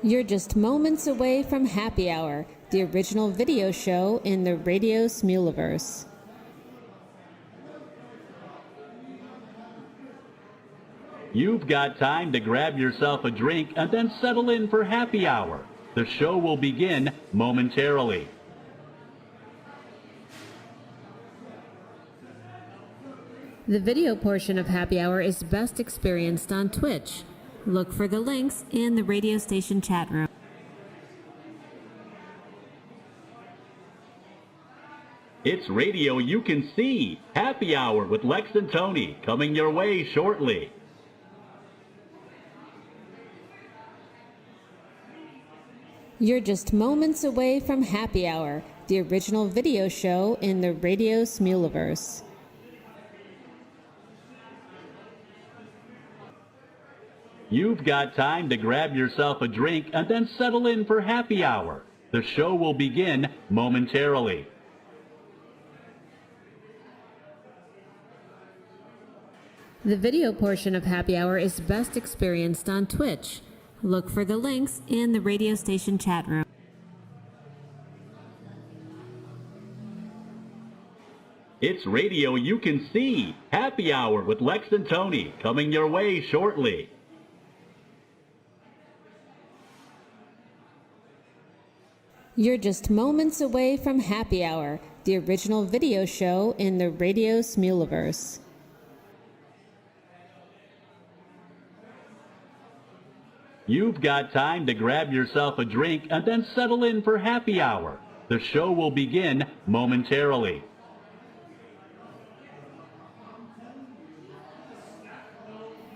You're just moments away from Happy Hour, the original video show in the Radio Smuliverse. You've got time to grab yourself a drink and then settle in for Happy Hour. The show will begin momentarily. The video portion of Happy Hour is best experienced on Twitch. Look for the links in the radio station chat room. It's radio you can see. Happy Hour with Lex and Tony coming your way shortly. You're just moments away from Happy Hour, the original video show in the Radio Smuliverse. You've got time to grab yourself a drink and then settle in for Happy Hour. The show will begin momentarily. The video portion of Happy Hour is best experienced on Twitch. Look for the links in the radio station chat room. It's radio you can see. Happy Hour with Lex and Tony coming your way shortly. You're just moments away from Happy Hour, the original video show in the Radio Smuliverse. You've got time to grab yourself a drink and then settle in for Happy Hour. The show will begin momentarily.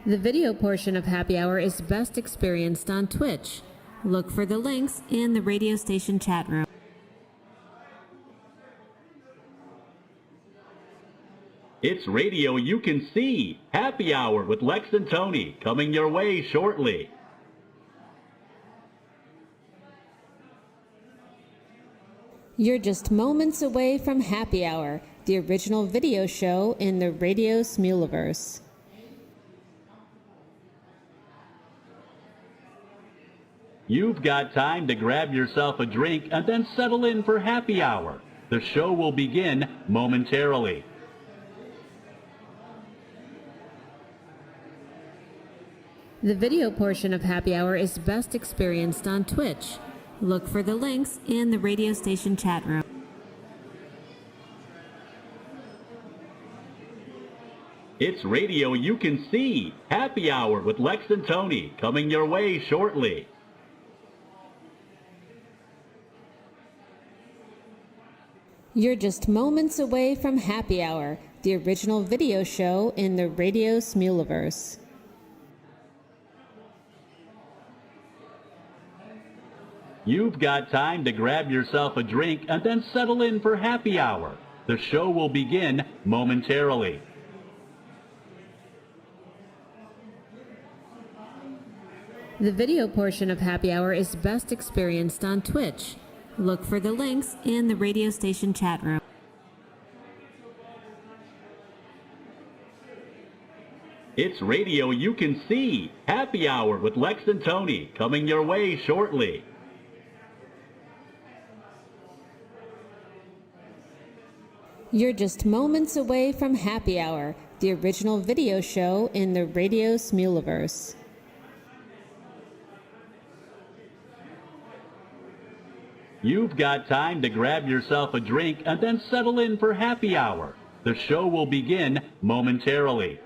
The video portion of Happy Hour is best experienced on Twitch. Look for the links in the radio station chat room. It's radio you can see. Happy Hour with Lex and Tony coming your way shortly. You're just moments away from Happy Hour, the original video show in the Radio Smuliverse. You've got time to grab yourself a drink and then settle in for Happy Hour. The show will begin momentarily. The video portion of Happy Hour is best experienced on Twitch. Look for the links in the radio station chat room. It's radio you can see. Happy Hour with Lex and Tony coming your way shortly. You're just moments away from Happy Hour, the original video show in the Radio Smuliverse. You've got time to grab yourself a drink and then settle in for Happy Hour. The show will begin momentarily. The video portion of Happy Hour is best experienced on Twitch. Look for the links in the radio station chat room. It's radio you can see. Happy Hour with Lex and Tony coming your way shortly. You're just moments away from Happy Hour, the original video show in the Radio Smuliverse. You've got time to grab yourself a drink and then settle in for Happy Hour. The show will begin momentarily.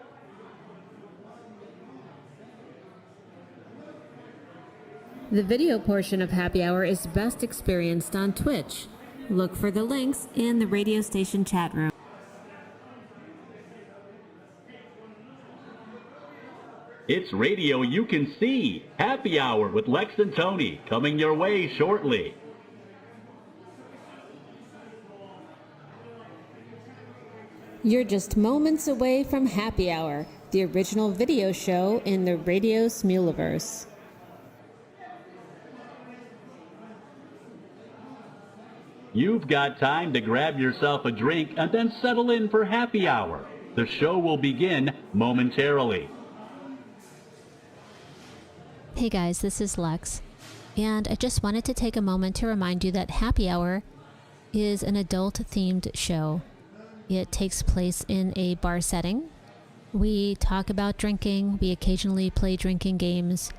The video portion of Happy Hour is best experienced on Twitch. Look for the links in the radio station chat room. It's radio you can see. Happy Hour with Lex and Tony coming your way shortly. You're just moments away from Happy Hour, the original video show in the Radio Smuliverse. You've got time to grab yourself a drink and then settle in for Happy Hour. The show will begin momentarily. Hey guys, this is Lex. And I just wanted to take a moment to remind you that Happy Hour is an adult-themed show. It takes place in a bar setting. We talk about drinking. We occasionally play drinking games.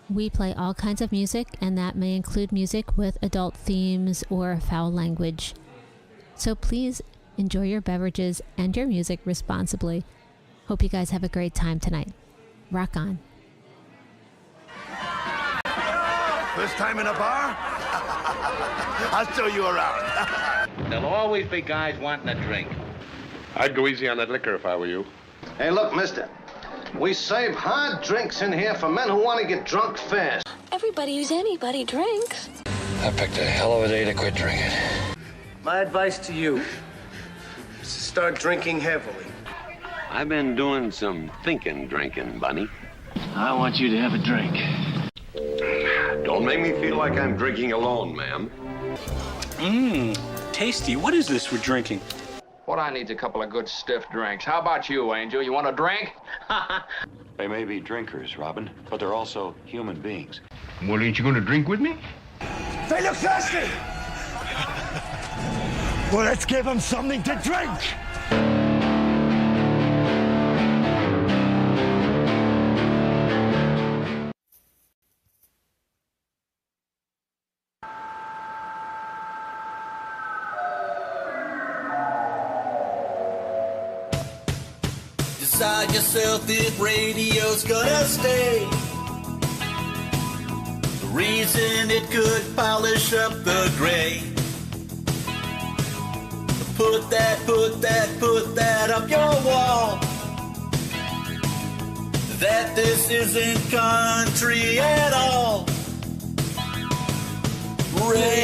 We play all kinds of music, and that may include music with adult themes or foul language. So please enjoy your beverages and your music responsibly. Hope you guys have a great time tonight. Rock on. First time in a bar? I'll show you around. There'll always be guys wanting a drink. I'd go easy on that liquor if I were you. Hey, look, mister. We serve hard drinks in here for men who want to get drunk fast. Everybody who's anybody drinks. I picked a hell of a day to quit drinking. My advice to you is to start drinking heavily. I've been doing some thinking drinking, Bunny. I want you to have a drink. Don't make me feel like I'm drinking alone, ma'am. Tasty. What is this we're drinking? What I need's a couple of good stiff drinks. How about you, Angel? You want a drink? They may be drinkers, Robin, but they're also human beings. Well, ain't you gonna drink with me? They look thirsty! Well, let's give them something to drink! Decide yourself if radio's gonna stay. The reason it could polish up the gray. Put that up your wall. That this isn't country at all. Radio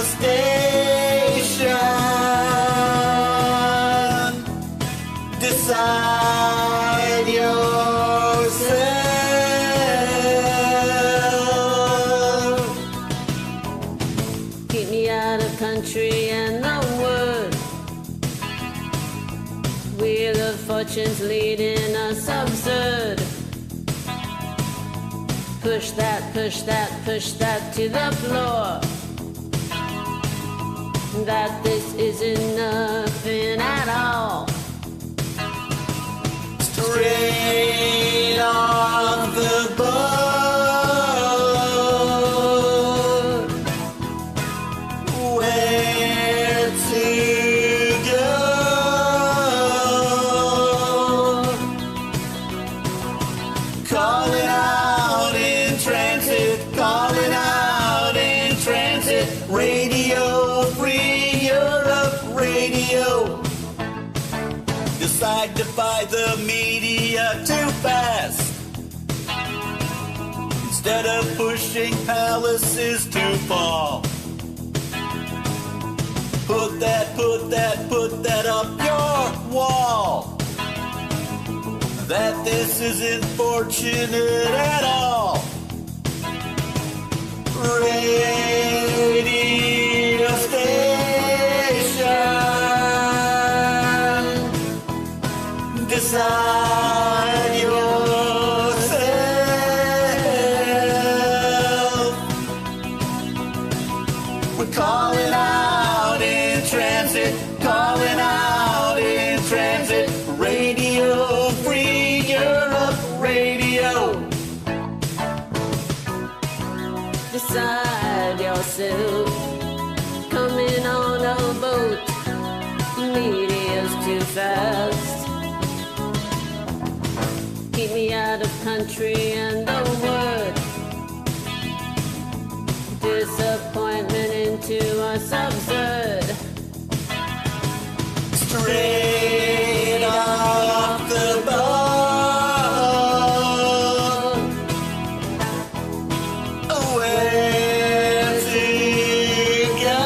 station. Decide yourself. Keep me out of country and the wood. Wheel of fortune's leading us absurd. Push that to the floor. That this isn't nothing at all. Straight off the boat. Where to go? Calling out in transit, calling out in transit. Radio Free Europe Radio. Decide to buy the media too fast. Instead of pushing palaces to fall. Put that up your wall. That this isn't fortunate at all. Radio station. Decide yourself. We're calling out in transit, calling out in transit. Radio Free Europe Radio. Decide yourself. Coming on a boat. Media's too fast. Keep me out of country and the wood. Disappointment into us absurd. Straight off the boat. Where to go?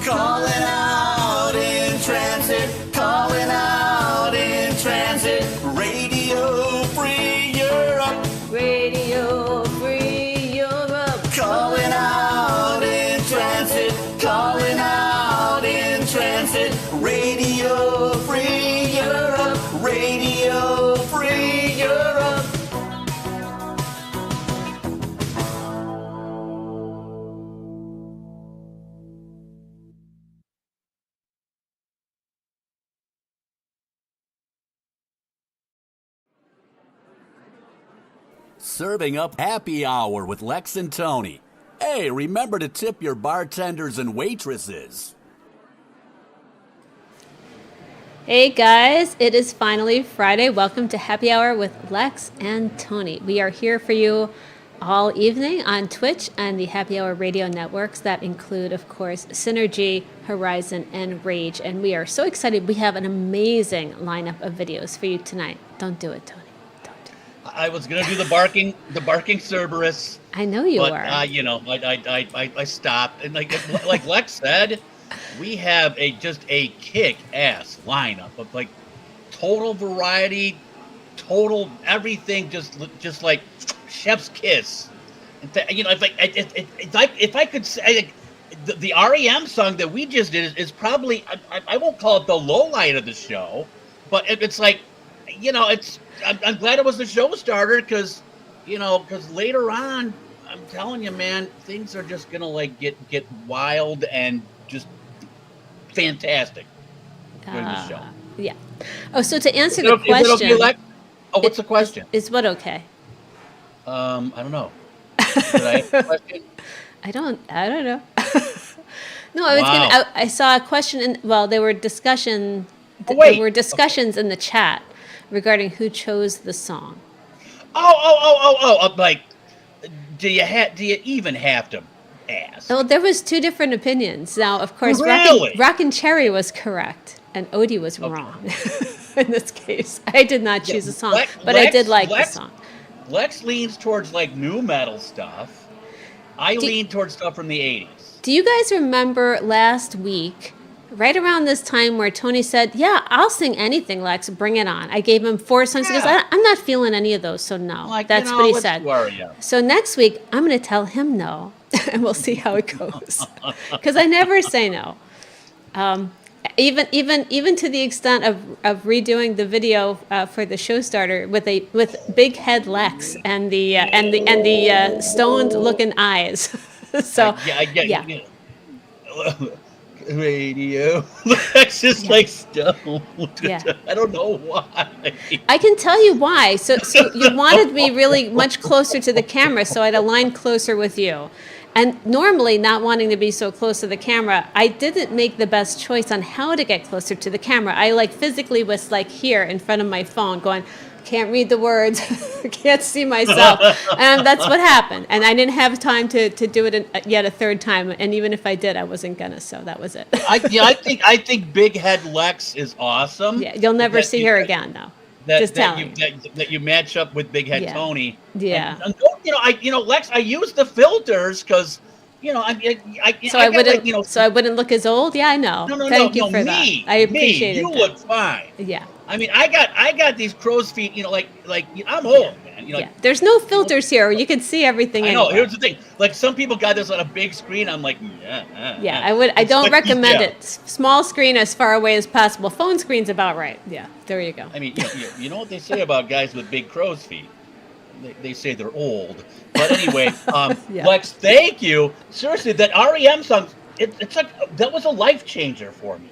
Calling out in transit, calling out in transit. Radio Free Europe. Radio Free Europe. Calling out in transit, calling out in transit. Radio Free Europe. Radio serving up Happy Hour with Lex and Tony. Hey, remember to tip your bartenders and waitresses. Hey guys, it is finally Friday. Welcome to Happy Hour with Lex and Tony. We are here for you all evening on Twitch and the Happy Hour radio networks that include, of course, Synergy, Horizon, and Rage. And we are so excited. We have an amazing lineup of videos for you tonight. Don't do it, Tony. Don't do it. I was gonna do the barking Cerberus. I know you are. I stopped, and like Lex said, we have just a kick-ass lineup of like total variety, total everything, just like chef's kiss. If I could say, the REM song that we just did is probably, I won't call it the low light of the show, but it's like, I'm glad it was the show starter because later on, I'm telling you, man, things are just gonna like get wild and just fantastic during the show. Yeah. Oh, so to answer the question, is it okay, Lex? Oh, what's the question? Is what okay? I don't know. Did I ask a question? I don't know. No, I saw a question there were discussions in the chat regarding who chose the song. Like, do you even have to ask? Oh, there was two different opinions. Now, of course, really? Rockin' Cherry was correct, and Odie was wrong in this case. I did not choose a song, but I did like the song. Lex leans towards like new metal stuff. I lean towards stuff from the 80s. Do you guys remember last week, right around this time, where Tony said, "Yeah, I'll sing anything, Lex. Bring it on." I gave him 4 songs. Yeah. He goes, "I'm not feeling any of those, so no." That's what he said. So next week, I'm going to tell him no, and we'll see how it goes. Because I never say no. Even to the extent of redoing the video for the show starter with Big Head Lex and the stoned looking eyes. So yeah. Radio. Lex is like stoned. Yeah. I don't know why. I can tell you why. So you wanted me really much closer to the camera, so I'd align closer with you. And normally, not wanting to be so close to the camera, I didn't make the best choice on how to get closer to the camera. I physically was here in front of my phone going, can't read the words, can't see myself. And that's what happened. And I didn't have time to do it yet a third time. And even if I did, I wasn't gonna. So that was it. I think Big Head Lex is awesome. Yeah, you'll never see her again, though. That you match up with Big Head Tony. Yeah. And Lex, I use the filters because, I wouldn't look as old. Yeah, I know. No, Thank you for that. I appreciate it. You look fine. Yeah. I mean, I got these crow's feet. I'm old, man. There's no filters here. You can see everything. I know. Here's the thing. Like, some people got this on a big screen. I'm like, I don't recommend it. Small screen as far away as possible. Phone screen's about right. Yeah. There you go. I mean, you know what they say about guys with big crow's feet? They say they're old. But anyway, Lex, thank you. Seriously, that REM song, it's like, that was a life changer for me.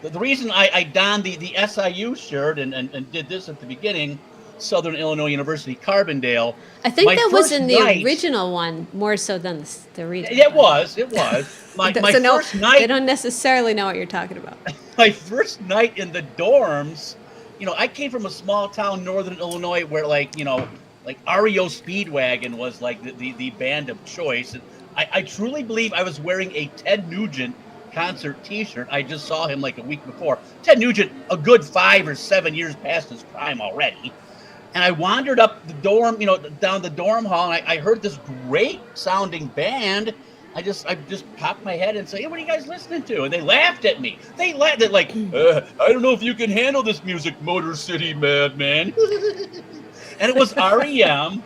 The reason I donned the SIU shirt and did this at the beginning, Southern Illinois University, Carbondale. I think that was in the original one more so than the regional. It was. My first night. They don't necessarily know what you're talking about. My first night in the dorms, I came from a small town, Northern Illinois, where like REO Speedwagon was like the band of choice. And I truly believe I was wearing a Ted Nugent concert T-shirt. I just saw him like a week before. Ted Nugent, a good 5 or 7 years past his prime already. And I wandered up the dorm, down the dorm hall, and I heard this great sounding band. I just popped my head and said, "Hey, what are you guys listening to?" And they laughed at me. They laughed at I don't know if you can handle this music, Motor City Madman. And it was REM,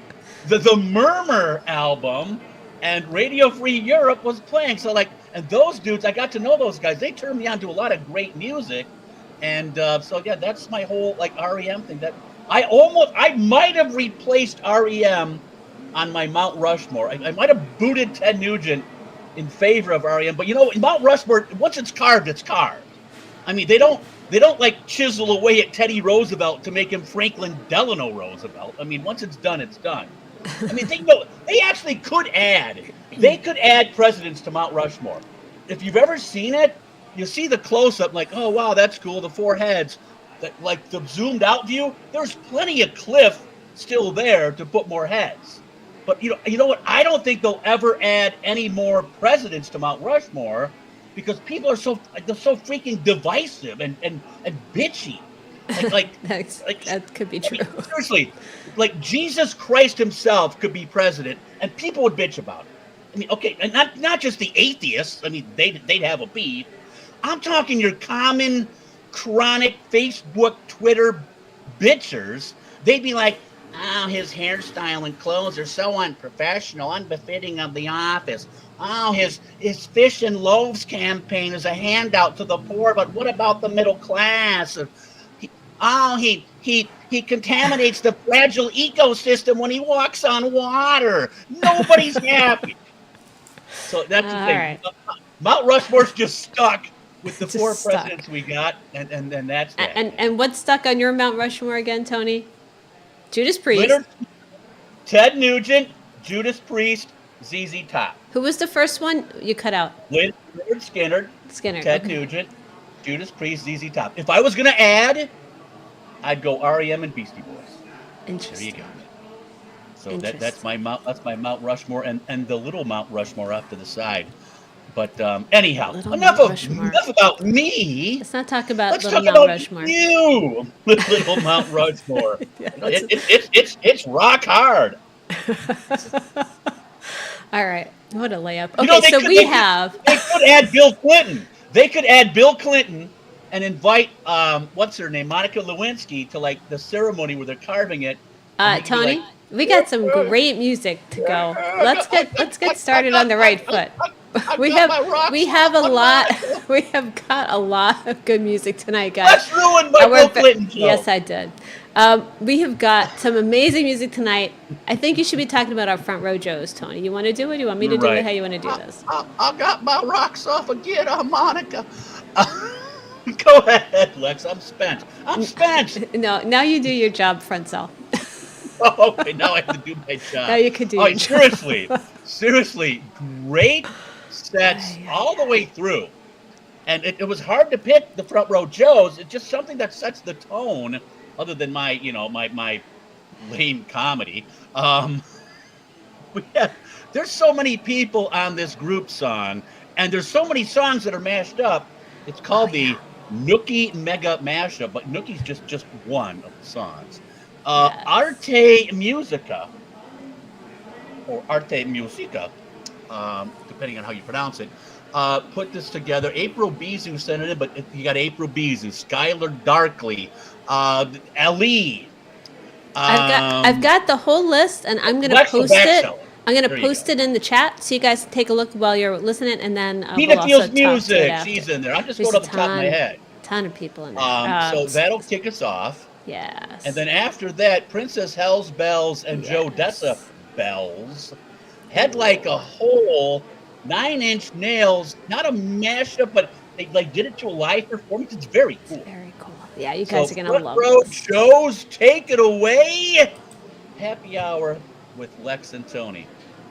the Murmur album, and Radio Free Europe was playing. So and those dudes, I got to know those guys. They turned me on to a lot of great music. And that's my whole REM thing. That I might have replaced REM on my Mount Rushmore. I might have booted Ted Nugent in favor of REM. But in Mount Rushmore, once it's carved, it's carved. I mean, they don't chisel away at Teddy Roosevelt to make him Franklin Delano Roosevelt. I mean, once it's done, it's done. I mean, they actually could add. They could add presidents to Mount Rushmore. If you've ever seen it, you see the close-up, like, oh wow, that's cool, the 4 heads. Like the zoomed-out view, there's plenty of cliff still there to put more heads. But you know what? I don't think they'll ever add any more presidents to Mount Rushmore because people are so freaking divisive and bitchy. Like that could be true. I mean, seriously, like Jesus Christ himself could be president, and people would bitch about it. I mean, okay, and not just the atheists. I mean, they'd have a beef. I'm talking your common, chronic Facebook, Twitter bitchers. They'd be like, oh, his hairstyle and clothes are so unprofessional, unbefitting of the office. Oh, his fish and loaves campaign is a handout to the poor, but what about the middle class? He contaminates the fragile ecosystem when he walks on water. Nobody's happy. So that's the thing. Right. Mount Rushmore's just stuck with the 4 presidents we got, and that's that. And what's stuck on your Mount Rushmore again, Tony? Judas Priest. Ted Nugent, Judas Priest, ZZ Top. Who was the first one you cut out? Leonard Skinner, Ted okay. Nugent, Judas Priest, ZZ Top. If I was going to add, I'd go REM and Beastie Boys. Interesting. There you go. So that's my Mount Rushmore and the little Mount Rushmore off to the side. But anyhow, enough about me. Let's not talk about Let's little talk Mount about Rushmore. You, little Mount Rushmore. It's rock hard. All right, what a layup. Okay, they could add Bill Clinton. They could add Bill Clinton and invite what's her name, Monica Lewinsky, to like the ceremony where they're carving it. Tony, we got some great music to go. Let's get started on the right foot. We have got a lot of good music tonight, guys. That's ruined my Bill Clinton show. Yes, I did. We have got some amazing music tonight. I think you should be talking about our front row Joes, Tony. You want to do it? You want me to do it? How you want to do this? I got my rocks off again, Monica. Go ahead, Lex. I'm spent. No, now you do your job, front cell. Oh, okay, now I have to do my job. Now you can do your job. Seriously, great sets all the way through. And it was hard to pick the front row Joes. It's just something that sets the tone, other than my lame comedy. There's so many people on this group song, and there's so many songs that are mashed up. It's called the Nookie Mega Mashup, but Nookie's just one of the songs. Arte Musica, or Arte Musica, depending on how you pronounce it, put this together. April Bizu sent it in, but you got April Bizu, Skylar Darkley, Ali. I've got the whole list, and I'm gonna post it. I'm gonna post it in the chat so you guys take a look while you're listening, and then Nina Feels Music, she's in there. I'm just going off the top of my head. Ton of people in there. So that'll kick us off. Yes. And then after that, Princess Hell's Bells and Joe Dessa Bells had like a whole 9-inch nails, not a mashup, but they like did it to a live performance. It's very cool. It's very cool. Yeah, you guys are gonna love this. Shows, take it away. Happy hour with Lex and Tony.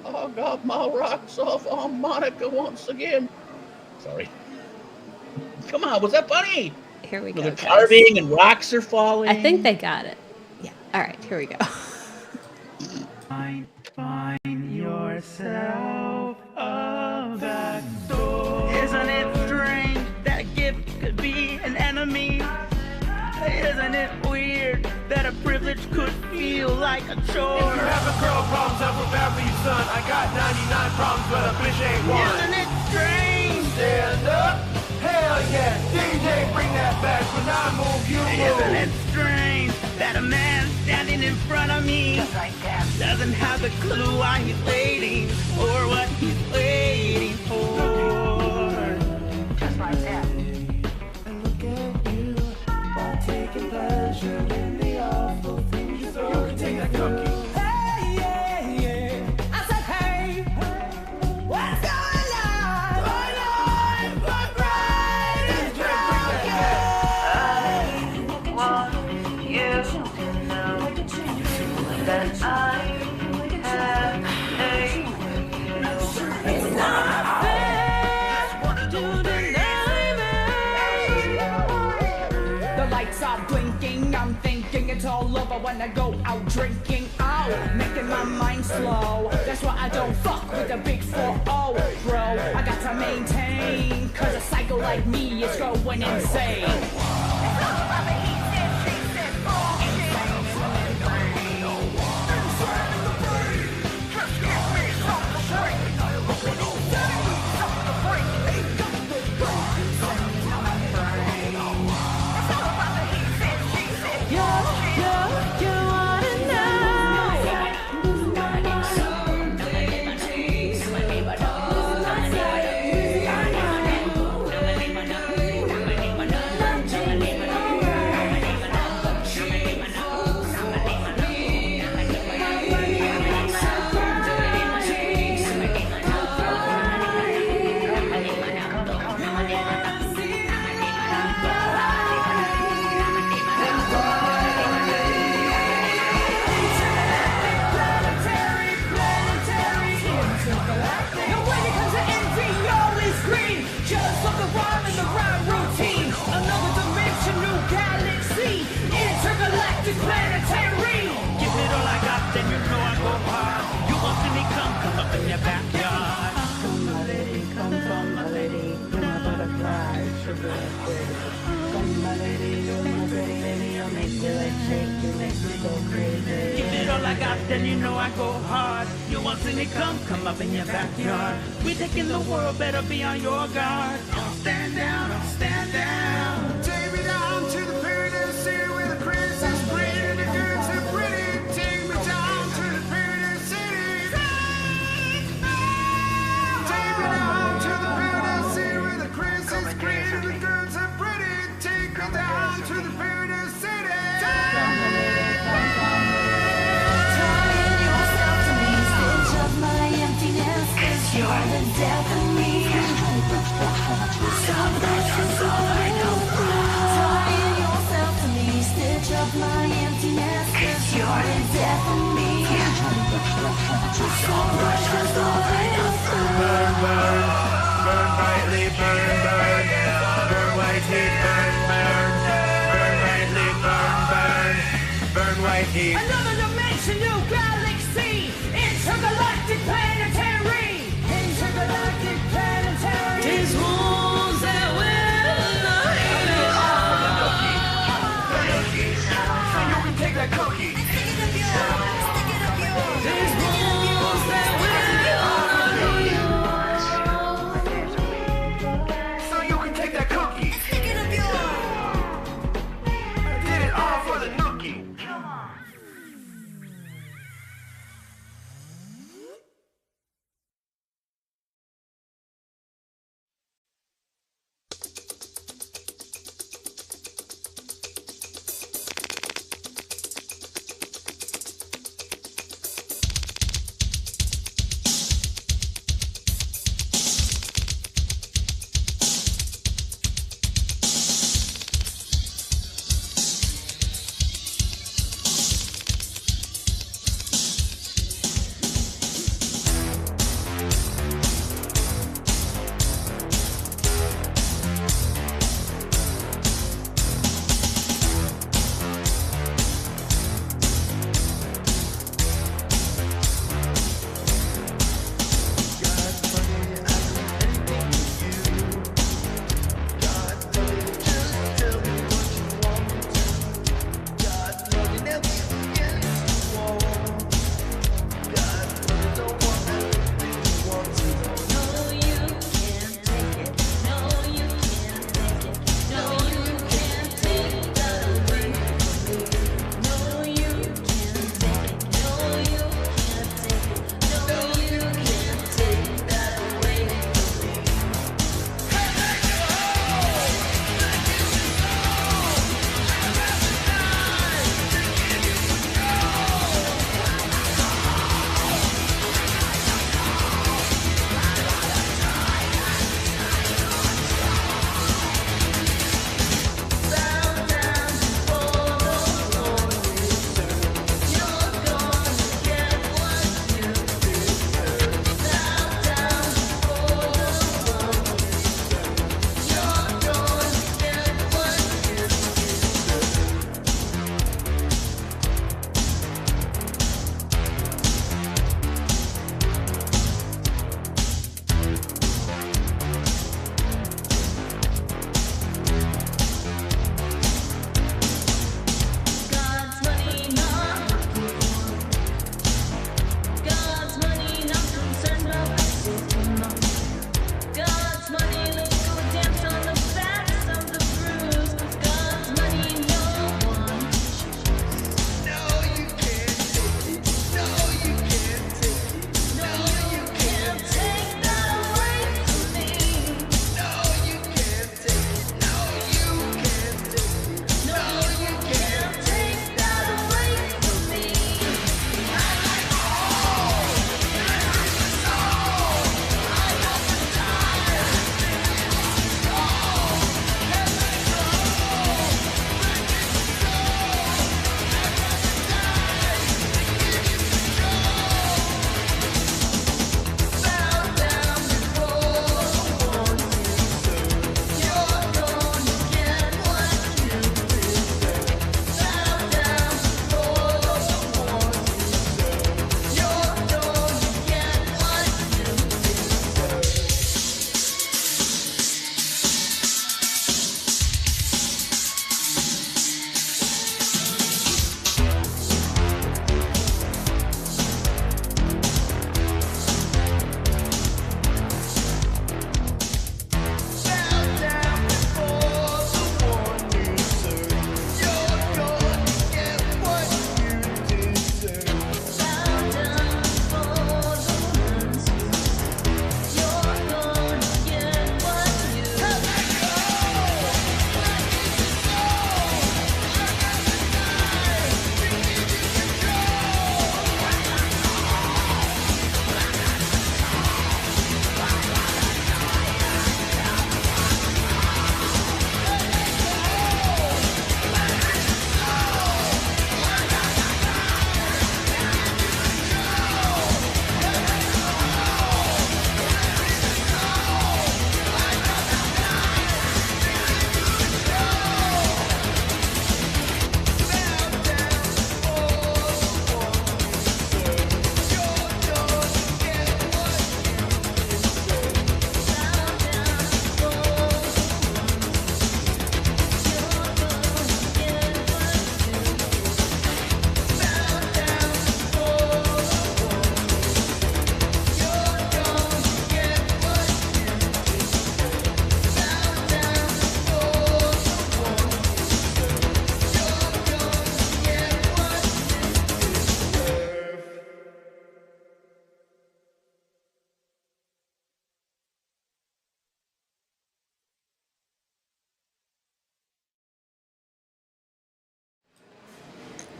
I got my rocks off on Monica once again. Sorry. Come on, was that funny? Here we go. The carving and rocks are falling. I think they got it. Yeah. All right, here we go. Find yourself a back door. Isn't it strange that gift could be an enemy? Isn't it weird that a privilege could feel like a chore? If you have a girl problems, I feel bad for you, son. I got 99 problems, but a bitch ain't one. Isn't it strange? Stand up. Hell yeah. DJ, bring that back. When I move, you move. Isn't it strange that a man standing in front of me doesn't have a clue why he's waiting or what he's waiting for? Just like that. And look at you, while taking pleasure in the awful things you do. You can take that cookie. Hey, yeah, yeah. I said, hey, what's going on? Going on, but right is broken. I want you to know that I lights are blinking. I'm thinking it's all over when I go out drinking. Oh, making my mind slow. That's why I don't fuck with the big 4-0, bro. I got to maintain, cause a psycho like me is going insane. Planetary. Give it all I got, then you know I go hard. You want to me come up in your backyard. Come my lady, come my lady, you're my butterfly, sugar and pretty. Come my lady, you're my pretty lady, I'll make you like shake, you make me go crazy. Give it all I got, then you know I go hard. You want to me come up in your backyard. We taking the world, better be on your guard. Don't stand down, don't stand down. Take me down to the paradise city where the prince is free. You're the death of me. Tying yourself to me, stitch up my emptiness. 'Cause you're the death of me. So much for burn, burn, burn brightly, burn, burn, burn white heat, burn, burn, burn brightly, burn, burn, burn white heat. Another dimension, new galaxy, intergalactic planetary. Intergalactic planetary. Tis wounds that will not heal. So you can take that cookie. Tis wounds that will not heal. So you can take that cookie. I did it all for the nookie.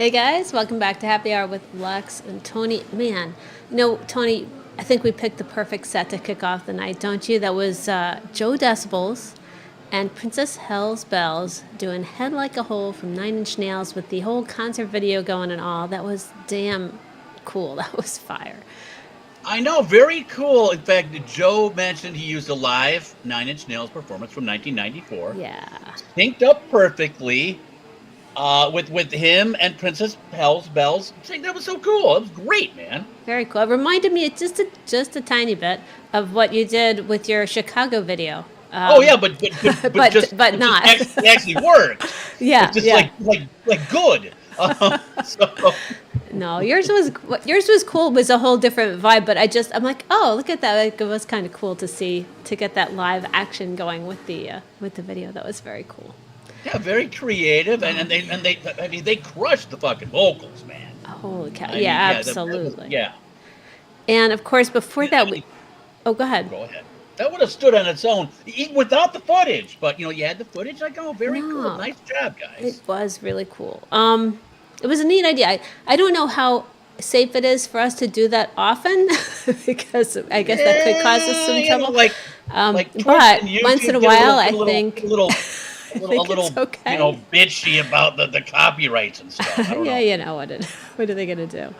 Hey guys, welcome back to Happy Hour with Lex and Tony. Man, Tony, I think we picked the perfect set to kick off the night, don't you? That was Joe Decibels and Princess Hell's Bells doing Head Like a Hole from 9 Inch Nails with the whole concert video going and all. That was damn cool. That was fire. I know, very cool. In fact, Joe mentioned he used a live 9 Inch Nails performance from 1994. Yeah. Synced up perfectly with him and Princess Hell's Bells. I think that was so cool. It was great, man. Very cool. It reminded me just a tiny bit of what you did with your Chicago video. But not. It actually worked. Yeah, just yeah. like good. No, yours was cool. It was a whole different vibe. But I'm like, oh, look at that. Like, it was kind of cool to get that live action going with the video. That was very cool. Yeah, very creative, and they crushed the fucking vocals, man. Holy cow! Yeah, absolutely. Yeah. And of course, before that, go ahead. Go ahead. That would have stood on its own without the footage, but you had the footage. Like, oh, very cool, nice job, guys. It was really cool. It was a neat idea. I don't know how safe it is for us to do that often because I guess that could cause us some trouble. But once in a while, I think. A little okay. Bitchy about the copyrights and stuff. I don't know. What are they gonna do?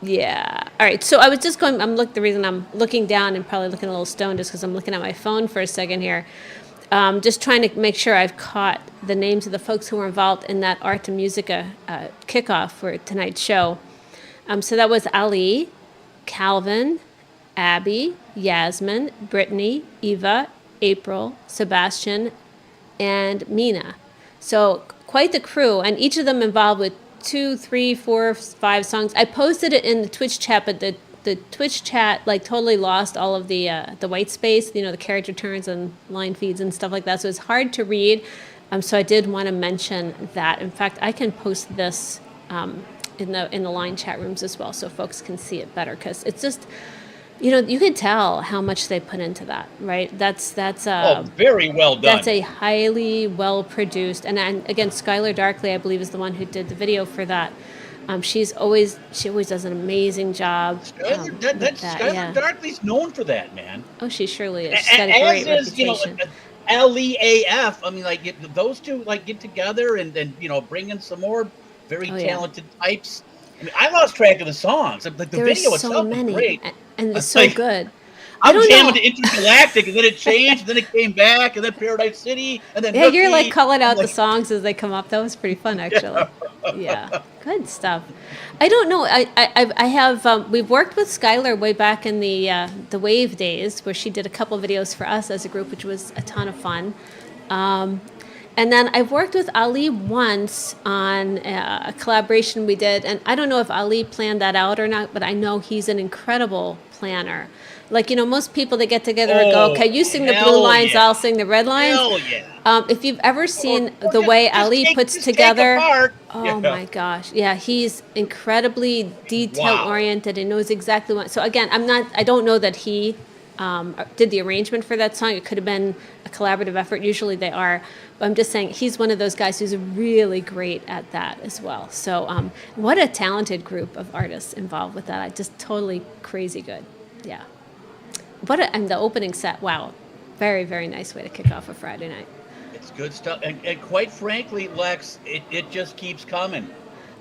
Yeah. All right. So I was just going. The reason I'm looking down and probably looking a little stoned is because I'm looking at my phone for a second here. Just trying to make sure I've caught the names of the folks who were involved in that Art to Musica kickoff for tonight's show. So that was Ali, Calvin, Abby, Yasmin, Brittany, Eva, April, Sebastian, and Mina. So quite the crew, and each of them involved with 2, 3, 4, 5 songs. I posted it in the Twitch chat, but the Twitch chat totally lost all of the white space, the character turns and line feeds and stuff like that. So it's hard to read. So I did want to mention that. In fact, I can post this in the line chat rooms as well, so folks can see it better, because it's just. You could tell how much they put into that, right? That's very well done. That's a highly well produced, and again, Skylar Darkley, I believe, is the one who did the video for that. She always does an amazing job. Skylar Darkley's known for that, man. Oh, she surely is. She's got a great reputation. LEAF. I mean, those two get together and bring in some more very talented types. I mean, I lost track of the songs. The video itself was great. And it's so good. I'm jamming to Intergalactic, and then it changed, and then it came back, and then Paradise City, and then Rookie. You're calling out the songs as they come up. That was pretty fun, actually. Yeah, good stuff. I don't know. I have we've worked with Skylar way back in the Wave days, where she did a couple videos for us as a group, which was a ton of fun. And then I've worked with Ali once on a collaboration we did, and I don't know if Ali planned that out or not, but I know he's an incredible planner. Most people, they get together and go, okay, you sing the blue lines, I'll sing the red lines. Hell yeah. If you've ever seen the way Ali puts together, my gosh, yeah, he's incredibly detail oriented and knows exactly what. So again, I don't know that he did the arrangement for that song. It could have been a collaborative effort. Usually they are. But I'm just saying he's one of those guys who's really great at that as well. So what a talented group of artists involved with that. Just totally crazy good. Yeah. And the opening set, wow. Very, very nice way to kick off a Friday night. It's good stuff. And quite frankly, Lex, it just keeps coming.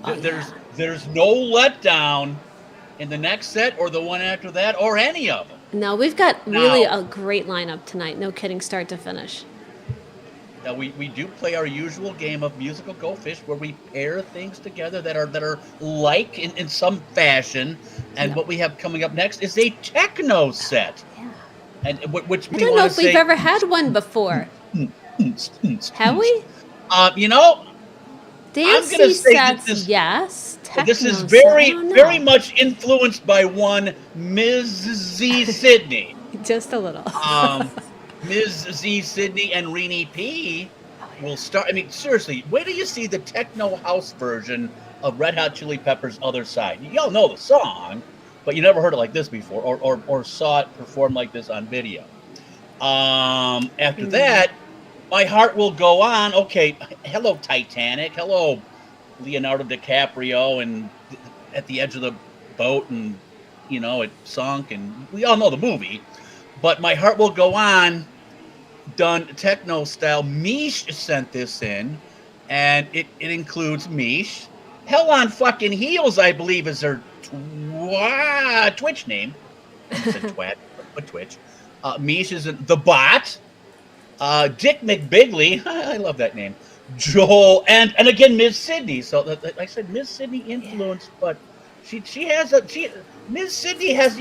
There's no letdown in the next set or the one after that or any of them. No, we've got really a great lineup tonight. No kidding, start to finish. Now we do play our usual game of musical Go Fish, where we pair things together that are like in some fashion. And what we have coming up next is a techno set. Yeah. And which I don't know if we've ever had one before. Have we? Dancey sets, yes. This is very much influenced by one Ms. Z. Sydney. Just a little. Ms. Z. Sydney and Renee P. will start. I mean, seriously, wait till you see the techno house version of Red Hot Chili Peppers' Other Side. Y'all know the song, but you never heard it like this before or saw it performed like this on video. After that, My Heart Will Go On. Okay, hello, Titanic. Hello, Leonardo DiCaprio and at the edge of the boat, and it sunk, and we all know the movie. But My Heart Will Go On, done techno style. Mish sent this in, and it includes Mish. Hell on Fucking Heels, I believe, is her Twitch name. I said twat, but Twitch. Mish is in The Bot. Dick McBigley, I love that name. Joel, and again Ms. Sydney. So like I said, Ms. Sydney influenced, but Ms. Sydney has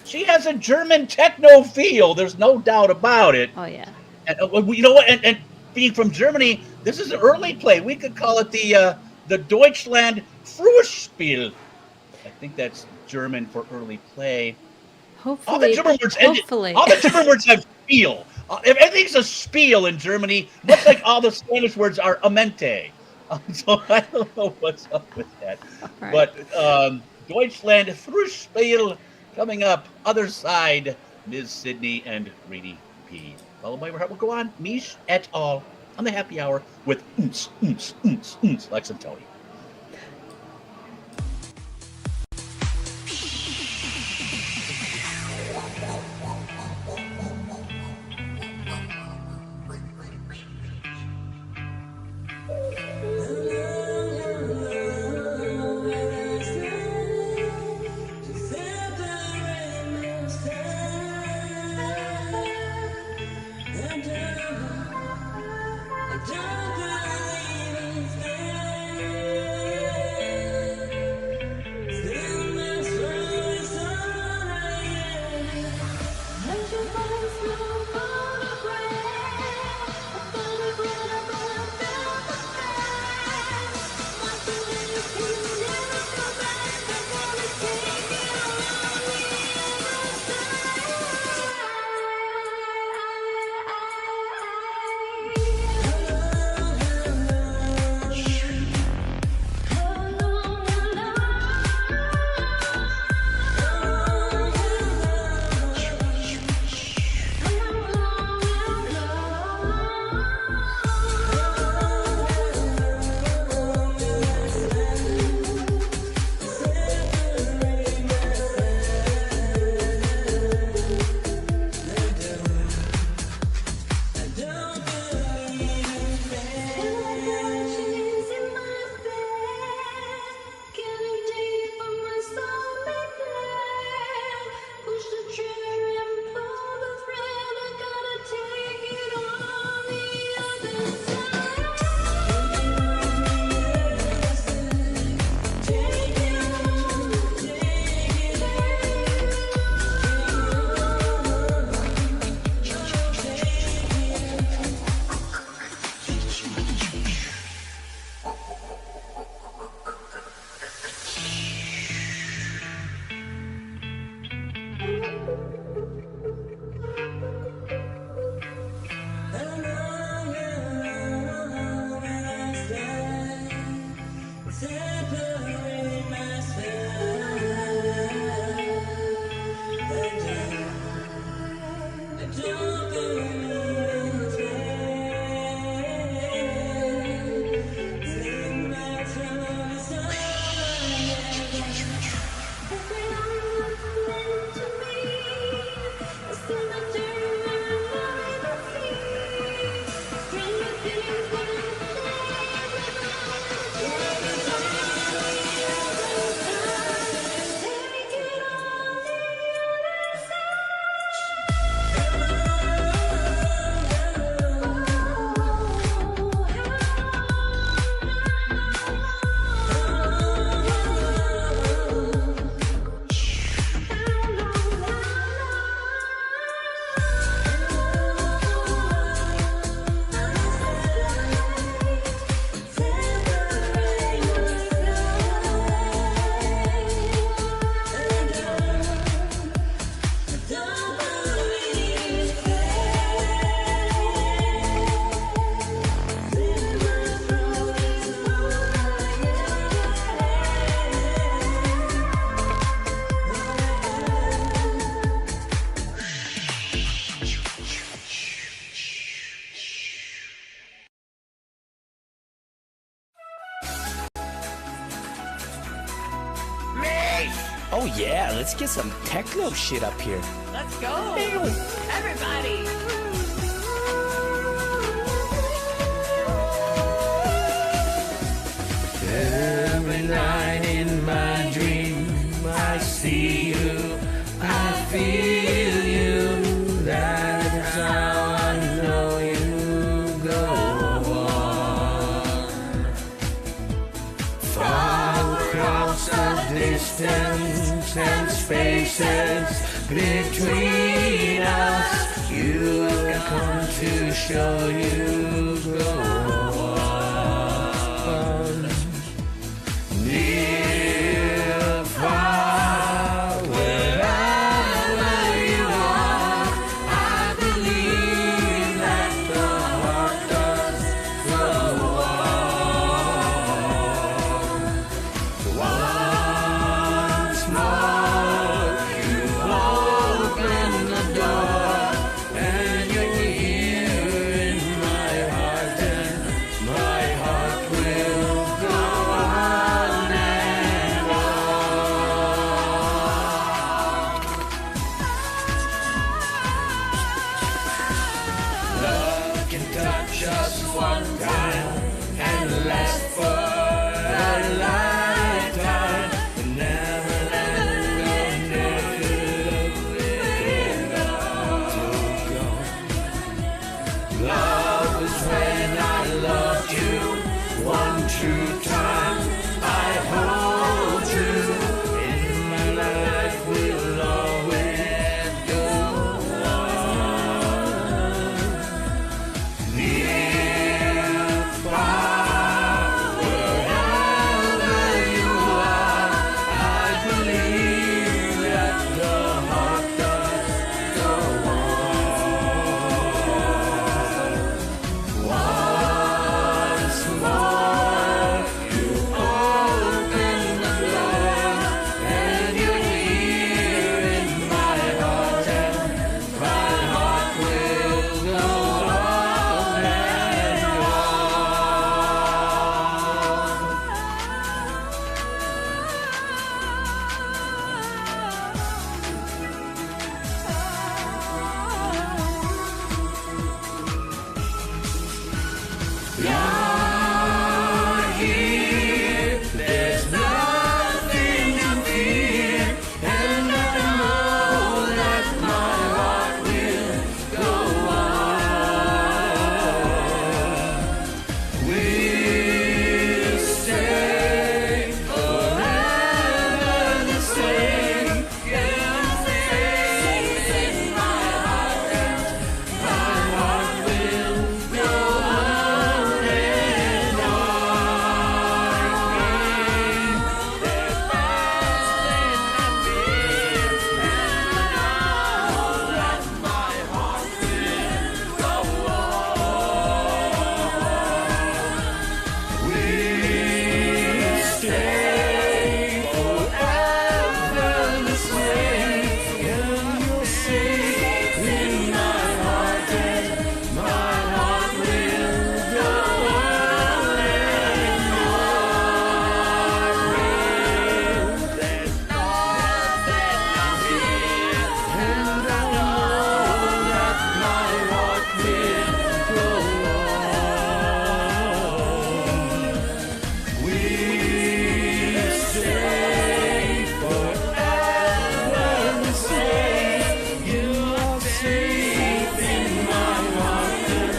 she has a German techno feel. There's no doubt about it. Oh yeah. And you know what? And being from Germany, this is an early play. We could call it the Deutschland Frühspiel. I think that's German for early play. Hopefully. All the German words have spiel. Everything's a spiel in Germany, much like all the Spanish words are amente. So I don't know what's up with that. Right. But Deutschland Frühspiel coming up. Other side, Ms. Sydney and Reedy P. Followed by My Heart Will Go On, Mish et al. On the Happy Hour with Lex and Tony. Oh yeah, let's get some techno shit up here. Let's go. Everybody. Every night in my dream, I see you, I feel you. That's how I know you go on. Far across the distance and spaces between us, you have come to show you go on. Near, far, wherever you are, I believe that the heart does go on. Once more, you open the door, and you're here in my heart, and my heart will go on and on. Love can touch us one time and last for a lifetime, and never let go, love was when I loved you one true time. I hold you in my life, will always go on. Near, far, wherever you are, I believe that the heart does go on. Once more, you open the door, and you're here in my heart, and my heart will go on and you're here, there's nothing to fear, and I know that my heart will go on. We'll stay forever the same. You're safe in my heart, and my heart will go on and on. There's nothing to fear, and I know that my heart will go on. We'll stay forever this way, and you're safe in my heart, and my heart will go on and on. There's nothing to fear, and I know that my heart will go on. We'll stay forever the same. You are safe in my heart, and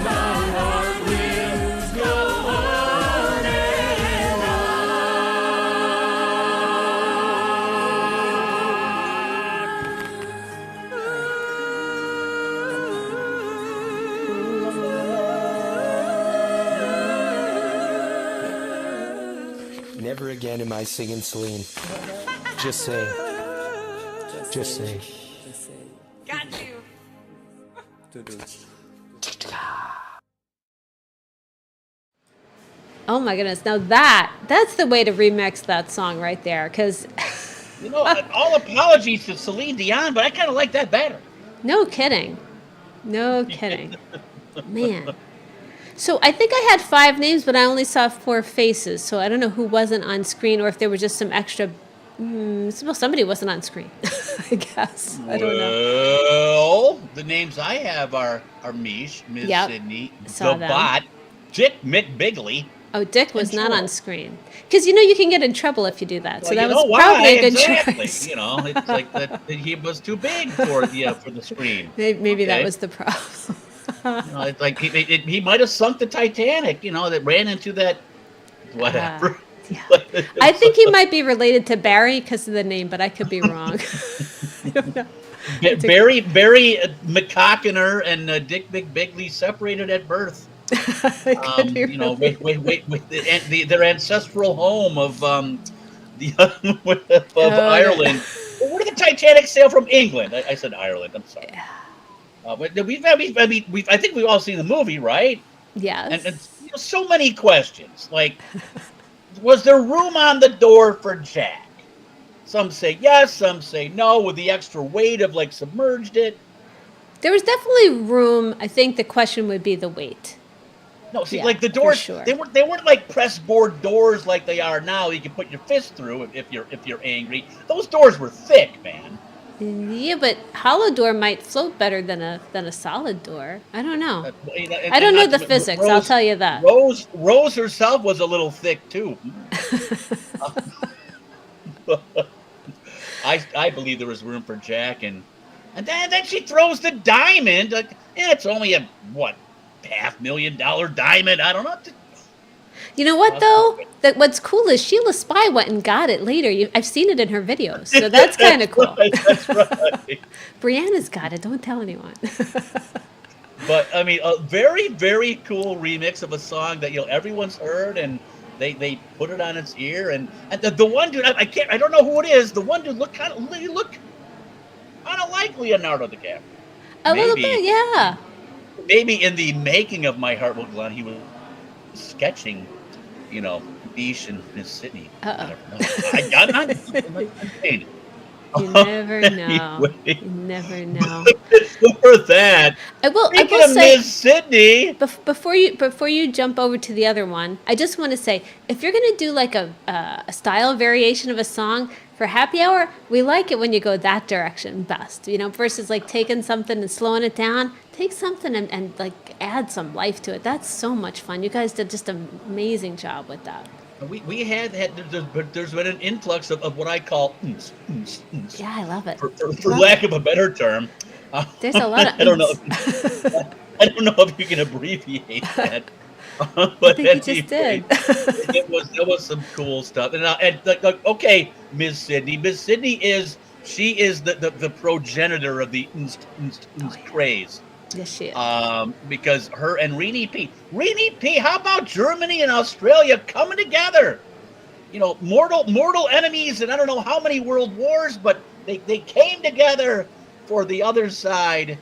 my heart will go on and on. Never again am I singing Celine. Just saying. Just saying. Got you. Oh my goodness. Now that's the way to remix that song right there. Because You know, all apologies to Celine Dion, but I kind of like that better. no kidding. No kidding. Man. So I think I had 5 names, but I only saw 4 faces. So I don't know who wasn't on screen or if there was just some extra Well, somebody wasn't on screen, I guess. I don't know. Well, the names I have are Mish, Ms. Yep, Sydney, saw the them. Bot, Dick McBigley. Oh, Dick was and not on Joe. screen. Because, you can get in trouble if you do that. So Well, that you was know why? probably a good Exactly. choice. It's like that he was too big for the screen. Maybe that Okay. was the problem. It's like he might have sunk the Titanic. That ran into that whatever. I think he might be related to Barry because of the name, but I could be wrong. I don't know. Barry McCockiner and Dick McBigley separated at birth. With their ancestral home of Ireland. Well, where did the Titanic sail from? England. I said Ireland. I'm sorry. But I think we've all seen the movie, right? Yes. And so many questions. Like, was there room on the door for Jack? Some say yes, some say no. Would the extra weight have submerged it? There was definitely room. I think the question would be the weight. No, see, the doors, sure. they weren't like press board doors like they are now. You can put your fist through if you're angry. Those doors were thick, man. Yeah, but hollow door might float better than a solid door. I don't know. I don't know the physics. I'll tell you that. Rose herself was a little thick too. I believe there was room for Jack, and then she throws the diamond. It's only a $500,000 diamond. I don't know. You know what though? What's cool is Sheila Spy went and got it later. I've seen it in her videos, so that's kind of cool. Right, that's right. Brianna's got it. Don't tell anyone. But I mean, a very, very cool remix of a song that everyone's heard, and they put it on its ear. And the one dude, I don't know who it is. The one dude looked kind of like Leonardo DiCaprio. A little bit, yeah. Maybe in the making of My Heart Will Go On, he was sketching, Beach and Miss Sydney. You never know. You never know. For that. I will say, Miss Sydney. Before you jump over to the other one, I just want to say, if you're going to do like a style variation of a song for happy hour, we like it when you go that direction best. Versus like taking something and slowing it down. Take something and like add some life to it. That's so much fun. You guys did just an amazing job with that. We had there's been an influx of what I call Yeah, I love it. For lack of a better term. There's a lot of I don't know if you can abbreviate that. But I think you just did. It was some cool stuff. And okay, Ms. Sydney. Ms. Sydney is the progenitor of the craze. Yes, she is. Because her and Renee P. How about Germany and Australia coming together? Mortal enemies, and I don't know how many world wars, but they came together for the other side.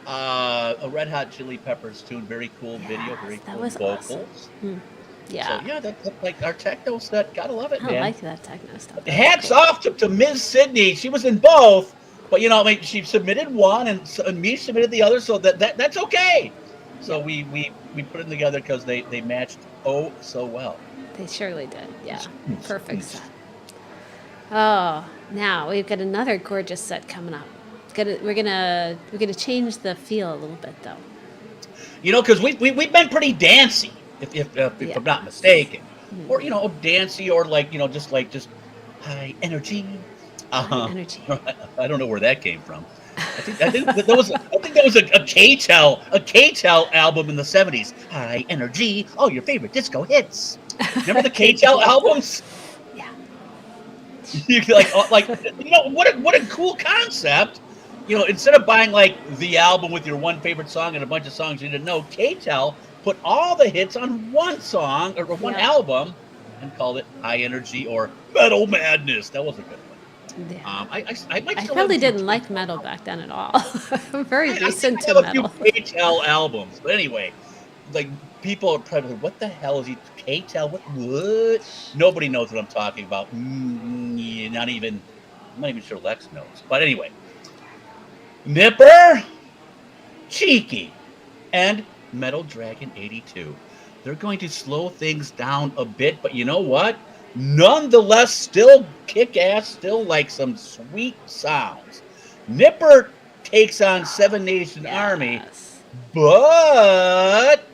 A Red Hot Chili Peppers tune, very cool video, very cool that was vocals. Awesome. Yeah. So yeah, that's like our techno set. Gotta love it, man. I like that techno stuff. Hats off to Ms. Sydney. She was in both. But she submitted one, and me submitted the other, so that's okay. So we put them together because they matched so well. They surely did. Yeah, perfect set. Oh, now we've got another gorgeous set coming up. We're gonna change the feel a little bit though. Because we've been pretty dancey, if I'm not mistaken, or dancey, or just high energy. Energy. I don't know where that came from. I think that was a K-Tel album in the 70s. High energy, all your favorite disco hits. Remember the K-Tel albums? Yeah. What a cool concept. Instead of buying the album with your one favorite song and a bunch of songs you didn't know, K-Tel put all the hits on one song or one album and called it High Energy or Metal Madness. That was a good one. Yeah. I probably didn't like metal back then at all. I'm very recent to metal. A few K-Tel albums, but anyway, people are probably like, what the hell is he? K-Tel? What? Nobody knows what I'm talking about. I'm not even sure Lex knows. But anyway, Nipper, Cheeky, and Metal Dragon 82. They're going to slow things down a bit, but you know what? nonetheless still kick-ass, still like some sweet sounds. Nipper takes on Seven Nation Army, but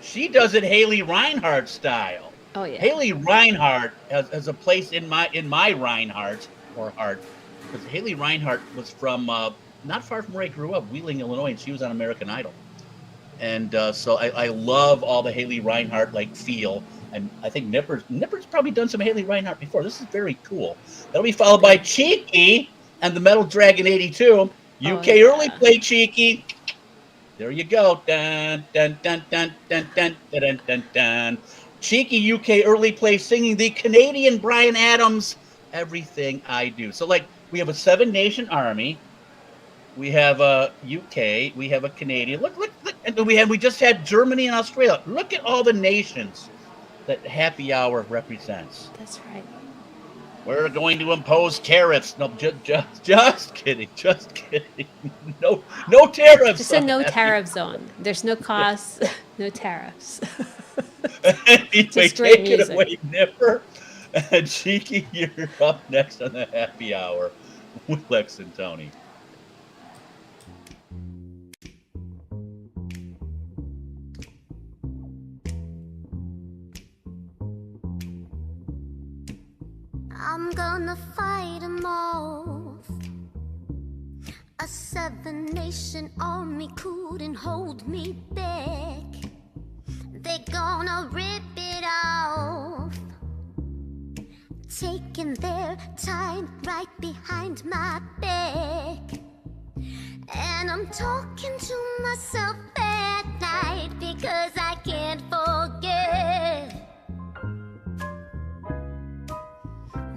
she does it Haley Reinhardt style. Oh yeah. Haley Reinhardt has a place in my Reinhardt or heart, because Haley Reinhardt was from not far from where I grew up, Wheeling, Illinois, and she was on American Idol. And so I love all the Haley Reinhardt like feel. And I think Nipper's probably done some Haley Reinhardt before. This is very cool. That'll be followed by Cheeky and the Metal Dragon 82. UK early play, Cheeky. There you go. Dun, dun, dun, dun, dun, dun, dun, dun, dun, dun. Cheeky UK early play singing the Canadian Bryan Adams, Everything I Do. So like we have a 7 Nation Army. We have a UK. We have a Canadian. Look. And we just had Germany and Australia. Look at all the nations that Happy Hour represents. That's right. We're going to impose tariffs. No, just kidding. Just kidding. No tariffs. It's a no tariff zone. There's no costs, no tariffs. Anyway, Just great take it music. away, Nipper. And Cheeky, you're up next on the Happy Hour with Lex and Tony. I'm gonna fight 'em off. A 7 Nation Army couldn't hold me back. They're gonna rip it off, taking their time right behind my back. And I'm talking to myself at night because I can't forget.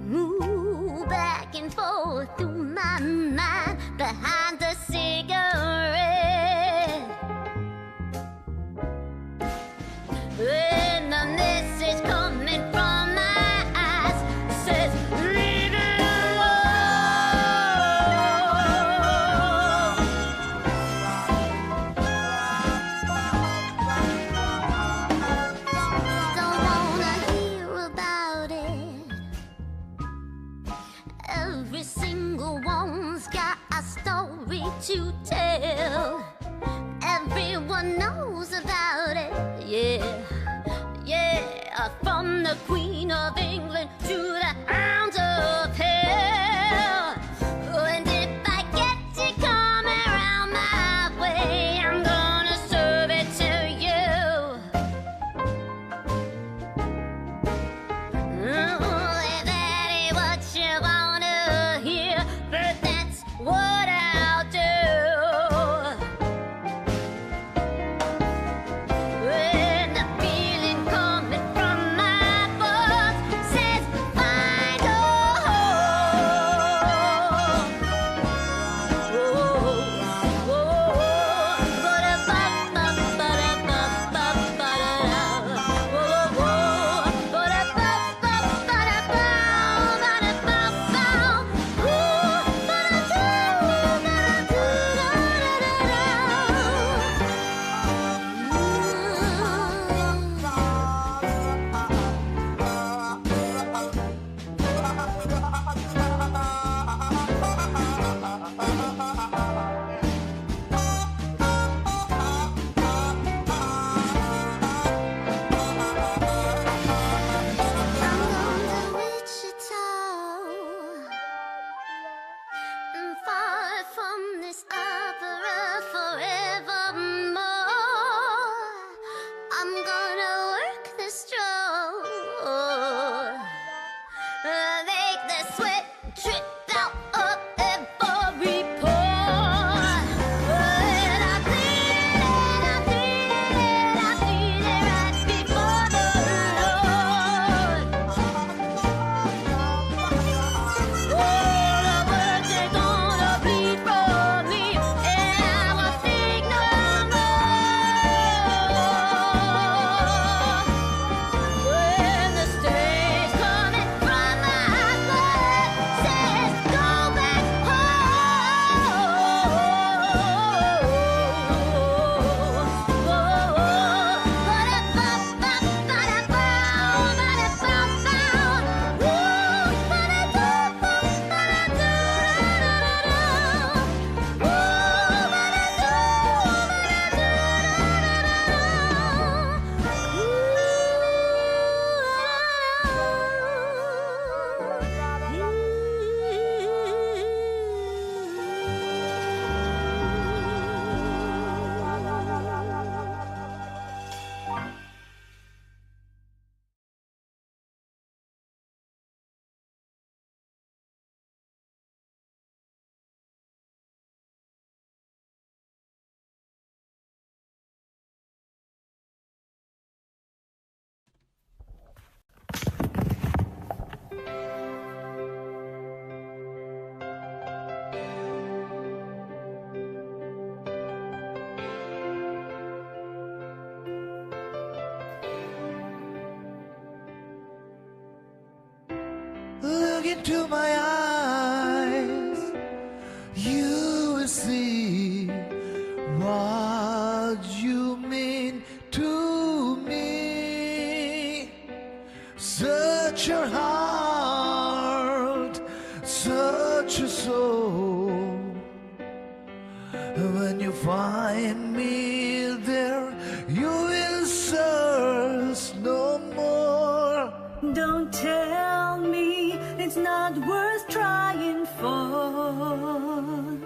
Move back and forth through my mind behind the cigarette. When the message coming from my eyes says, leave it Don't wanna hear about it. Every single one's got a story to tell. Everyone knows about it, yeah. From the Queen of England to the hounds of hell. And if I get to come around my way, I'm gonna serve it to you. If that ain't what you wanna hear, but that's what I'll do. When the feeling coming from my boss says, into my eyes, you will see what you mean to me. Search your heart, search your soul. When you find me there, you will search no more. Don't tell me it's not worth trying for.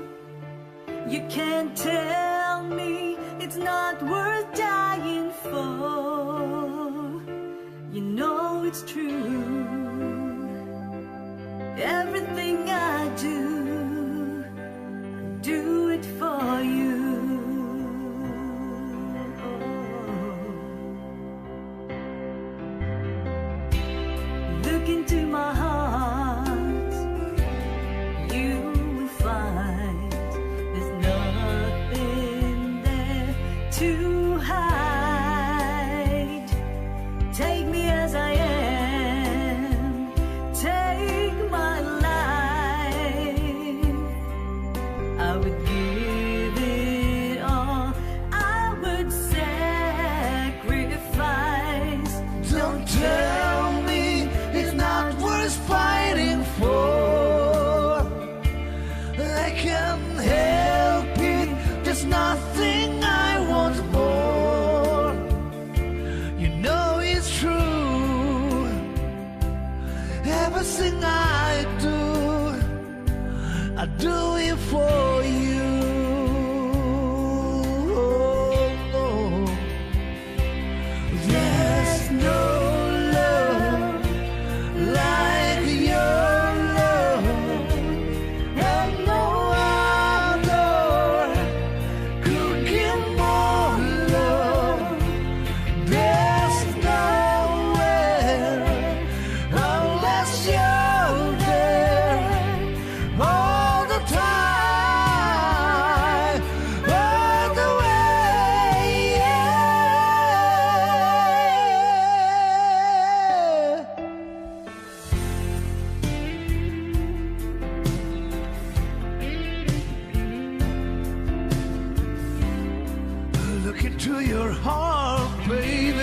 You can't tell me it's not worth dying for. You know it's true. Everything I do it for you. Look into my heart, you will find there's nothing there to hide. Take me as I am, take my life. I would give it all, I would sacrifice. Don't tell me it's not worth fighting for. I can't help it, there's nothing I want more. You know it's true. Everything I do it for you. Oh, no. There's no love like your love, and no other could give more love. There's nowhere unless you're there all the time, all the way. Look into your heart, baby.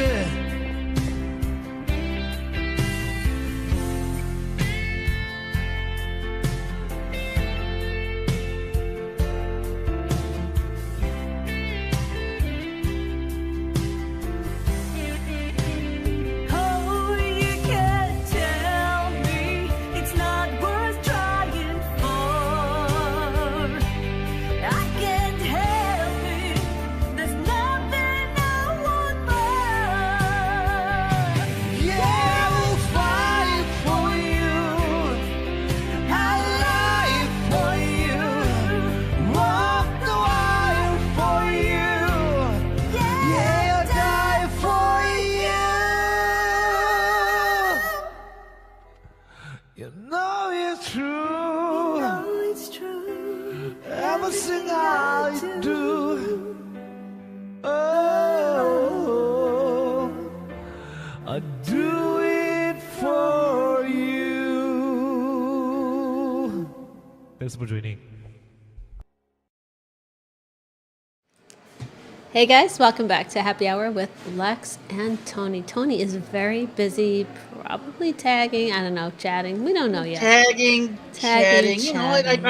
Oh, you can't tell me it's not worth trying for. I can't help it, there's nothing I want more. Yeah, we'll fight for you. I'll lie for you. Walk the wire for you. Yeah, I'll die for you. You know it's true. It's true. Everything I do. Oh, I do it for you. Thanks for joining. Hey guys, welcome back to Happy Hour with Lex and Tony. Tony is very busy, probably tagging, I don't know, chatting. We don't know yet. Tagging, chatting. You know, chatting.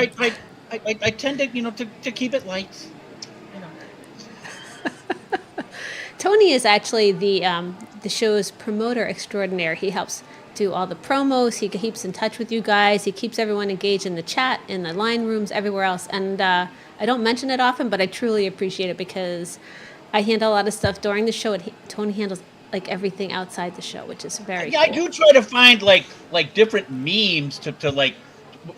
I tend to, to keep it light. Tony is actually the show's promoter extraordinaire. He helps do all the promos. He keeps in touch with you guys. He keeps everyone engaged in the chat, in the line rooms, everywhere else. And I don't mention it often, but I truly appreciate it because I handle a lot of stuff during the show, and Tony handles like everything outside the show, which is very Yeah, cool. I do try to find like different memes to like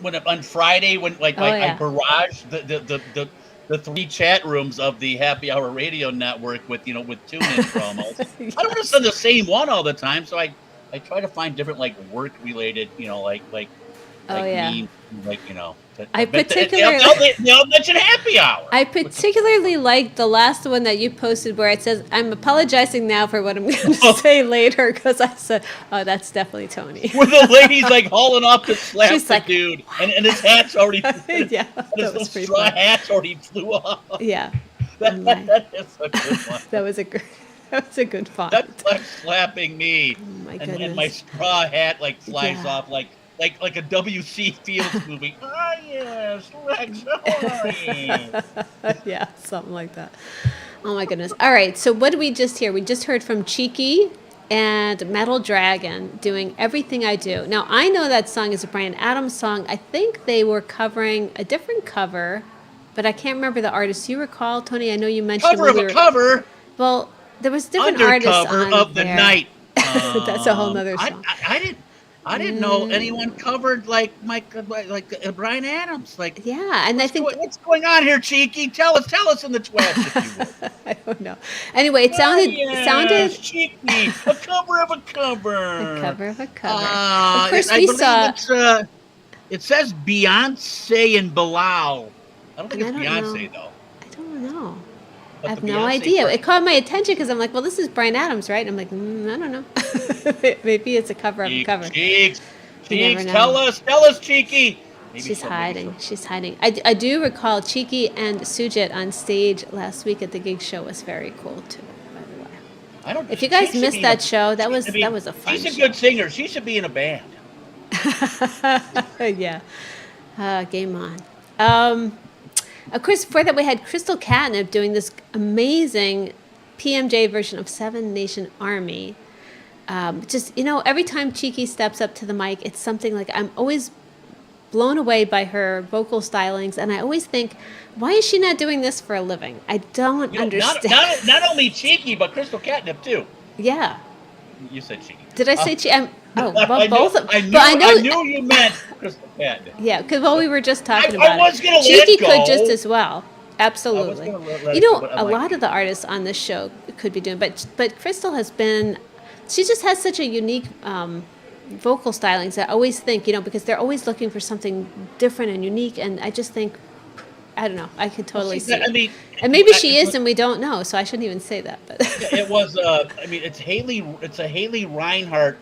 when on Friday when I barrage the three chat rooms of the Happy Hour Radio Network with with tune-in promos. Yes. I don't want to send the same one all the time, so I try to find different like work related like Oh, like yeah. mean, like, you know. I But particularly- they all mention happy hour. I particularly like the last one that you posted where it says, "I'm apologizing now for what I'm going to say later," because I said, "Oh, that's definitely Tony." Where the lady's like hauling off to slap She's the like, dude, and his hat's already, Yeah, his that little was pretty straw funny. hat's already flew off. Yeah, That is a good one. that was a good font. That's like slapping me, my and my goodness. straw hat like flies Yeah. off like a W.C. Fields movie. Oh yes, Lex Tony. Yeah, something like that. Oh my goodness. All right, so what did we just hear? We just heard from Cheeky and Metal Dragon doing Everything I Do. Now, I know that song is a Bryan Adams song. I think they were covering a different cover, but I can't remember the artist. You recall, Tony? I know you mentioned Cover of a cover. Well, there was different artists Undercover on of the there. night. That's a whole nother song. I didn't know anyone covered like Bryan Adams. Like, yeah, and I think what's going on here, Cheeky? Tell us in the twats if you would. I don't know. Anyway, it sounded Cheeky, a cover of a cover. A cover of a cover. Of course, I we believe saw. it says Beyonce and Bilal. I don't think And it's I don't Beyonce though. I don't know. But I have the no Beyonce idea. part- It caught my attention because I'm like, well, this is Bryan Adams, right? I'm like, I don't know. Maybe it's a cover of a cover. Cheeks, You never Cheeks, know. tell us, Cheeky. Maybe She's so, maybe hiding. so. She's hiding. I do recall Cheeky and Sujit on stage last week at the gig show was very cool too. By the way, I don't. if you guys she should missed be that in a- show, that was I mean, that was a fun She's a show. good singer. She should be in a band. Yeah. Game on. Of course, before that, we had Crystal Catnip doing this amazing PMJ version of Seven Nation Army. Just, every time Cheeky steps up to the mic, it's something like I'm always blown away by her vocal stylings. And I always think, why is she not doing this for a living? I don't understand. Not only Cheeky, but Crystal Catnip too. Yeah. You said Cheeky. Did I say Cheeky? Well, I both knew, of I knew, but I know. I knew you meant Crystal Catnip. Yeah, because we were just talking I about was it. gonna let Cheeky it go. could just as well. Absolutely. gonna let it go, but I'm A like- lot of the artists on this show could be doing, but Crystal has been. She just has such a unique vocal stylings. I always think, because they're always looking for something different and unique, and I just think, I don't know, I could totally see. I mean, and maybe she is, and we don't know, so I shouldn't even say that. But it was. I mean, it's a Haley Reinhart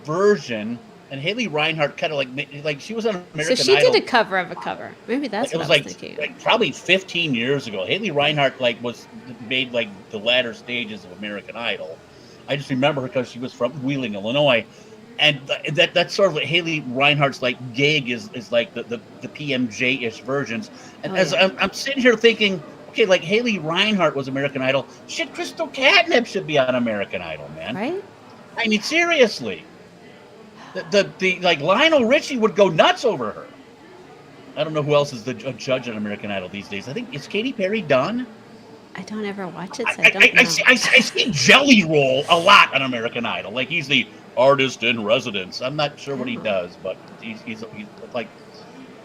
version, and Haley Reinhart kind of like she was on American so she Idol. did a cover of a cover. Maybe that's It what was I was thinking. like probably 15 years ago. Haley Reinhart was made like the latter stages of American Idol. I just remember her because she was from Wheeling, Illinois, and that's sort of what Haley Reinhart's like gig is like the PMJ-ish versions. And as I'm sitting here thinking, okay, like Haley Reinhart was American Idol, shit, Crystal Catnip should be on American Idol, man. Right? I mean, seriously. The like Lionel Richie would go nuts over her. I don't know who else is a judge on American Idol these days. I think it's Katy Perry done. I don't ever watch it, so I don't know. I see Jelly Roll a lot on American Idol. Like he's the artist in residence. I'm not sure what he does, but he's like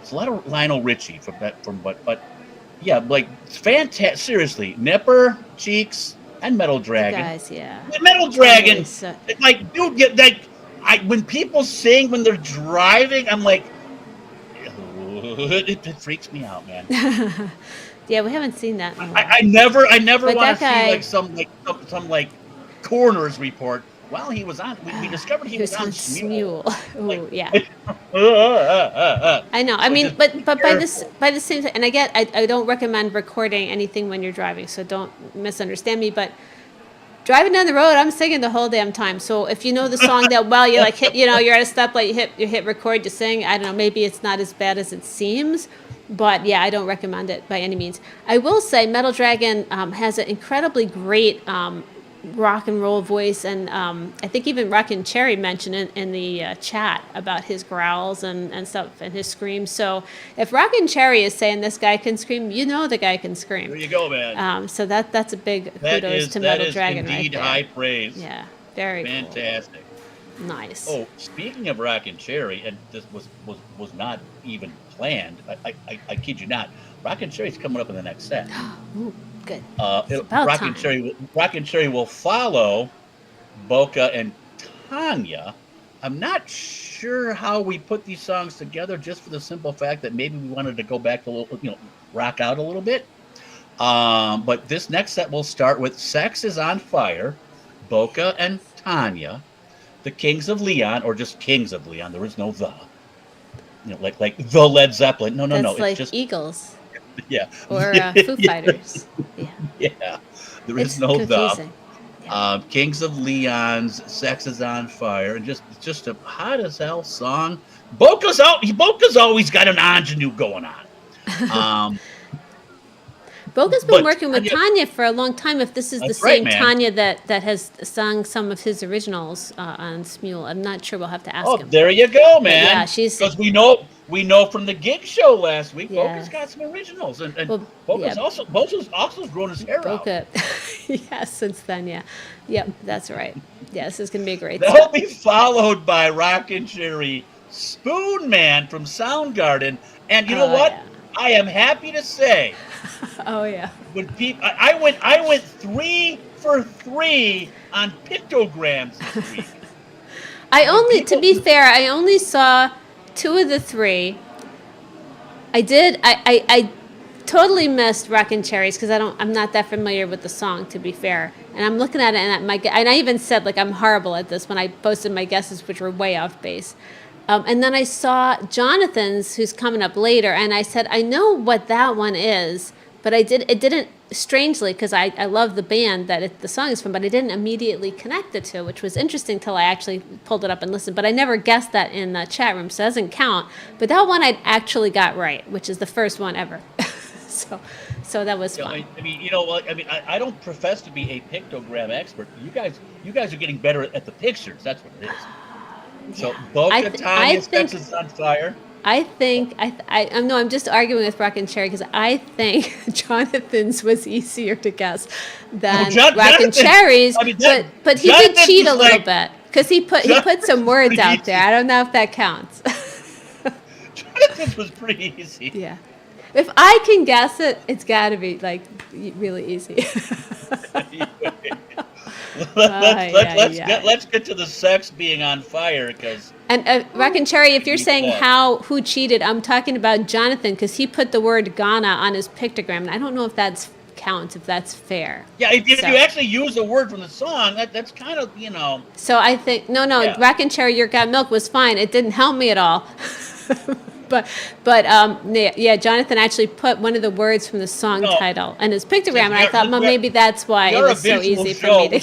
it's a lot of Lionel Richie but yeah, like it's fantastic. Seriously, Nipper, Cheeks, and Metal Dragon. Guys, yeah. Metal Dragon. So- Like, dude, when people sing when they're driving, I'm like, it freaks me out, man. Yeah, we haven't seen that. I never But want that to guy- see some coroner's report. Well, he was on. We discovered he was on Smule. Ooh, yeah. I I know. I mean, but by the same time, and I don't recommend recording anything when you're driving, so don't misunderstand me. But driving down the road, I'm singing the whole damn time. So if you know the song that well, you're like you're at a stoplight, you hit record, you sing. I don't know. Maybe it's not as bad as it seems. But yeah, I don't recommend it by any means. I will say Metal Dragon has an incredibly great rock and roll voice, and I think even Rockin' Cherry mentioned it in the chat about his growls and stuff and his screams. So if Rockin' Cherry is saying this guy can scream, the guy can scream. There you go, man. So that's a big kudos to Metal Dragon right indeed there. high prays. Yeah, very fantastic. Cool. Nice. Oh, speaking of Rockin' Cherry, and this was not even planned. I kid you not. Rockin' Cherry's coming up in the next set. Ooh, good. Rockin' Cherry will follow Boca and Tanya I'm not sure how we put these songs together, just for the simple fact that maybe we wanted to go back to a little, rock out a little bit. But this next set will start with Sex is on Fire, Boca and Tanya, the Kings of Leon, or just Kings of Leon. There is no the. Like the Led Zeppelin. No. That's It's like just Eagles. Yeah. Or Foo Fighters. Yeah. Yeah. There is It's no confusing. the. Kings of Leon's Sex is on Fire, and just a hot as hell song. Boca's always got an ingenue going on. Boca's been working with Tanya for a long time. If this is the same man. Tanya that has sung some of his originals on Smule, I'm not sure. We'll have to ask him. There you go, man. Yeah, she's because we know from the gig show last week. Yeah. Boca's got some originals, and Boca's also grown his hair out. Boca, yes, since then, yeah, yep, that's right. Yeah, this is gonna be a great. That'll be followed by Rockin' Cherry Spoon Man from Soundgarden, and you know what? Yeah. I am happy to say. Oh yeah. When I went 3 for 3 on pictograms this week. To be fair, I only saw 2 of the 3. I totally missed Rockin' Cherries because I'm not that familiar with the song, to be fair. And I'm looking at it, and I even said I'm horrible at this when I posted my guesses, which were way off base. And then I saw Jonathan's, who's coming up later, and I said, I know what that one is, but it didn't, strangely, because I love the band that the song is from, but I didn't immediately connect the two, which was interesting till I actually pulled it up and listened. But I never guessed that in the chat room, so it doesn't count. But that one I actually got right, which is the first one ever. So that was fun. I mean, I don't profess to be a pictogram expert. You guys are getting better at the pictures. That's what it is. So Boca Tanya, Sex is on Fire. I think I'm just arguing with Rockin' Cherry because I think Jonathan's was easier to guess than Rockin' Cherry's, but he did cheat a little bit because he put some words out there. I don't know if that counts. Jonathan's was pretty easy. Yeah, if I can guess it, it's got to be really easy. Let's get to the sex being on fire, because Rockin' Cherry, if you're saying who cheated, I'm talking about Jonathan because he put the word Ghana on his pictogram, and I don't know if that counts, if that's fair. Yeah, if you actually use a word from the song, that's kind of So I think yeah. Rockin' Cherry, Your Got Milk was fine. It didn't help me at all. But Jonathan actually put one of the words from the song title in his pictogram, and I thought, maybe that's why it was so easy for me to.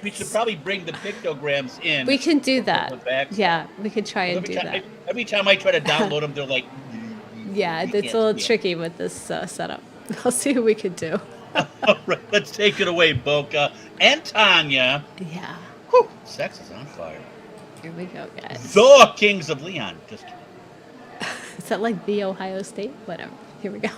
We should probably bring the pictograms in. We can do that. Yeah, we could try and do that. Every time I try to download them, they're like. Yeah, it's a little tricky with this setup. I'll see what we could do. All right, let's take it away, Boca and Tanya. Yeah. Whew, sex is on fire. Here we go, guys. The Kings of Leon. Just kidding. Is that like the Ohio State? Whatever. Here we go.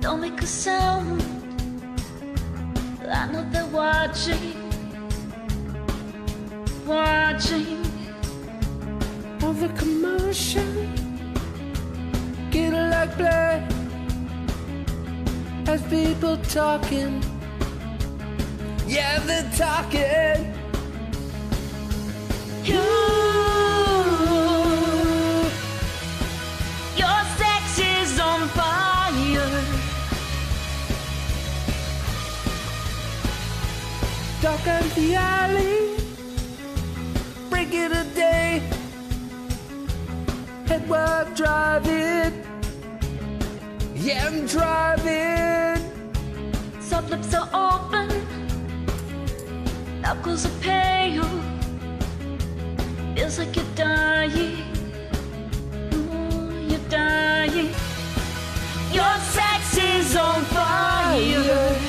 Don't make a sound. I know they're watching all the commotion, getting like blood as people talking. Yeah, they're talking. Your sex is on fire. Dark on the alley, breaking a day. Head wife driving, yeah, I'm driving. Soft lips are open, knuckles are pale. Feels like you're dying. You're dying. Your sex is on fire.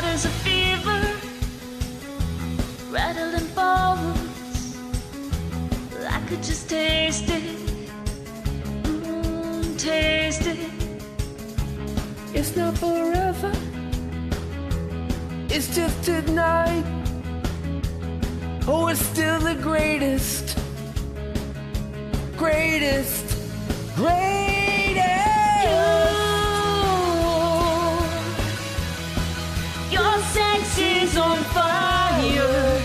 hot as a fever, rattling bones. I could just taste it, taste it. It's not forever, it's just tonight. Oh, it's still the greatest, greatest, greatest. Your sex is on fire.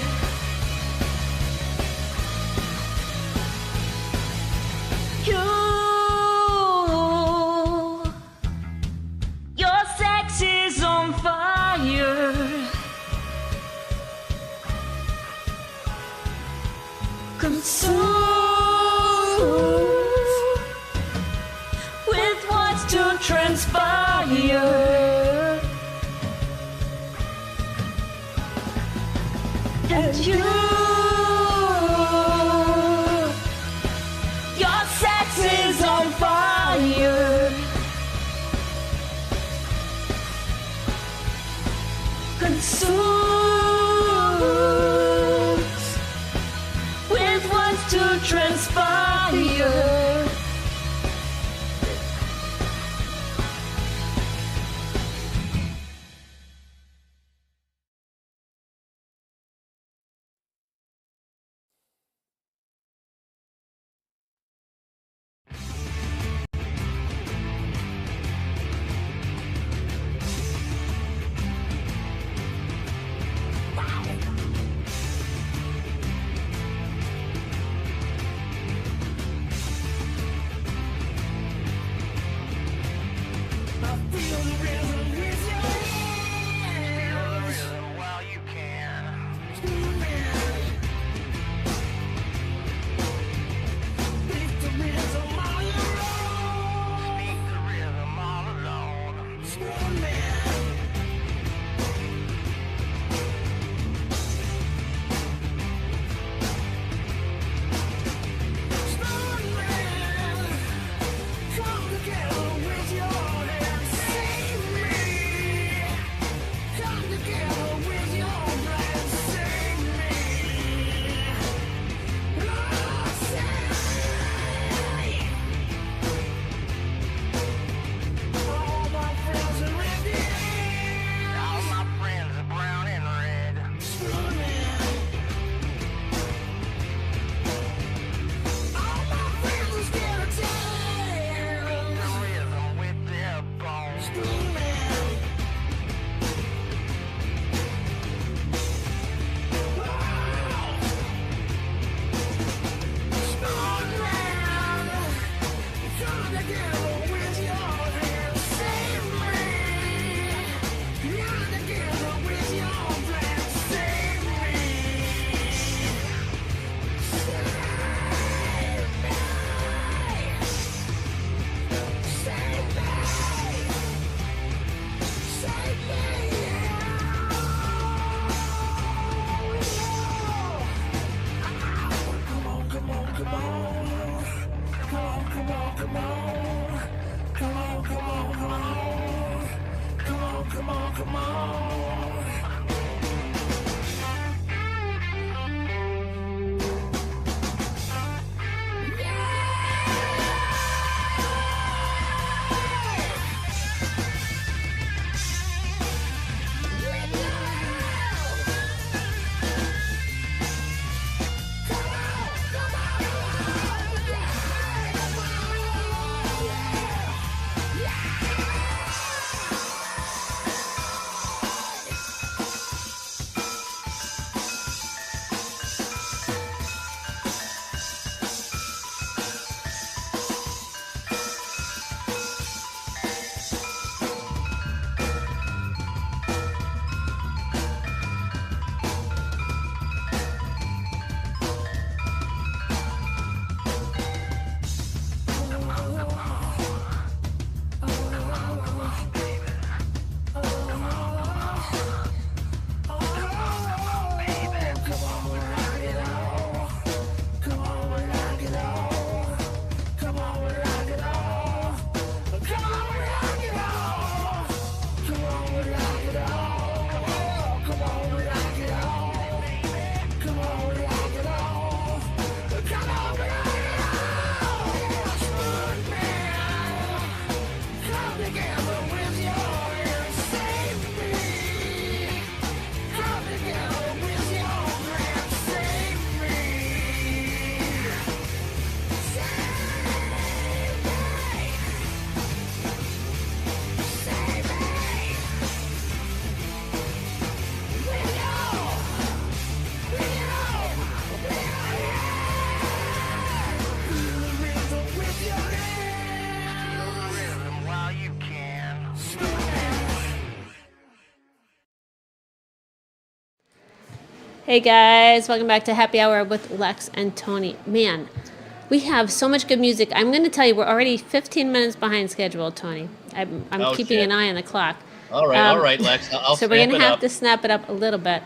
Your sex is on fire. Consumed with what's to transpire. And your sex is on fire. Consumed with what's to transpire. Hey guys, welcome back to Happy Hour with Lex and Tony. Man, we have so much good music. I'm going to tell you, we're already 15 minutes behind schedule, Tony. I'm keeping an eye on the clock. All right, Lex. I'll so we're going to have up. to snap it up a little bit.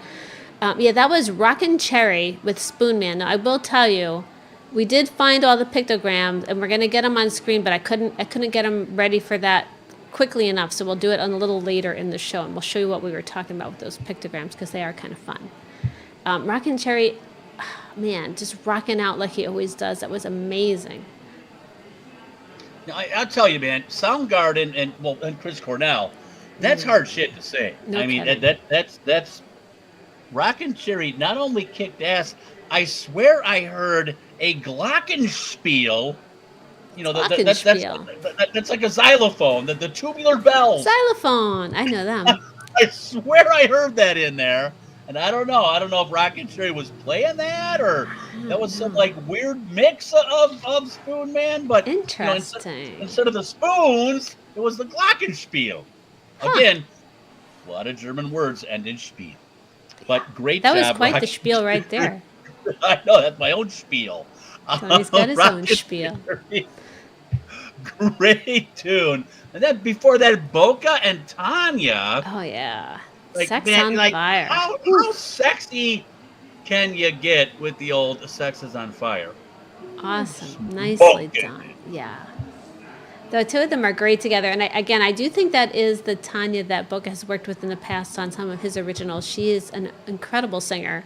Yeah, that was Rockin' Cherry with Spoon Man. Now, I will tell you, we did find all the pictograms, and we're going to get them on screen, but I couldn't get them ready for that quickly enough, so we'll do it a little later in the show, and we'll show you what we were talking about with those pictograms, because they are kind of fun. Rockin' Cherry, man, just rocking out like he always does. That was amazing. Now, I'll tell you, man, Soundgarden and Chris Cornell, that's hard shit to say. No I mean, kidding. that's Rockin' Cherry not only kicked ass, I swear I heard a glockenspiel. You know, that's like a xylophone, the tubular bells. Xylophone, I know them. I swear I heard that in there. And I don't know if Rockin' Cherry was playing that or that was some like weird mix of Spoon Man. But interesting. Instead of the spoons, it was the glockenspiel. Again, a lot of German words end in spiel. But great job. That was quite Rockin' the spiel right there. I know, that's my own spiel. Tony's got his own spiel. Great tune. And then before that, Boca and Tanya. Oh, yeah. Like, Sex man, on like, Fire. How sexy can you get with the old Sex is on Fire? Awesome. Nicely done. Yeah. The two of them are great together. And I do think that is the Tanya that Boca has worked with in the past on some of his originals. She is an incredible singer.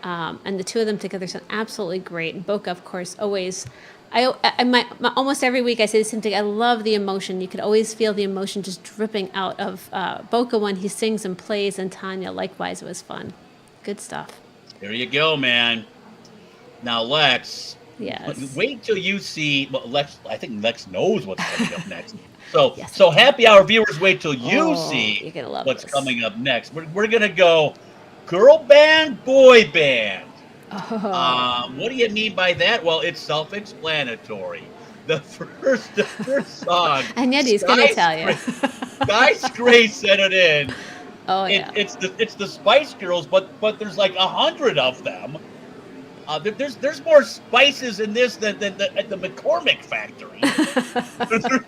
And the two of them together sound absolutely great. And Boca, of course, always... almost every week I say the same thing. I love the emotion. You could always feel the emotion just dripping out of Boca when he sings and plays, and Tanya likewise. It was fun. Good stuff. There you go, man. Now, Lex. Yes. Wait till you see. Well, Lex. I think Lex knows what's coming up next. So Happy Hour viewers, wait till you see you're gonna love what's this. coming up next. We're gonna go girl band, boy band. What do you mean by that? Well, it's self-explanatory. The first song. And yet he's going to tell you. Guys Gray sent it in. Oh yeah. It's the Spice Girls, but there's like 100 of them. There's more spices in this than at the McCormick factory.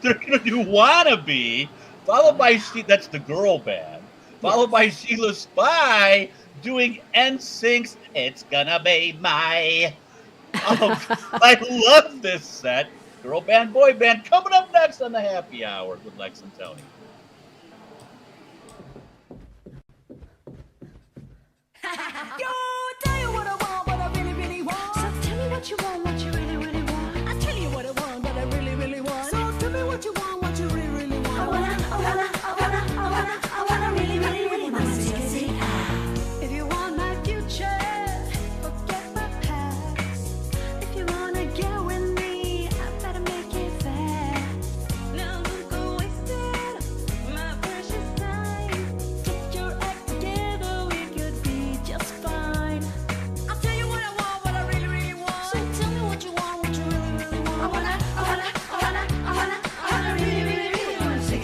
they're gonna do Wannabe, followed by that's the girl band, followed by Sheila Spy doing NSYNC's It's Gonna Be My. I love this set. Girl band, boy band, coming up next on the Happy Hour with Lex and Tony. Yo, tell you what I want, what I really, really want. So tell me what you want, what you really, really want. I tell you what I want, what I really, really want. So tell me what you want, what you really, really want. I wanna really, really, really want. Say, if you want my future, forget my past. If you wanna get with me, I better make it fast. Now don't go wasting my precious time. Get your act together, we could be just fine. I'll tell you what I want, what I really, really want. So tell me what you want, what you really, really want. I wanna really, really, really want. Say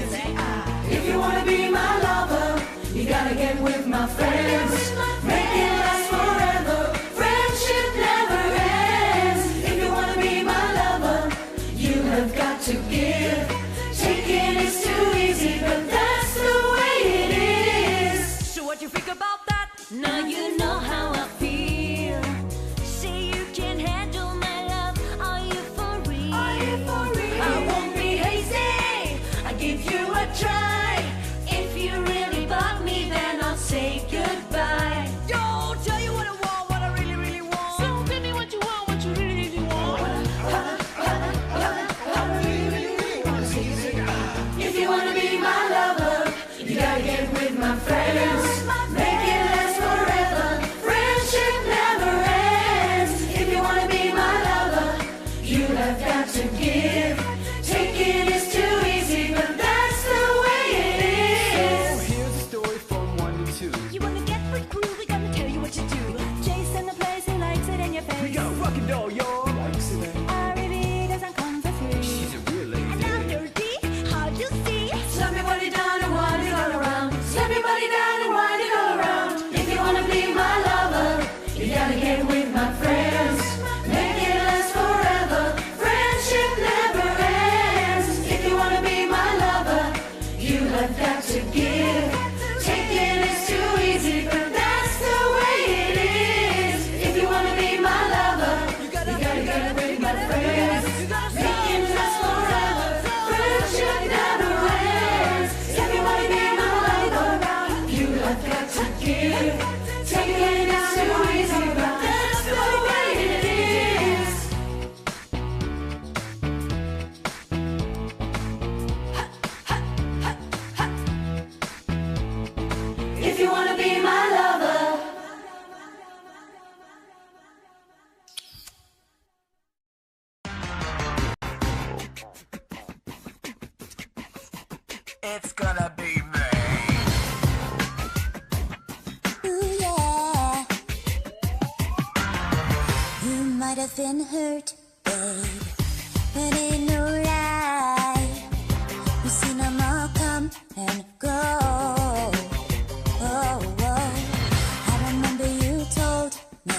if you wanna be my lover, you gotta get with my friends. Make it last forever. Friendship never ends. If you wanna be my lover, you have got to give. Taking is too easy, but that's the way it is. So what you think about that? Now you know how I feel. Say you can handle my love. Are you for real? I won't be hasty. I give you a try. If you really bug me, then I'll say goodbye. got to give. Take it down and easy, but that's the way it is. If you wanna be my lover, It's gonna be me. Ooh, yeah. You might have been hurt, babe, but ain't no lie. You seen them all come and go. Oh, oh. I remember you told me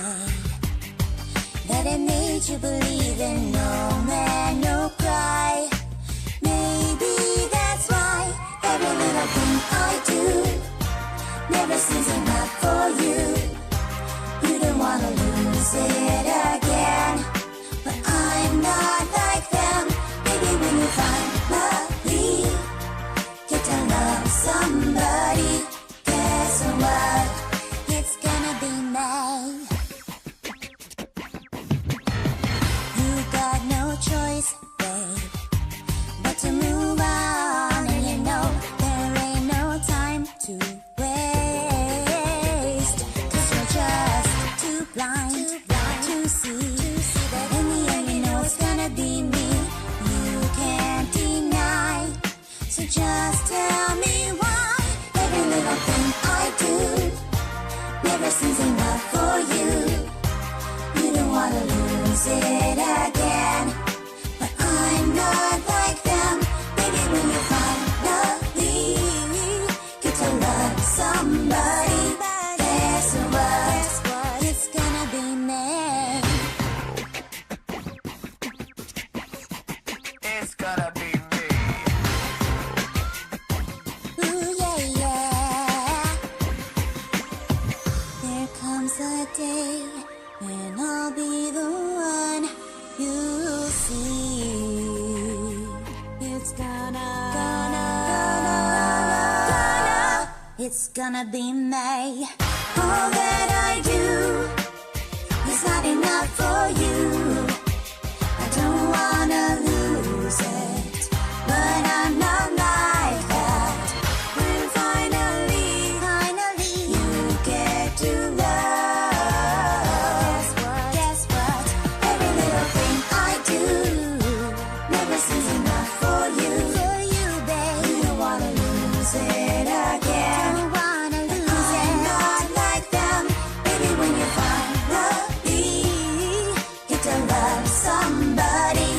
that it made you believe in no man, no cry. Maybe that's why every little thing I do never seems enough for you. You don't wanna lose it again, but I'm not like them. Maybe when you finally get to love somebody, guess what? It's gonna be me. You got no choice, babe, but to move on, and you know there ain't no time to waste, 'cause you're just too blind to see that in the end you know it's gonna be me. You can't deny, so just tell me why every little thing I do never seems enough for you. You don't wanna lose it again, but I'm not like them. Maybe when you finally get to love somebody, guess what? It's gonna be me. It's gonna be me. Ooh, yeah, yeah. There comes a day when I'll be the one you'll see. It's it's gonna be me. All that I do is not enough for you. I don't wanna lose it, but I'm not like that. When finally you get to love, guess what? Every little thing I do never seems enough for you. For you, babe. You don't wanna lose it again. Don't wanna lose it. I'm not like them. Maybe when you finally get to love somebody,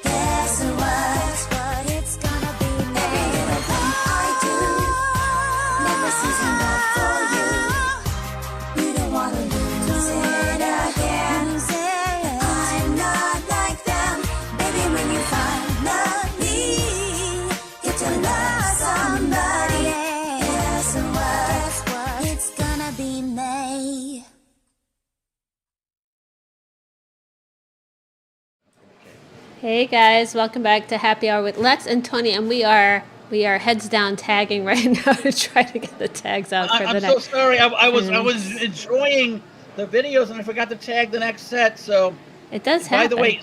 guess what? It's gonna be me. Every little thing I do never seems enough for you. You don't wanna lose it again. I'm not like them. Maybe when you finally get to love somebody, guess what? It's gonna be me. Hey guys, welcome back to Happy Hour with Lex and Tony, and we are heads down tagging right now to try to get the tags out for the I'm next. so sorry. I was enjoying the videos and I forgot to tag the next set. So It does by happen. the way,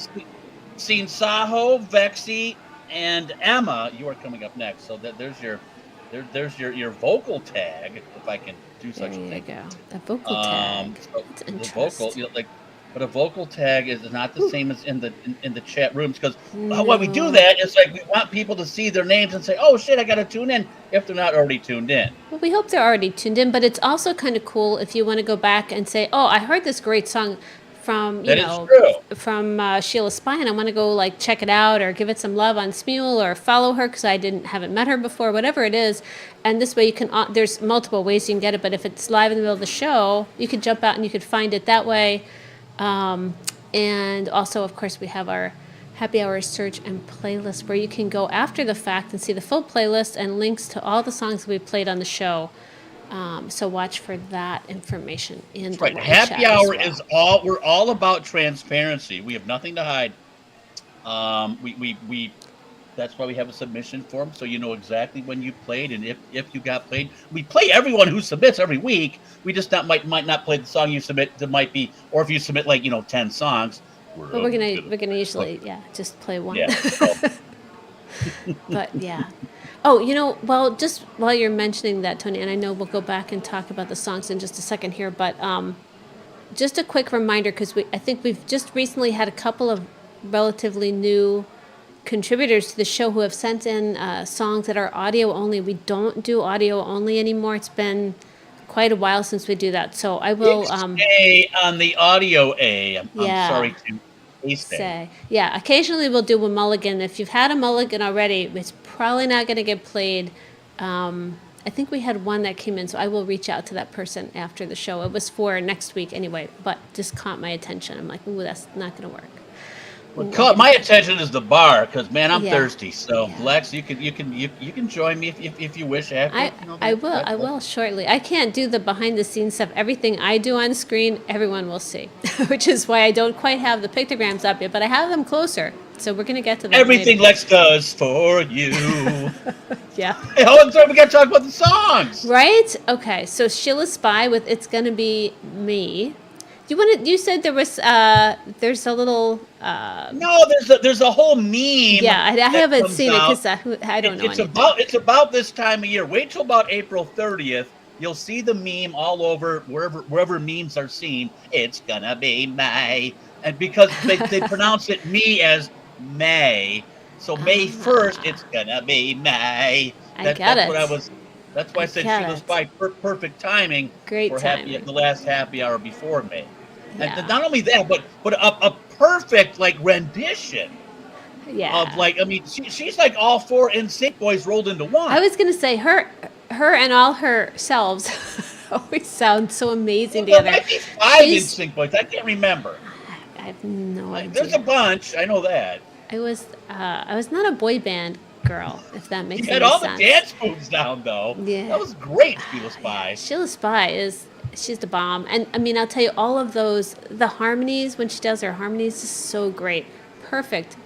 seeing Saho, Vexy, and Emma, you are coming up next. So there's your vocal tag, if I can do such a thing. There you go. A vocal tag. So That's the vocal, interesting. but a vocal tag is not the same as in the chat rooms, because why we do that is like we want people to see their names and say, "Oh shit, I got to tune in," if they're not already tuned in. Well, we hope they're already tuned in, but it's also kind of cool if you want to go back and say, "Oh, I heard this great song from That is true. from Sheila Spine. I want to go like check it out or give it some love on Smule or follow her because I haven't met her before, whatever it is." And this way you can there's multiple ways you can get it, but if it's live in the middle of the show, you could jump out and you could find it that way. And also, of course, we have our Happy Hour search and playlist where you can go after the fact and see the full playlist and links to all the songs we played on the show. So watch for that information in the Right. live Happy chat Hour as is we're all about transparency. We have nothing to hide. We That's why we have a submission form, so you know exactly when you played and if you got played. We play everyone who submits every week. We just might not play the song you submit. That might be, or if you submit 10 songs, But we're gonna usually just play one. Yeah. But yeah. Oh, well, just while you're mentioning that, Tony, and I know we'll go back and talk about the songs in just a second here, but just a quick reminder, because I think we've just recently had a couple of relatively new contributors to the show who have sent in songs that are audio only. We don't do audio only anymore. It's been quite a while since we do that. So I will A on the audio A. I'm sorry to say. Yeah, occasionally we'll do a mulligan. If you've had a mulligan already, it's probably not going to get played. I think we had one that came in, so I will reach out to that person after the show. It was for next week anyway, but just caught my attention. I'm like, ooh, that's not going to work. What caught my attention is the bar, because man, I'm thirsty. So Lex, you can join me if you wish. After I will shortly. I can't do the behind the scenes stuff. Everything I do on screen, everyone will see, which is why I don't quite have the pictograms up yet, but I have them closer. So we're gonna get to that. Everything Lex does for you. Yeah. Hey, hold on, we gotta talk about the songs. Right? Okay. So Sheila Spy with "It's Gonna Be Me." You said there was there's a little No, there's a whole meme. Yeah, I haven't seen it because I don't know. It's about this time of year. Wait till about April 30th. You'll see the meme all over wherever memes are seen. It's gonna be May, and because they pronounce it me as May, so May 1st it's gonna be May. That's why I said Sheila Spy, perfect timing. Great for timing. the last happy hour before May. Yeah. And not only that, but a perfect rendition. Yeah. Of she's like all four NSYNC boys rolled into one. I was gonna say her and all her selves always sound so amazing together. There might be 5 NSYNC boys. I can't remember. I have no idea. There's a bunch. I know that. I was not a boy band girl, if that makes any sense. You had all the dance moves down, though. Yeah. That was great, Sheila Spy. Sheila Spy she's the bomb. And, I mean, I'll tell you, all of those, the harmonies, when she does her harmonies, is so great. Perfect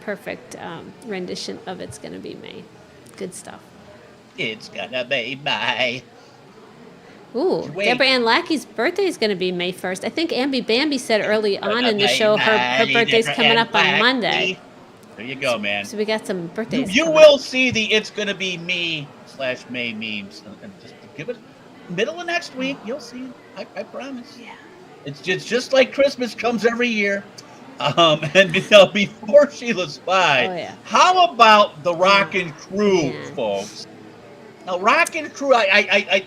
rendition of It's Gonna Be May. Good stuff. It's gonna be May. Ooh, Deborah Ann Lackey's birthday is going to be May 1st. I think Ambi Bambi said early on in the show her birthday's coming up on Monday. There you go, man. So we got some birthdays. You will see the "It's Gonna Be Me" /May memes, and just give it middle of next week. You'll see. I promise. Yeah. It's just like Christmas comes every year. And before Sheila Spy, how about the Rockin' Crew, folks? Now, Rockin' Crew, I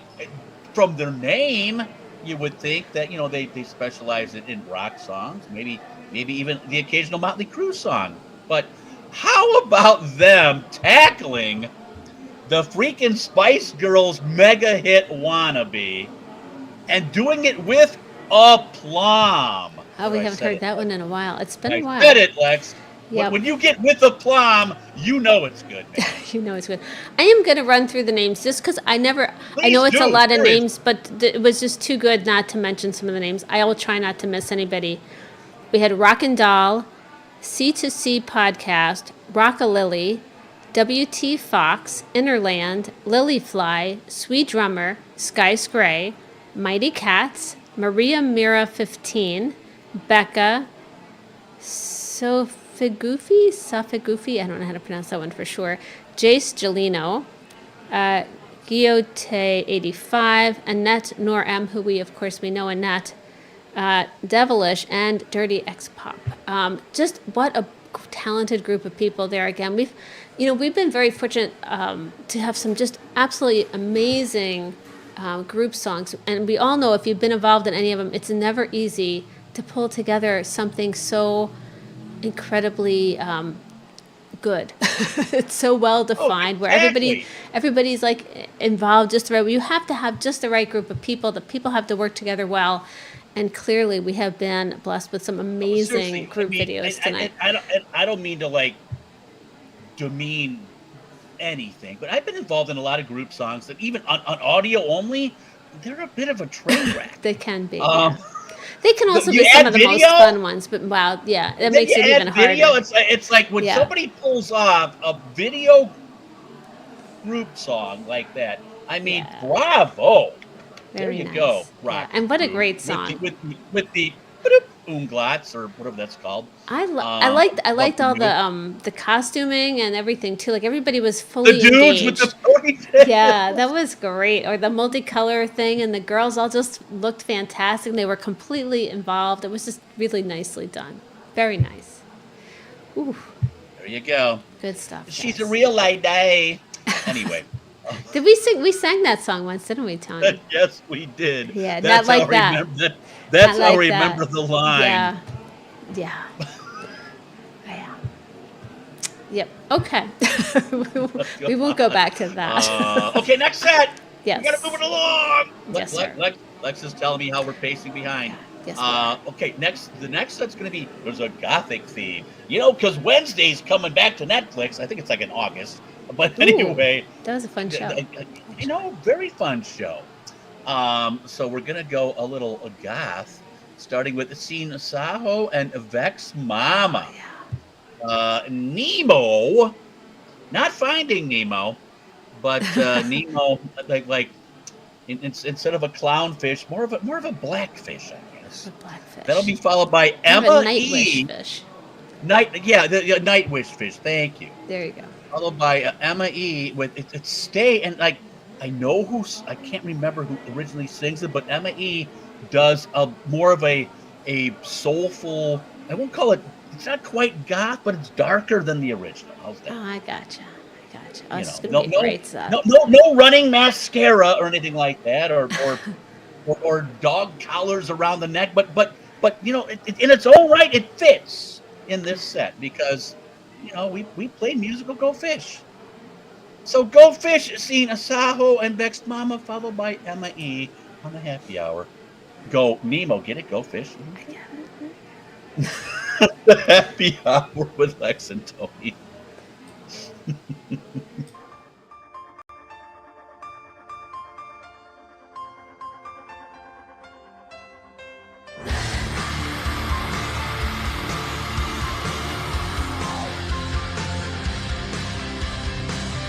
from their name, you would think that they specialize in rock songs, maybe even the occasional Motley Crue song, but. How about them tackling the freaking Spice Girls mega hit Wannabe and doing it with aplomb? Oh, we haven't heard that one in a while. It's been a while. I said it, Lex. Yep. When you get with aplomb, you know it's good. You know it's good. I am going to run through the names just because I know it's a lot of names, but it was just too good not to mention some of the names. I will try not to miss anybody. We had Rockin' Doll, C2C Podcast, Rockalily, WT Fox, Innerland, Lilyfly, Sweet Drummer, Sky Scray, Mighty Cats, Maria Mira 15, Becca, Safigufi, I don't know how to pronounce that one for sure, Jace Gelino, Guillote 85, Annette Nor M, who we know Annette, Devilish, and Dirty X Pop. Just what a talented group of people there. Again, we've been very fortunate to have some just absolutely amazing group songs, and we all know if you've been involved in any of them, it's never easy to pull together something so incredibly good. It's so well defined, where everybody's like involved just the right way. You have to have just the right group of people. The people have to work together well. And clearly, we have been blessed with some amazing group videos tonight. I don't mean to demean anything, but I've been involved in a lot of group songs that even on audio only, they're a bit of a train wreck. They can be. They can also You be some add of the most video? fun ones, but wow, yeah, that makes it even video. harder. It's like when Yeah. somebody pulls off a video group song like that. I mean, bravo. Very there you nice. go, Rock. And what a great song. With the umglauts or whatever that's called. I liked all the costuming and everything too. Like everybody was fully The dudes engaged. with the ponytails. Yeah, that was great. Or the multicolor thing, and the girls all just looked fantastic. They were completely involved. It was just really nicely done. Very nice. Ooh, There you go. good stuff. She's guys. a real lady. Anyway. Did we sing? We sang that song once, didn't we, Tony? Yes, we did. Yeah, That's not like how I that. remember that's Not how I like remember that. the line. Yeah. Yeah. Yeah. Yep. Okay. We won't go back to that. Okay, next set. Yes. We gotta move it along. Yes, sir. Lex is telling me how we're pacing behind. Yes, okay, the next set's gonna be there's a gothic theme. You know, because Wednesday's coming back to Netflix. I think it's like in August. But Ooh, anyway, that was a fun show. you know, very fun show. So we're gonna go a little goth, starting with Scene Saho and Vex Mama. Nemo, not Finding Nemo, but Nemo instead of a clownfish, more of a blackfish, I guess. A blackfish. That'll be followed by Kind of Emma a nightwish E. fish. The nightwish fish. Thank you. There you go. Followed by Emma E. with it's Stay, and like I know I can't remember who originally sings it, but Emma E. does more of a soulful. I won't call it. It's not quite goth, but it's darker than the original. How's that? Oh, I gotcha. Oh, You it's know, gonna be a great stuff. no running mascara or anything like that, or dog collars around the neck. But you know, in its own right, it fits in this set because you know we played musical Go Fish. So Go Fish, Scene Asaho and Vex Mama, followed by Emma E. on the happy hour. Go Nemo, get it? Go Fish. The happy hour with Lex and Tony.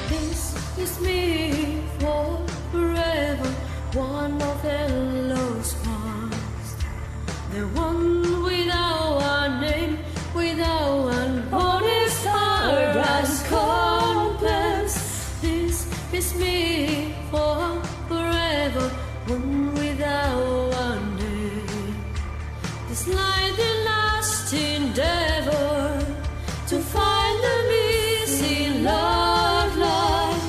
This is me for forever, one of the lost past, the one without a name, without an honest heart as compass. This is me for forever, one without a name. This night the last endeavor to find the missing love line.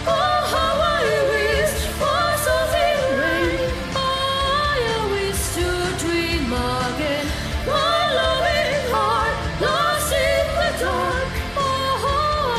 Oh, how I wish for something rain. I wish to dream again. My loving heart lost in the dark. Oh,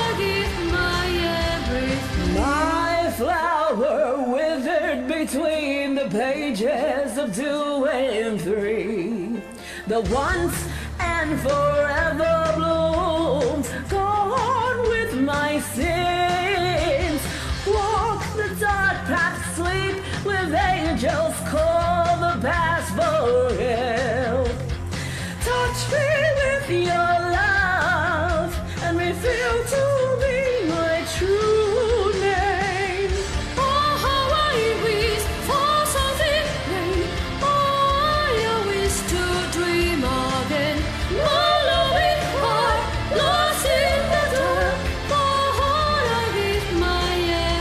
I give my everything. My flower withered between the pages of 2 and 3. The once and forever blooms, gone with my sins. Walk the dark path, sleep with angels, call the past for help. Touch me with your love and reveal to me my true name. Oh, how I wish for something rain. I wish to dream again. My loving heart lost in the dark. Oh, I give my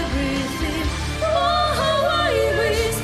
everything. Oh, how I wish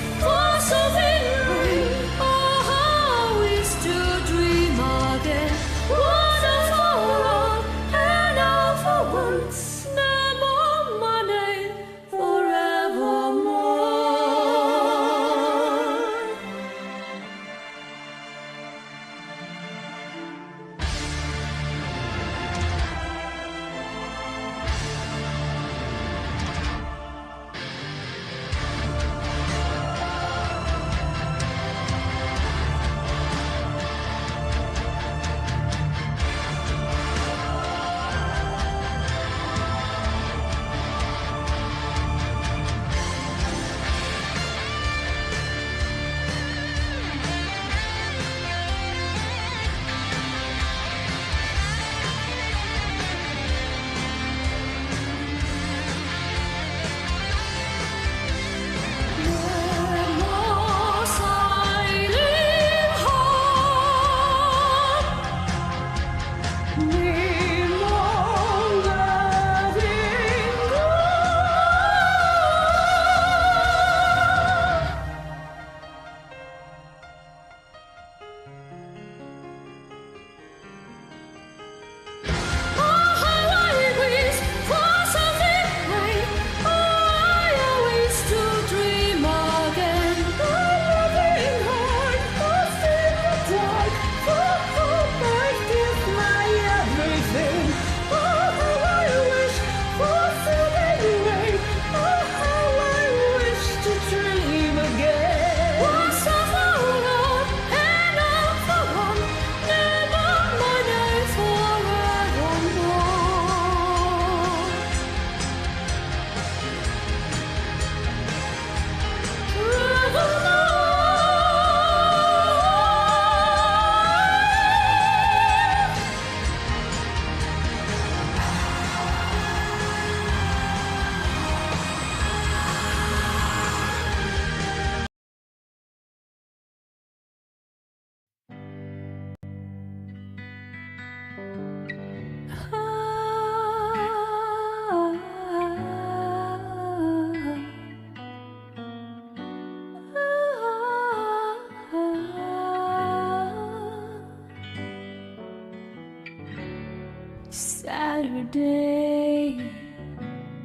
Saturday,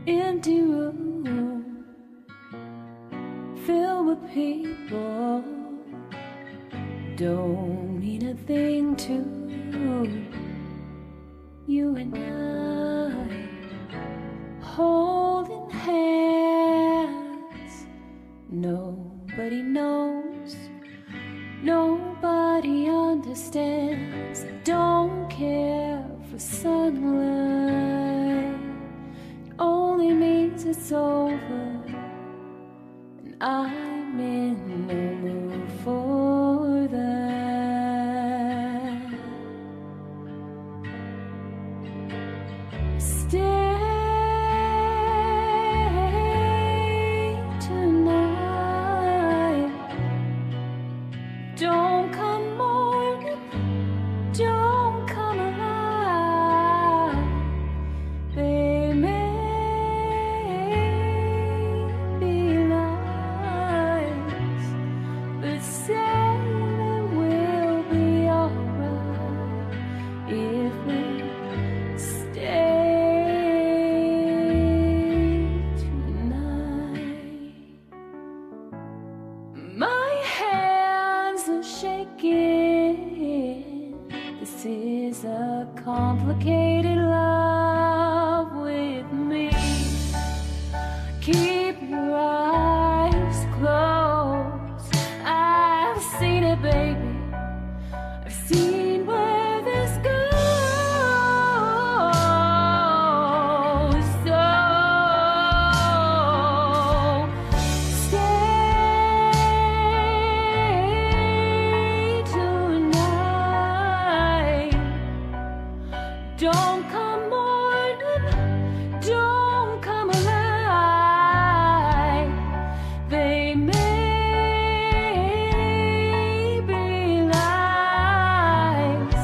empty room filled with people, don't mean a thing to you and I, holding hands. Nobody knows, nobody understands. I don't care for sunlight, it only means it's over, and I'm in no mood for that. Stay tonight, don't come morning, don't come alive. They may be lies, but say that we'll be alright if we stay tonight. My hands are shaking. This is a complicated love with me. Keep your eyes closed. I've seen it, baby. I've seen where this goes. So stay tonight. Don't come morning, don't come alive. They may be lies,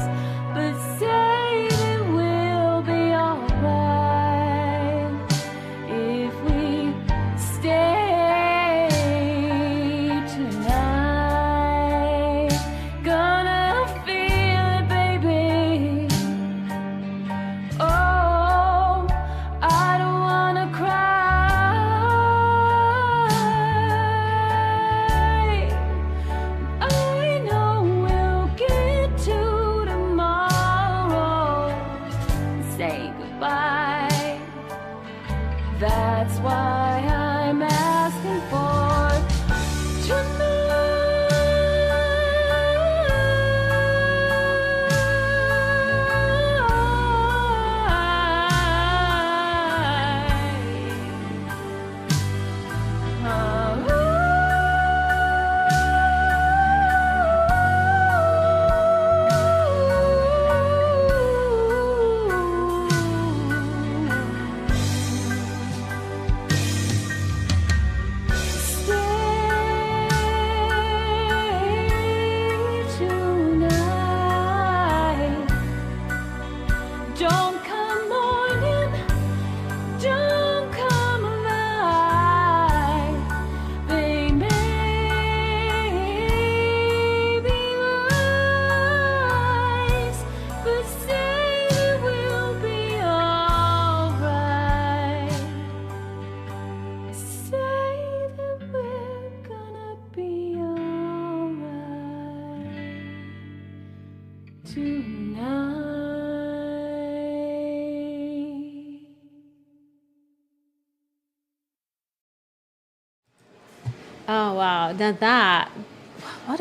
but say that we'll be alright if we stay tonight. Gonna feel it, baby. Oh, I don't wanna cry. I know we'll get to tomorrow and say goodbye. That's why I'm asking for tonight. Don't come morning, don't come alive. They may be lies, but say that we'll be alright. Say that we're gonna be alright tonight. Oh wow! Now that, what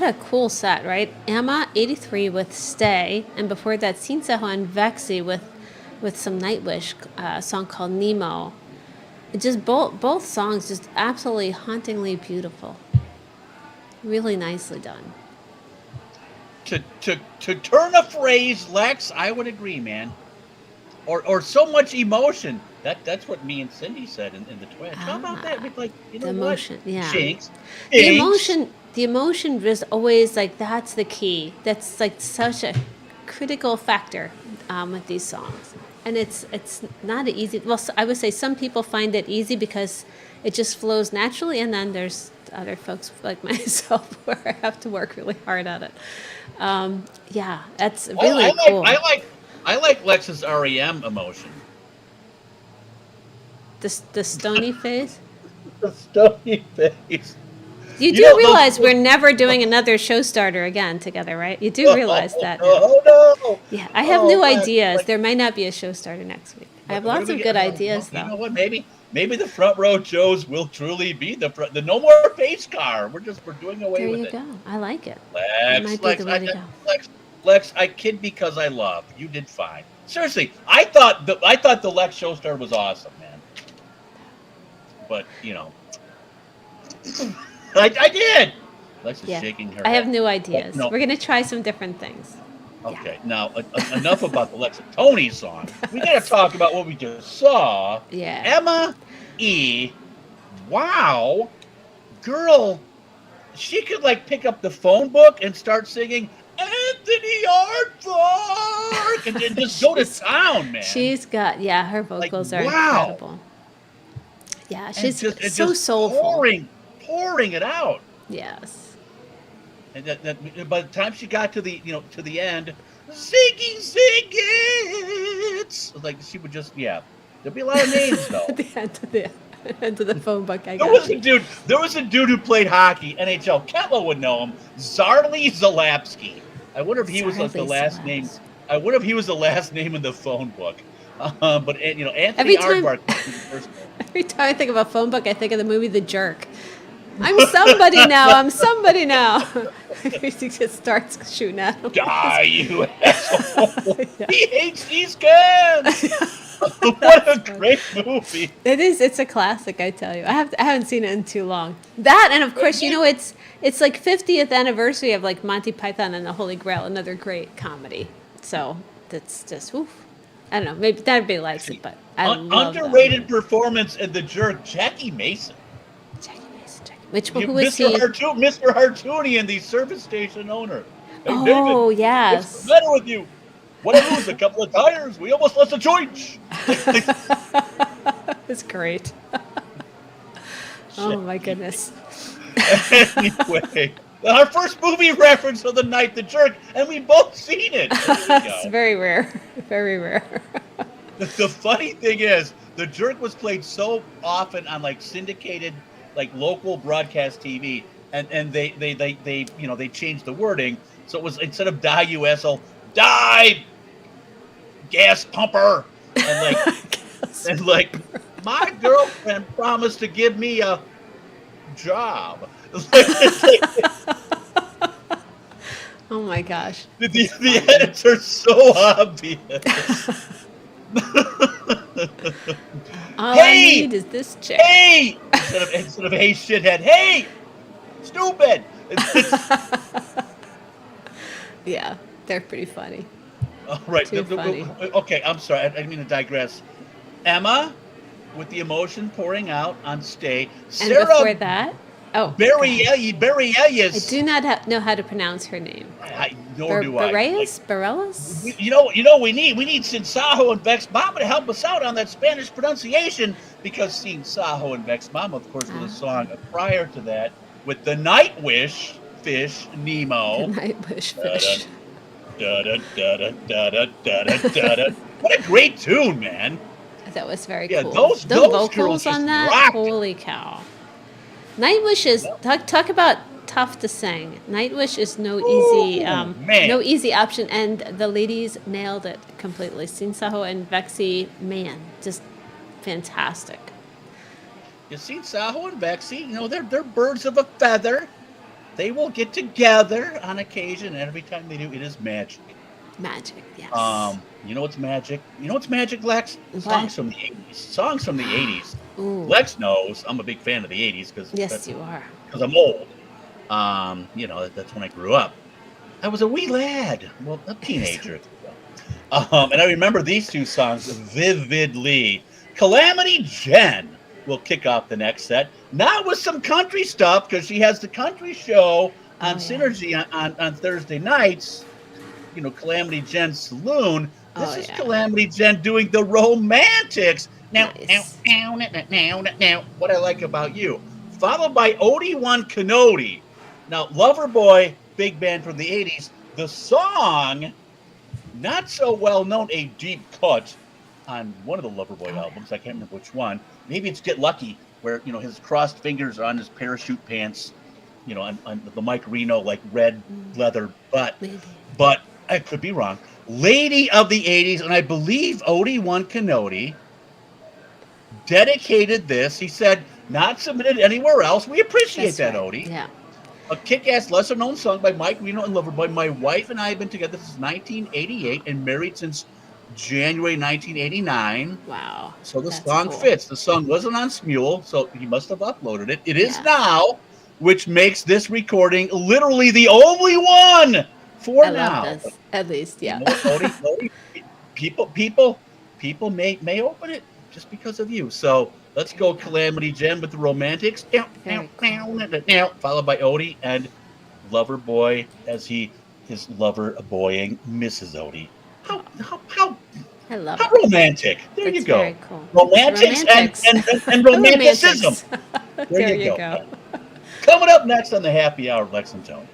a cool set, right? Emma 83 with "Stay," and before that, Sinseho and Vexi with some Nightwish, a song called "Nemo." It just both songs just absolutely hauntingly beautiful. Really nicely done. To turn a phrase, Lex, I would agree, man. Or so much emotion. That's what me and Cindy said in the Twitch. How about that? With like, you know, The emotion, what? yeah. Jinx. The emotion was always like, that's the key. That's like such a critical factor with these songs. And it's not easy. Well, I would say some people find it easy because it just flows naturally, and then there's other folks like myself where I have to work really hard at it. Yeah, that's really cool. I like Lex's REM emotion. The stony face. The stony face. You do realize we're never doing another show starter again together, right? You do realize that. Now. Oh no! Yeah, I have new ideas. There might not be a show starter next week. I have lots of good ideas, though. You know what? Maybe the front row Joes will truly be the no more pace car. We're doing away with it. There you go. I like it. Lex, I kid because I love. You did fine. Seriously, I thought the Lex show starter was awesome, man. But I did. Lex is shaking her head. I have new ideas. No. We're gonna try some different things. Okay, now enough about the Lex Tony song. We got to talk about what we just saw. Yeah. Emma E. Wow, girl, she could pick up the phone book and start singing Anthony Aardvark and then just go to town, man. She's got her vocals are incredible. Yeah, she's so soulful. Pouring it out. Yes. And that by the time she got to the end, singing it, like she would just there'd be a lot of names though. At the end of the phone book, There was a dude who played hockey, NHL. Ketla would know him. Zarly Zalapski. I wonder if he was the last name. I wonder if he was the last name in the phone book. But Anthony Aardvark was the first name. Every time I think of a phone book, I think of the movie The Jerk. I'm somebody now. I'm somebody now. He just starts shooting at him. Die, you asshole! He hates these guns. What a great movie! It is. It's a classic, I tell you. I haven't seen it in too long. That, and of course, it's like 50th anniversary of Monty Python and the Holy Grail, another great comedy. So that's just oof. I don't know. Maybe everybody likes it, but I love underrated performance in The Jerk. Jackie Mason. Who was he? Mr. Hartoonian, the service station owner. Hey, oh, David, yes. What's the matter with you? What I lose? A couple of tires. We almost lost a joint. It's great. Oh, my goodness. Anyway, our first movie reference of the night, The Jerk, and we both seen it. It's very rare. Very rare. The funny thing is, The Jerk was played so often on syndicated local broadcast TV, and they changed the wording, so it was instead of die you asshole, die gas pumper, and my girlfriend promised to give me a job. Oh my gosh, the edits are so obvious. All I need is this chick. Hey! Instead of hey shithead, hey! Stupid! Yeah, they're pretty funny. All right. Funny. Okay, I'm sorry. I didn't mean to digress. Emma, with the emotion pouring out on stage. And before that, Barry I do not know how to pronounce her name. Nor do I. Bareilles? We need Sinsajo and Vex Mama to help us out on that Spanish pronunciation, because Sinsajo and Vex Mama, of course, was a song prior to that with the Nightwish fish Nemo. The Nightwish fish. What a great tune, man! That was very cool. Those vocals on that, rocked. Holy cow! Nightwish is talk about tough to sing. Nightwish is no easy option, and the ladies nailed it completely. Sinsajo and Vexy, man, just fantastic. You see, Saho and Vexy, they're birds of a feather. They will get together on occasion, and every time they do, it is magic. Magic, yes. You know what's magic? You know what's magic, Lex? What? Songs from the 80s. Ooh. Lex knows I'm a big fan of the 80s because you are. Because I'm old. That's when I grew up. I was a wee lad, a teenager. And I remember these two songs vividly. Calamity Jen will kick off the next set. Now with some country stuff, because she has the country show on Synergy on Thursday nights. Calamity Jen's Saloon. This is Calamity Jen doing the Romantics. Now, what I like about you. Followed by Odie One Canody. Now, Loverboy, big band from the 80s. The song not so well known, a deep cut on one of the Loverboy albums. I can't remember which one. Maybe it's Get Lucky, where his crossed fingers are on his parachute pants, on the Mike Reno like red leather butt. But I could be wrong. Lady of the 80s, and I believe Odie One Canody dedicated this. He said, not submitted anywhere else. We appreciate that, right. Odie. Yeah. A kick-ass, lesser-known song by Mike Reno and Loverboy. My wife and I have been together since 1988 and married since January 1989. Wow. So the song fits. The song wasn't on Smule, so he must have uploaded it. It is now, which makes this recording literally the only one for now. I love this. At least, yeah. Odie, people may open it just because of you. So let's go Calamity Jane with the Romantics. Followed by Odie and Loverboy as he is lover-boying Mrs. Odie. How I love how it. romantic. There That's you go. Very cool. Romantics. And romanticism. There you go. Coming up next on the Happy Hour, Lex and Tony.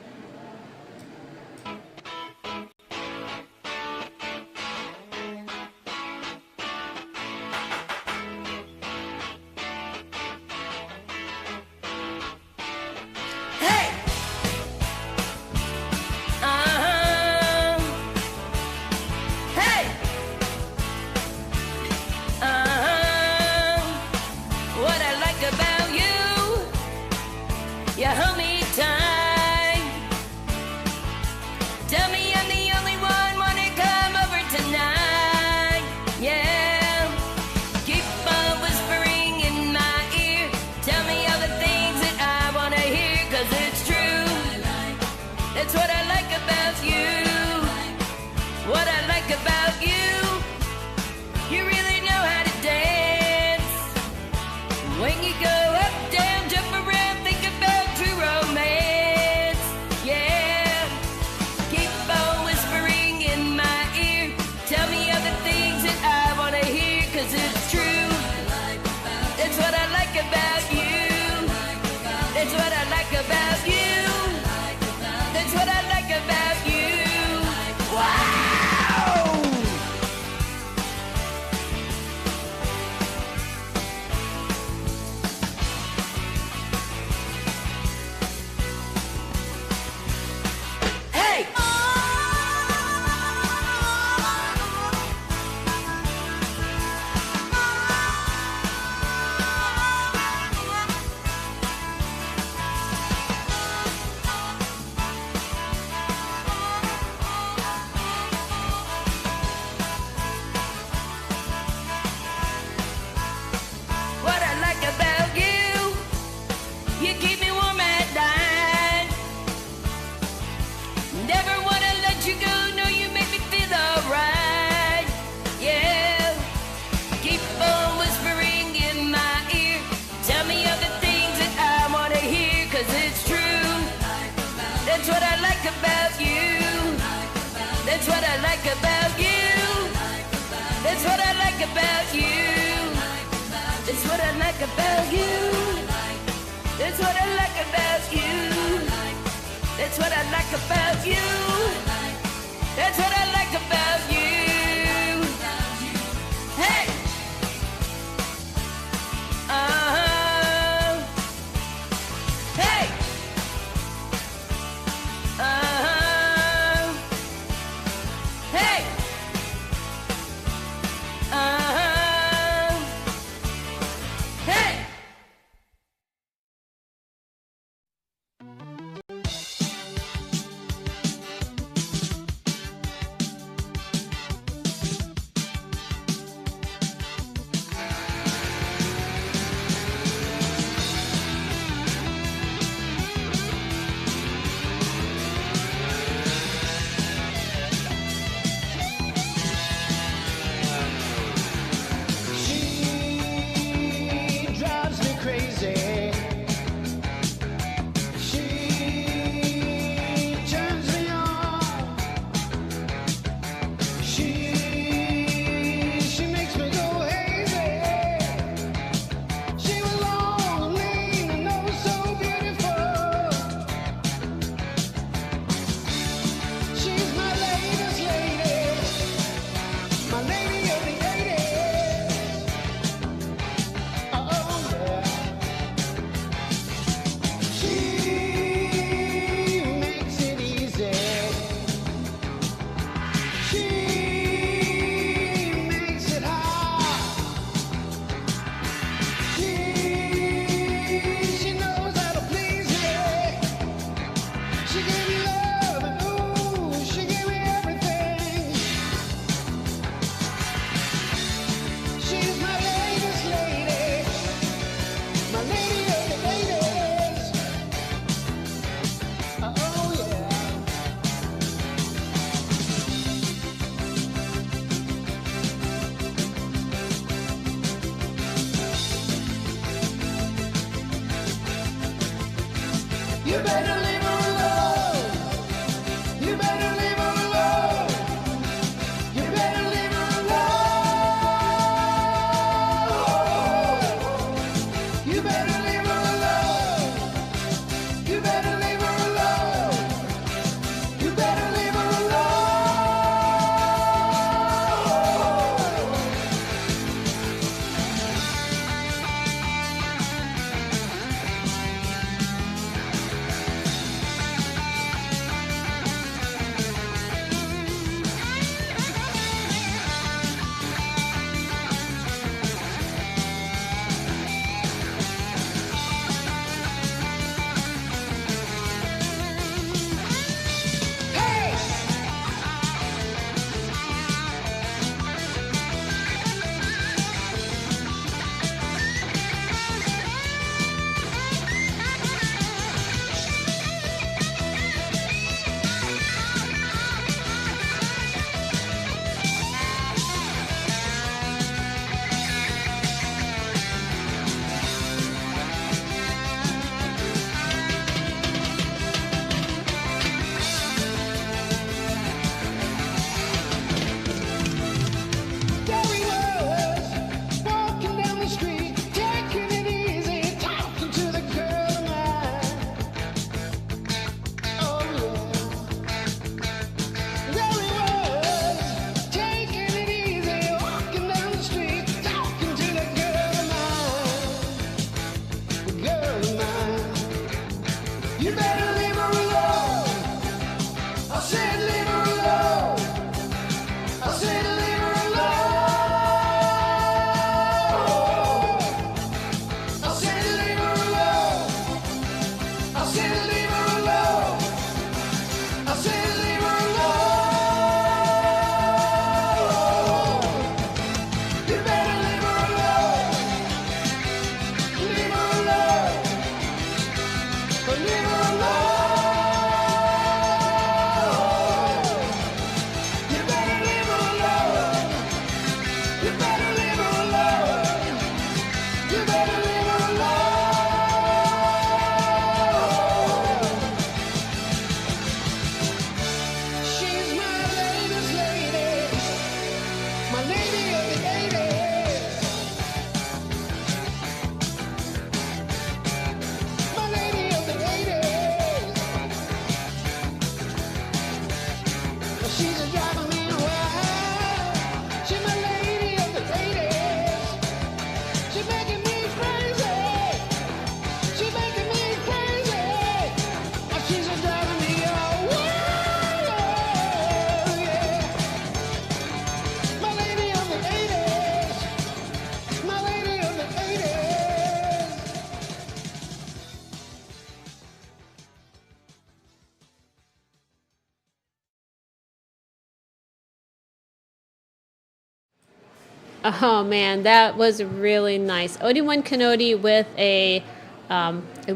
Oh man, that was really nice. Obi-Wan Kenobi with a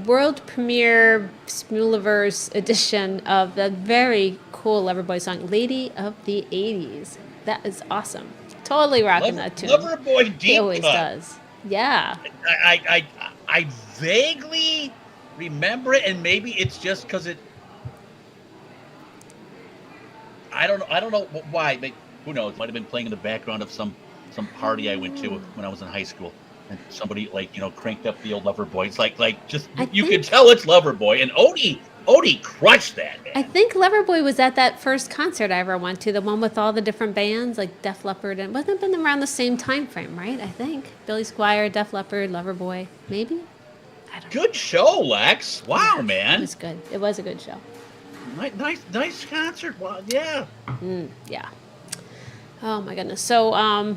world premiere Smuliverse edition of the very cool Loverboy song, "Lady of the '80s." That is awesome. Totally rocking that tune. Loverboy deep He always cut. does. Yeah. I vaguely remember it, and maybe it's just because it. I don't know why, but who knows? It might have been playing in the background of some party I went to when I was in high school, and somebody cranked up the old Loverboy. It's like just you can tell it's Loverboy, and Odie crushed that, man. I think Loverboy was at that first concert I ever went to, the one with all the different bands, like Def Leppard, and wasn't it been around the same time frame, right? I think Billy Squier, Def Leppard, Loverboy, maybe. Good show, Lex. Wow, man. It was good. It was a good show. Nice concert. Well, yeah. Yeah. Oh my goodness. So,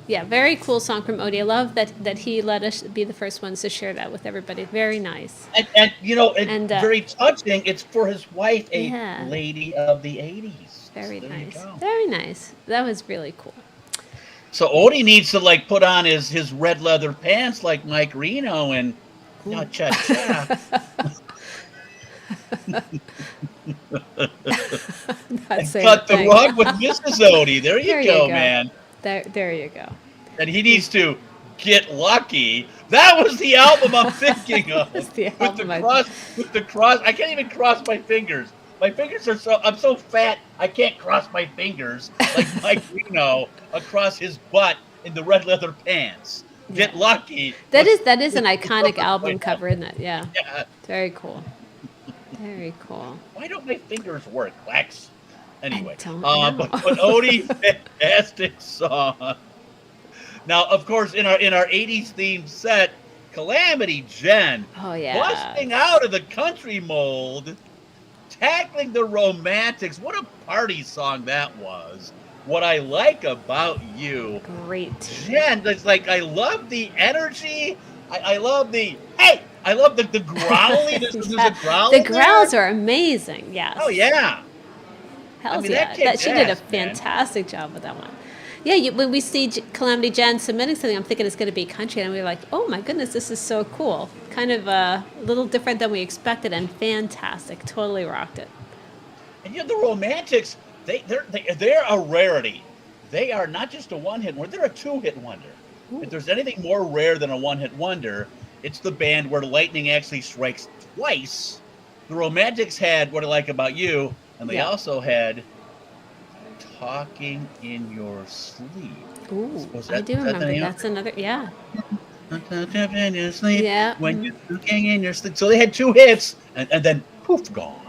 yeah, very cool song from Odie. I love that he let us be the first ones to share that with everybody. Very nice. And very touching. It's for his wife, a Yeah. lady of the '80s. Very There you nice. go. Very nice. That was really cool. So Odie needs to put on his red leather pants like Mike Reno and cha cha. And cut the rug with Mrs. Odie. There you go, man. There you go. And he needs to get lucky. That was the album I'm thinking of. With the cross. I can't even cross my fingers. My fingers are I'm so fat I can't cross my fingers like Mike Reno across his butt in the red leather pants. Get lucky. That is an iconic album cover, isn't it? Yeah. Very cool. Very cool. Why don't my fingers work, Lex? Anyway, but Odie, fantastic song. Now, of course, in our '80s themed set, Calamity Jen, busting out of the country mold, tackling the romantics. What a party song that was. What I like about you, great Jen. It's I love the energy. I love the hey. I love the growling. There's a growl. The growls are amazing. Yes. Oh yeah. Hell yeah. She did a fantastic job with that one. Yeah, when we see Calamity Jen submitting something, I'm thinking it's going to be country, and we're like, oh my goodness, this is so cool. Kind of a little different than we expected, and fantastic. Totally rocked it. And the Romantics, they're a rarity. They are not just a one-hit wonder; they're a two-hit wonder. Ooh. If there's anything more rare than a one-hit wonder, it's the band where lightning actually strikes twice. The Romantics had What I Like About You, and they also had Talking in Your Sleep. Ooh, I do remember. That's another, yeah. In your sleep, yeah. When you're talking in your sleep. So they had two hits, and then poof, gone.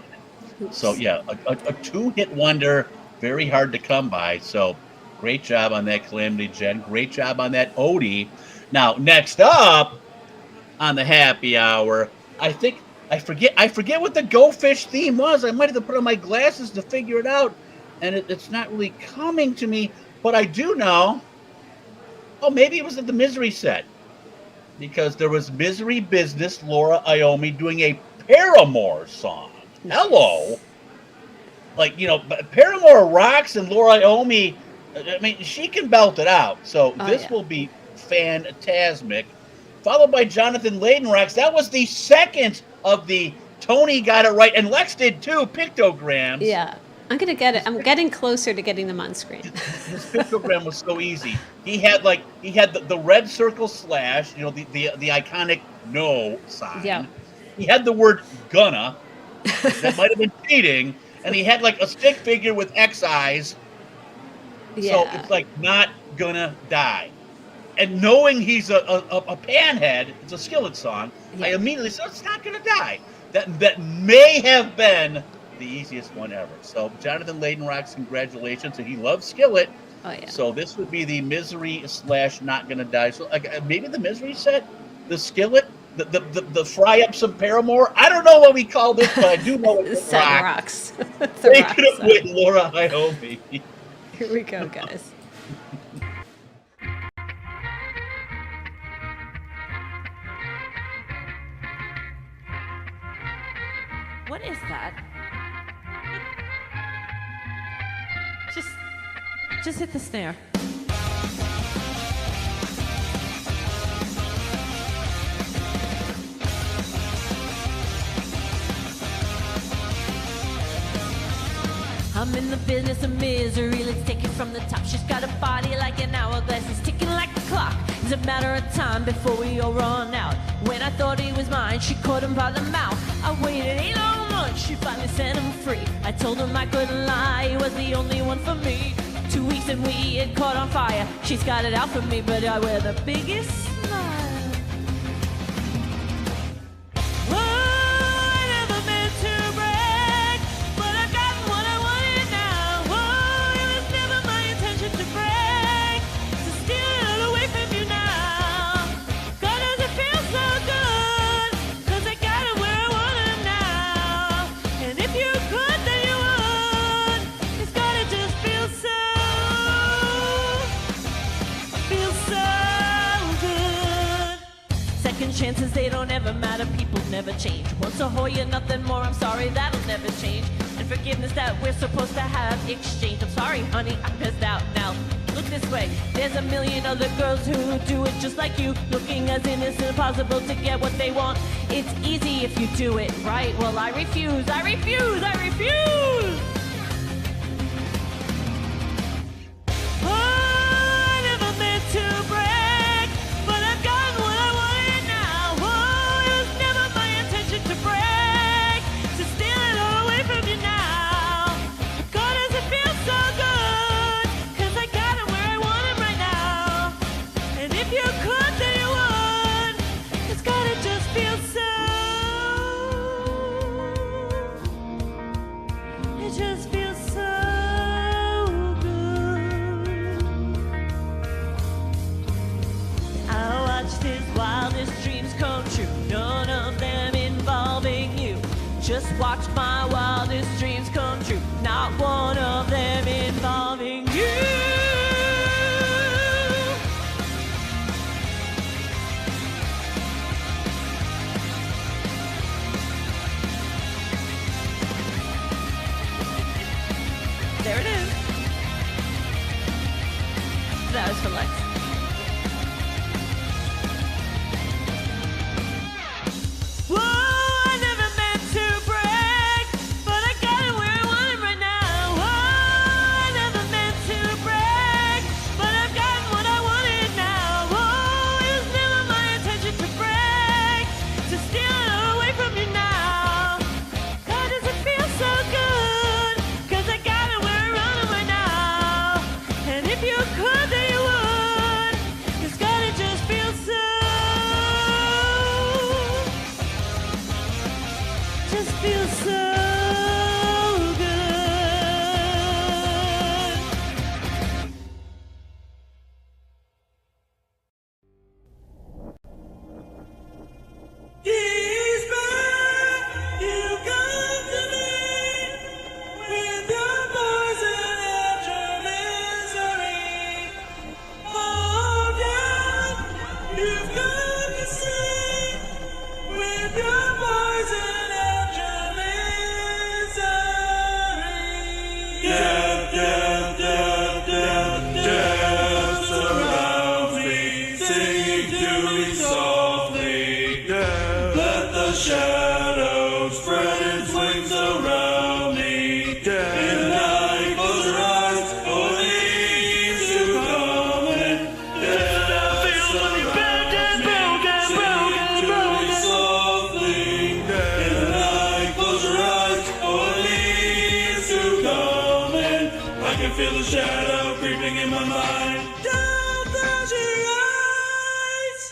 Oops. So yeah, a two-hit wonder, very hard to come by. So great job on that, Calamity Jen. Great job on that, Odie. Now, next up on the happy hour, I forget what the Go Fish theme was. I might have to put on my glasses to figure it out, and it's not really coming to me. But I do know. Oh, maybe it was at the Misery set, because there was Misery Business, Laura Iommi doing a Paramore song. Hello. Paramore rocks, and Laura Iommi, I mean, she can belt it out. So this will be fantastic. Followed by Jonathan Layden rocks. That was the second of the Tony got it right, and Lex did too, pictograms. Yeah. I'm gonna get it. I'm getting closer to getting them on screen. His pictogram was so easy. He had the red circle slash, the iconic no sign. Yeah. He had the word gonna. That might have been cheating, and he had a stick figure with X eyes. Yeah. So it's not gonna die. And knowing he's a panhead, it's a Skillet song. Yeah. I immediately said it's not gonna die. That may have been the easiest one ever. So Jonathan Layden rocks, congratulations, and he loves Skillet. Oh yeah. So this would be the Misery / Not Gonna Die. So maybe the Misery set, the Skillet, the fry up some Paramore. I don't know what we call this, but I do know it's rocks. Take it away, Laura Iommi. Here we go, guys. What is that? Just hit the snare. I'm in the business of misery, let's take it from the top. She's got a body like an hourglass, it's ticking like a clock. It's a matter of time before we all run out. When I thought he was mine, she caught him by the mouth. I waited 8 long months, she finally set him free. I told him I couldn't lie, he was the only one for me. 2 weeks and we had caught on fire. She's got it out for me, but I wear the biggest smile. Chances they don't ever matter, people never change. Once a whore, you're nothing more, I'm sorry, that'll never change. And forgiveness that we're supposed to have exchange. I'm sorry, honey, I'm pissed out now. Look this way, there's a million other girls who do it just like you, looking as innocent as possible to get what they want. It's easy if you do it right. Well, I refuse, I refuse, I refuse! Oh, I never meant to brag, but I've gotten what I wanted. To brag, to steal it all away from you now. God, does it feel so good? 'Cause I got him where I want him right now. And if you could, then you would. It's gotta just feel so. It just feels so good. I watched his wildest dreams come true. None of them involving you. Just watch my wildest dreams come true. Not one of them involving you. There it is. That was for Lex. Feel the shadow creeping in my mind. Don't close your eyes.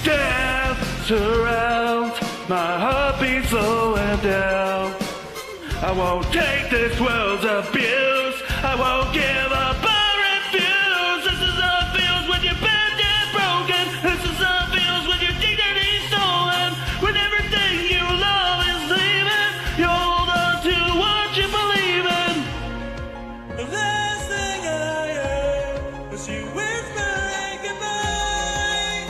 Death surrounds, my heart beats slowing down. I won't take this world's abuse. I won't give up or refuse. This is how it feels when you're bent and broken. This is how it feels when your dignity stolen. When everything you love is leaving, you hold on to what you believe in. The last thing I heard was you whispering goodbye.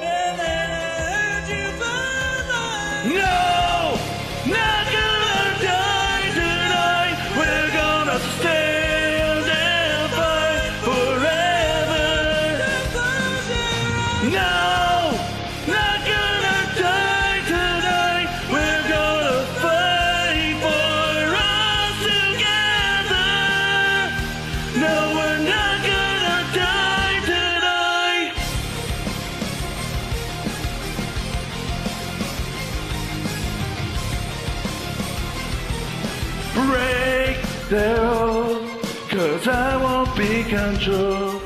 And then I heard you find my No, not gonna die tonight. We're gonna stand and fight forever. No, not gonna die tonight. We're gonna fight for us together. No, we're not gonna die tonight. Break their hold, 'cause I won't be controlled.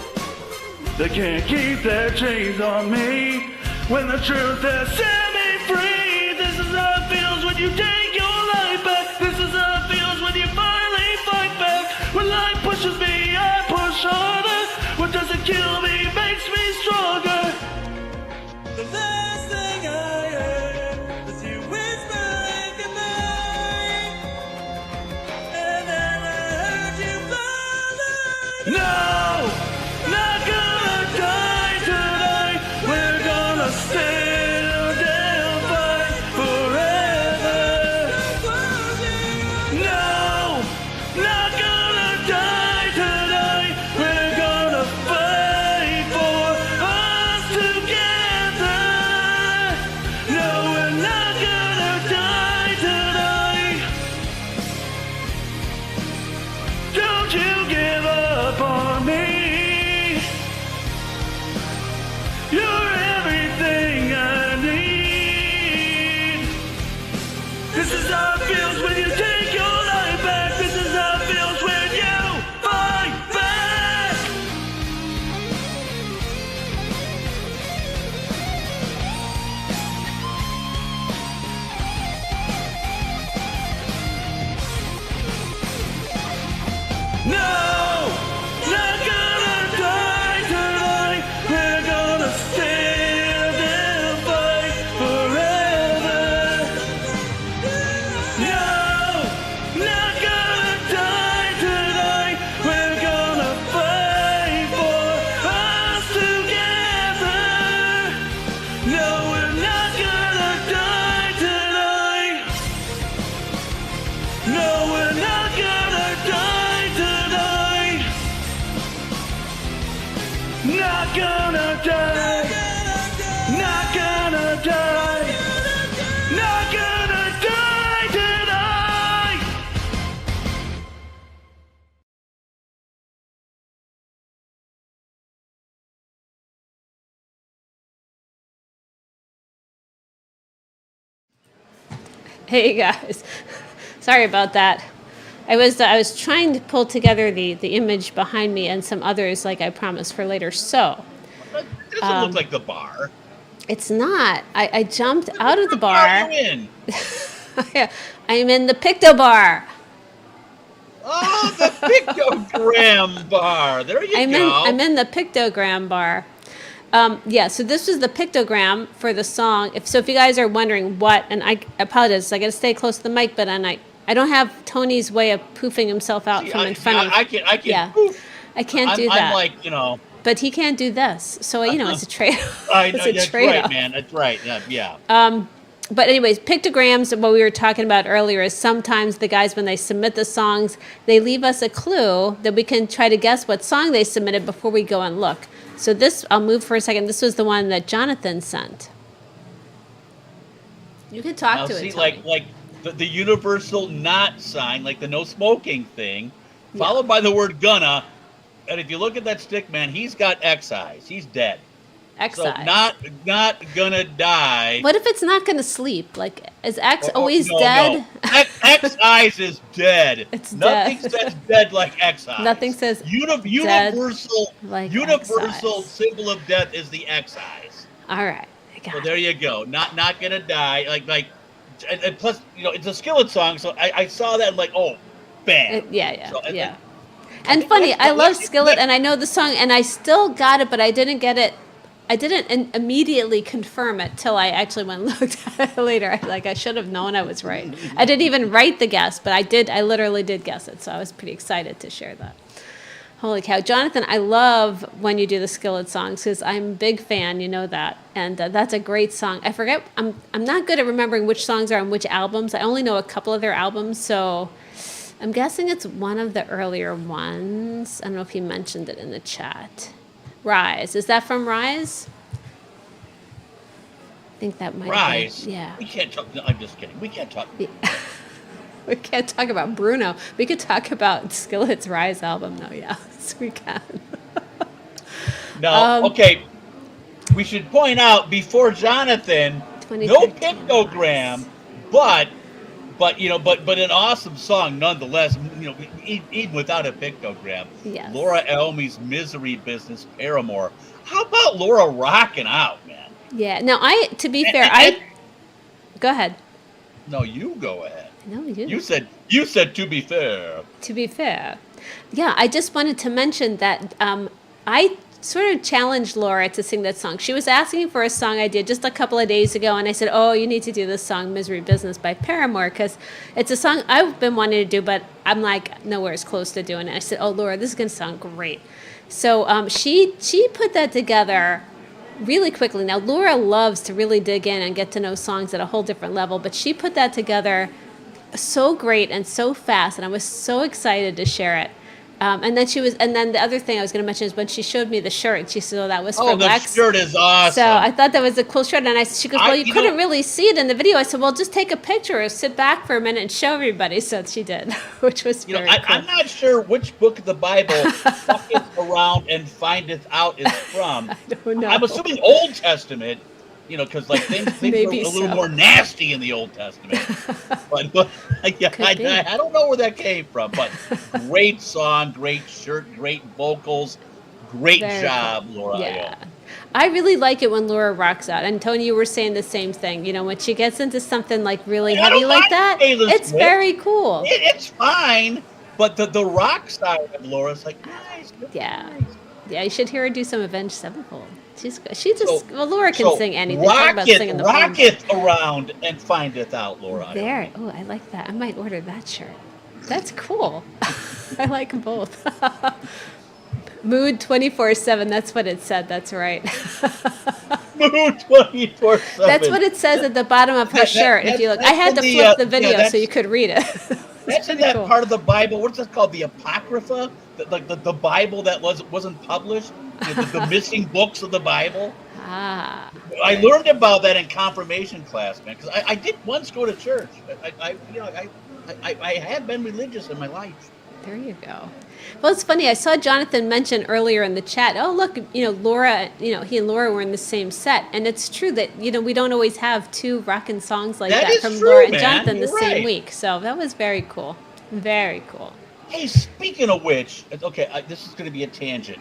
They can't keep their chains on me when the truth has set me free. This is how it feels when you take your life back. This is how it feels when you finally fight back. When life pushes me, I push harder. What doesn't kill me makes me stronger. The last thing I heard was you whispering goodbye, and then I heard you falling. No, not gonna die tonight. We're gonna stand and fight forever. No, not gonna die tonight. We're gonna fight for us together. No, we're not gonna die tonight. Don't you give up on me. You're everything I need. This is how it feels when you take your life back. This is how it feels when you fight back. No, not gonna die tonight. We're gonna stand and fight forever. No, not gonna die tonight. We're gonna fight for us together. No, we're not gonna die tonight. No, we're not gonna die tonight. Not gonna die. Not gonna die. Not gonna die tonight. Hey guys, sorry about that. I was trying to pull together the image behind me and some others like I promised for later. So It doesn't look like the bar. it's not. I jumped out of the What bar. are you in? I'm in the Picto Bar. Oh, the pictogram bar. There you go. I'm in the pictogram bar. Yeah, so this was the pictogram for the song. If you guys are wondering what, and I apologize, I got to stay close to the mic, but I don't have Tony's way of poofing himself out from in front of. I can't. Yeah, poof. I can't do that. I'm like, you know. But he can't do this, so it's a trade. I know, It's a that's trade-off. right, man. That's right. Yeah. But anyways, pictograms, what we were talking about earlier, is sometimes the guys, when they submit the songs, they leave us a clue that we can try to guess what song they submitted before we go and look. So this, I'll move for a second. This was the one that Jonathan sent. You can talk Now, to see, it, Tony. like the universal not sign, like the no smoking thing, followed by the word gonna. And if you look at that stick man, he's got X eyes. He's dead. X So eyes. not gonna die. What if it's not going to sleep? Like, is X Oh, always no, dead? No. X eyes is dead. It's Nothing dead. says dead like X eyes. Nothing says universal like universal X eyes. symbol of death is the X eyes. All right. I got So it. there you go. Not gonna die. And plus, it's a Skillet song, so I saw that and like, oh, bam. Yeah. So, Yeah. And funny, I love Skillet, and I know the song, and I still got it, but I didn't get it. I didn't immediately confirm it till I actually went and looked at it later. I should have known I was right. I didn't even write the guess, but I did. I literally did guess it, so I was pretty excited to share that. Holy cow. Jonathan, I love when you do the Skillet songs because I'm a big fan, you know that. And that's a great song. I forget, I'm not good at remembering which songs are on which albums. I only know a couple of their albums, so I'm guessing it's one of the earlier ones. I don't know if he mentioned it in the chat. Rise. Is that from Rise? I think that might Rise? be. Yeah. We can't talk. No, I'm just kidding. We can't talk. We can't talk about Bruno. We could talk about Skillet's Rise album, though. Yes, we can. No, okay. We should point out before Jonathan, no pictogram, but an awesome song nonetheless. You know, even without a pictogram. Yes. Laura Elmy's Misery Business, Paramore. How about Laura rocking out, man? Yeah. Now, to be fair, go ahead. No, you go ahead. No, you. You said to be fair. To be fair. Yeah, I just wanted to mention that I sort of challenged Laura to sing that song. She was asking for a song I did just a couple of days ago, and I said, oh, you need to do this song, Misery Business by Paramore, because it's a song I've been wanting to do, but I'm like nowhere as close to doing it. I said, oh, Laura, this is going to sound great. So she put that together really quickly. Now, Laura loves to really dig in and get to know songs at a whole different level, but she put that together so great and so fast, and I was so excited to share it. And then the other thing I was going to mention is when she showed me the shirt, she said, "Oh, that was for Lex." Oh, the shirt is awesome. So I thought that was a cool shirt, and she goes, "Well, you couldn't really see it in the video." I said, "Well, just take a picture or sit back for a minute and show everybody." So she did, which was very cool. I'm not sure which book of the Bible "fucketh around and findeth out" is from. I don't know. I'm assuming Old Testament. You know, because like things are a little more nasty in the Old Testament. but I don't know where that came from. But great song, great shirt, great vocals, great job, Laura. Yeah. I really like it when Laura rocks out. And Tony, you were saying the same thing. You know, when she gets into something like really heavy like that, it's very cool. It's fine, but the rock side of Laura's like nice. Yeah. Yeah, you should hear her do some Avenged Sevenfold. Laura can sing anything. Rocketh around and findeth out, Laura. There. Oh, I like that. I might order that shirt. That's cool. I like them both. Mood 24/7. That's what it said. That's right. Mood 24/7. That's what it says at the bottom of her shirt. If you look, I had to flip the video so you could read it. That's in that part of the Bible. What's that called? The Apocrypha? The Bible that wasn't published? The missing books of the Bible? Ah. I learned about that in confirmation class, man, because I did once go to church. I have been religious in my life. There you go. Well, it's funny. I saw Jonathan mention earlier in the chat, oh, look, Laura, he and Laura were in the same set. And it's true that, we don't always have two rockin' songs like that from Laura and Jonathan the same week. So that was very cool. Very cool. Hey, speaking of which, okay, this is going to be a tangent.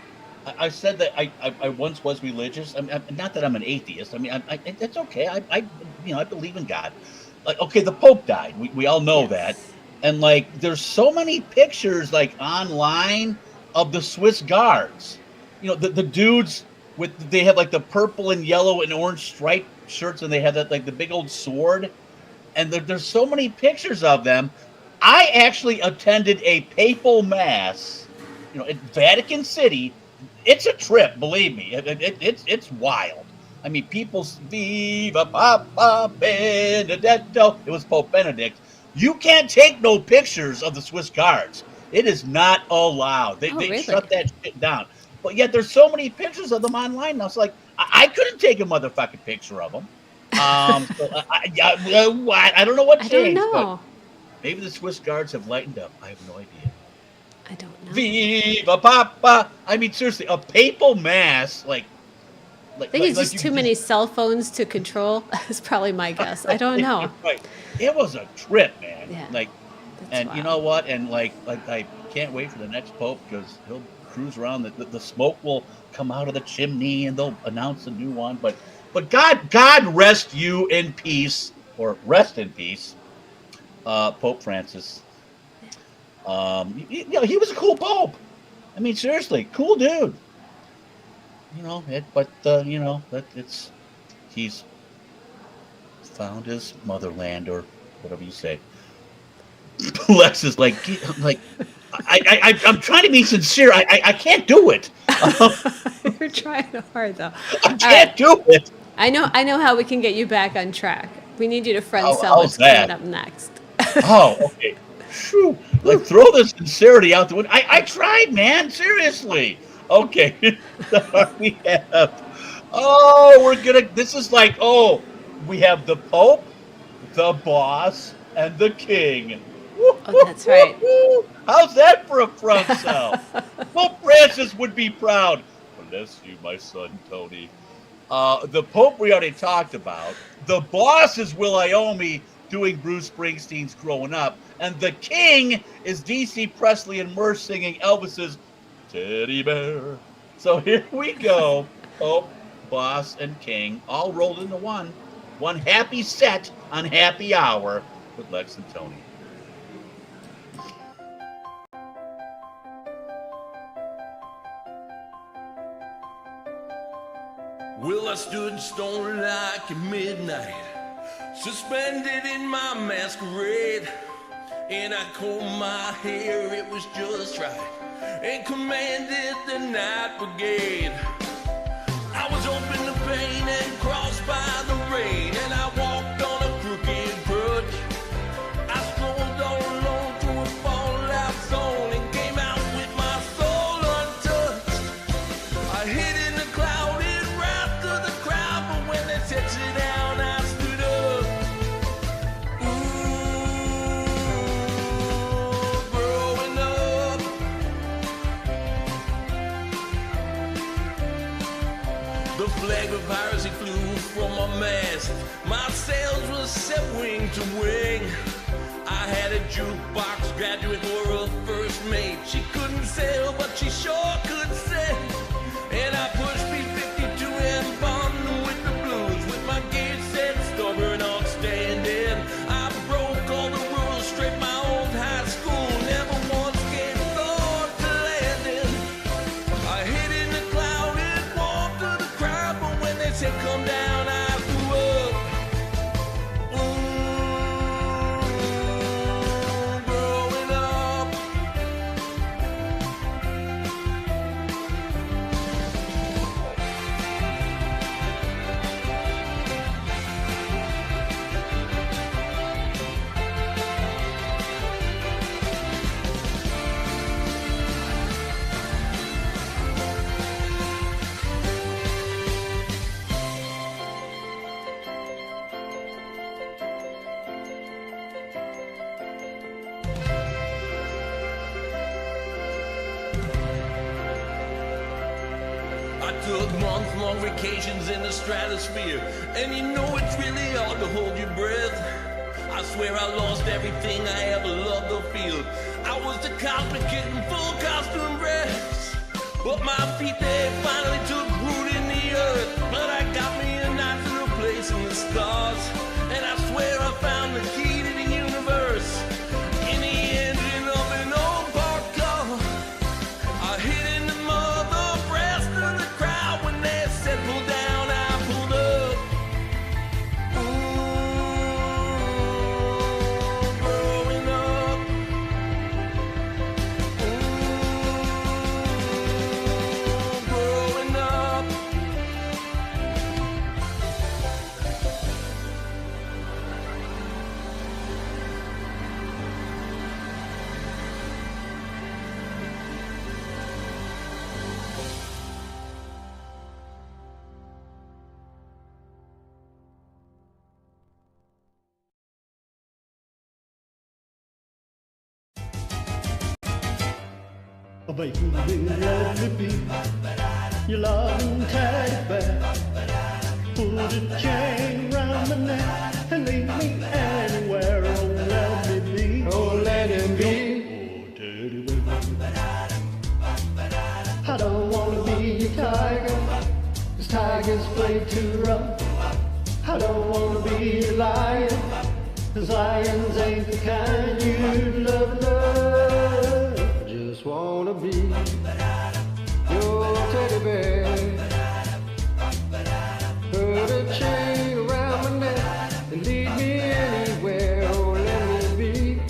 I said that I once was religious. Not that I'm an atheist. It's okay. I believe in God. Like, okay, the Pope died. We all know that. And like, there's so many pictures like online of the Swiss Guards. The dudes they have like the purple and yellow and orange striped shirts, and they have that like the big old sword. And there's so many pictures of them. I actually attended a papal mass, at Vatican City. It's a trip, believe me. It's wild. I mean, people's Viva Papa Benedetto. It was Pope Benedict. You can't take no pictures of the Swiss Guards. It is not allowed. They really? shut that shit down. But yet there's so many pictures of them online now. It's like, I couldn't take a motherfucking picture of them. So I don't know what changed. I don't know. But maybe the Swiss Guards have lightened up. I have no idea. I don't know. Viva Papa! I mean, seriously, a papal mass, I think it's just too many cell phones to control. Is probably my guess. I don't know. Right. It was a trip, man. Yeah. And wild. You know what? And I can't wait for the next pope because he'll cruise around. The smoke will come out of the chimney, and they'll announce a new one. But God rest you in peace, or rest in peace, Pope Francis. He was a cool pope. I mean, seriously, cool dude. He's found his motherland, or whatever you say. Lex is like, I'm trying to be sincere. I can't do it. You're trying hard, though. I can't do it. I know how we can get you back on track. We need you to friend sell how's what's that? coming up next. Oh, okay. Phew. Like, throw the sincerity out the window. I tried, man. Seriously. Okay. We have. This is like, we have the Pope, the Boss, and the King. Oh, that's right. How's that for a front sell? Pope Francis would be proud. Bless you, my son, Tony. The Pope we already talked about. The Boss is Will Iommi doing Bruce Springsteen's Growing Up. And the King is D.C. Presley and Merce singing Elvis's Teddy Bear. So here we go. Pope, Boss, and King all rolled into one. One happy set on Happy Hour with Lex and Tony. Well, I stood stone like at midnight, suspended in my masquerade, and I combed my hair, it was just right, and commanded the night brigade. I was open to pain and crossed by the rain, and I walked on a crooked crutch. I strolled all alone through a fallout zone and came out with my soul untouched. I hid in the cloud and right through the crowd, but when they set you down, I stood up. Ooh, growing up. The flag of piracy flew from my mast. My sails were set wing to wing. I had a jukebox graduate for a first mate. She couldn't sail, but she sure could sing. And I pushed B-52 and bombed them with the blues. With my gauge set stubborn on standing. I broke all the rules, straight my old high school. Never once gave thought to landing. I hid in the cloud and walked through the crowd, but when they said come down, I flew up. Growing up. I took month-long vacations in the stratosphere, and you know it's really hard to hold your breath. I swear I lost everything I ever loved or feel. I was the cosmic kitten, full costume dress, but my feet, they finally took root in the earth. But I got me a nice little place in the stars, and I swear I found the key to the universe in the engine of an old parked car. I hid in the mother breast of the crowd when they said pull down, I pulled up. Ooh, growing up. Ooh, growing up. Oh, baby, let me be your loving teddy bear. Put a chain around my neck and lead me anywhere. Oh, let me be. Oh, let him be. Oh, teddy bear. I don't want to be a tiger, 'cause tigers play too rough. I don't want to be a lion, 'cause lions ain't the kind you love. Just wanna be your teddy bear. Put a chain around my neck and lead me anywhere. Oh, let me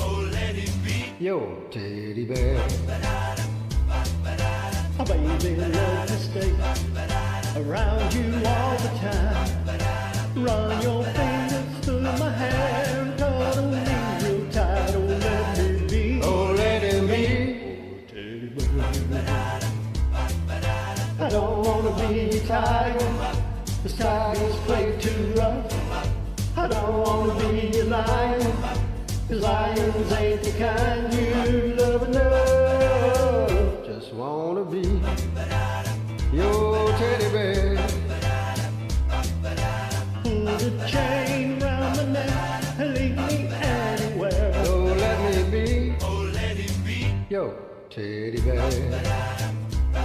be your teddy bear. 'Cause lions ain't the kind you love enough. Just wanna be your teddy bear. Put a chain round my neck and leave me anywhere. Oh, let me be your teddy bear.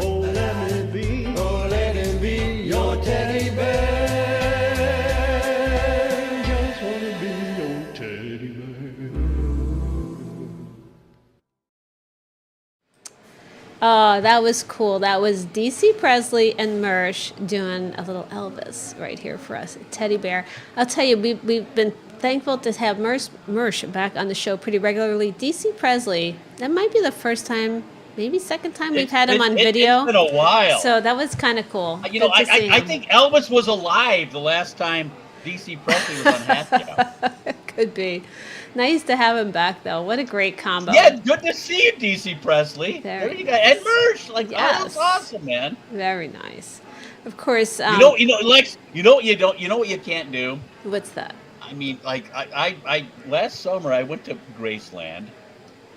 Oh, let me be your teddy bear. Just wanna be your teddy bear. Oh, that was cool. That was DC Presley and Mersh doing a little Elvis right here for us. Teddy Bear. I'll tell you, we've been thankful to have Mersh back on the show pretty regularly. DC Presley, that might be the first time, maybe second time we've had him on video. It's been a while. So that was kind of cool. You know, I think Elvis was alive the last time DC Presley was on Happy Hour. Could be. Nice to have him back, though. What a great combo. Yeah, good to see you, DC Presley. There you go. And Mersh, like, Yes. oh, that's awesome, man. Very nice. Of course. You know, Lex. You know what you don't. You know what you can't do. What's that? I mean, like, I last summer I went to Graceland,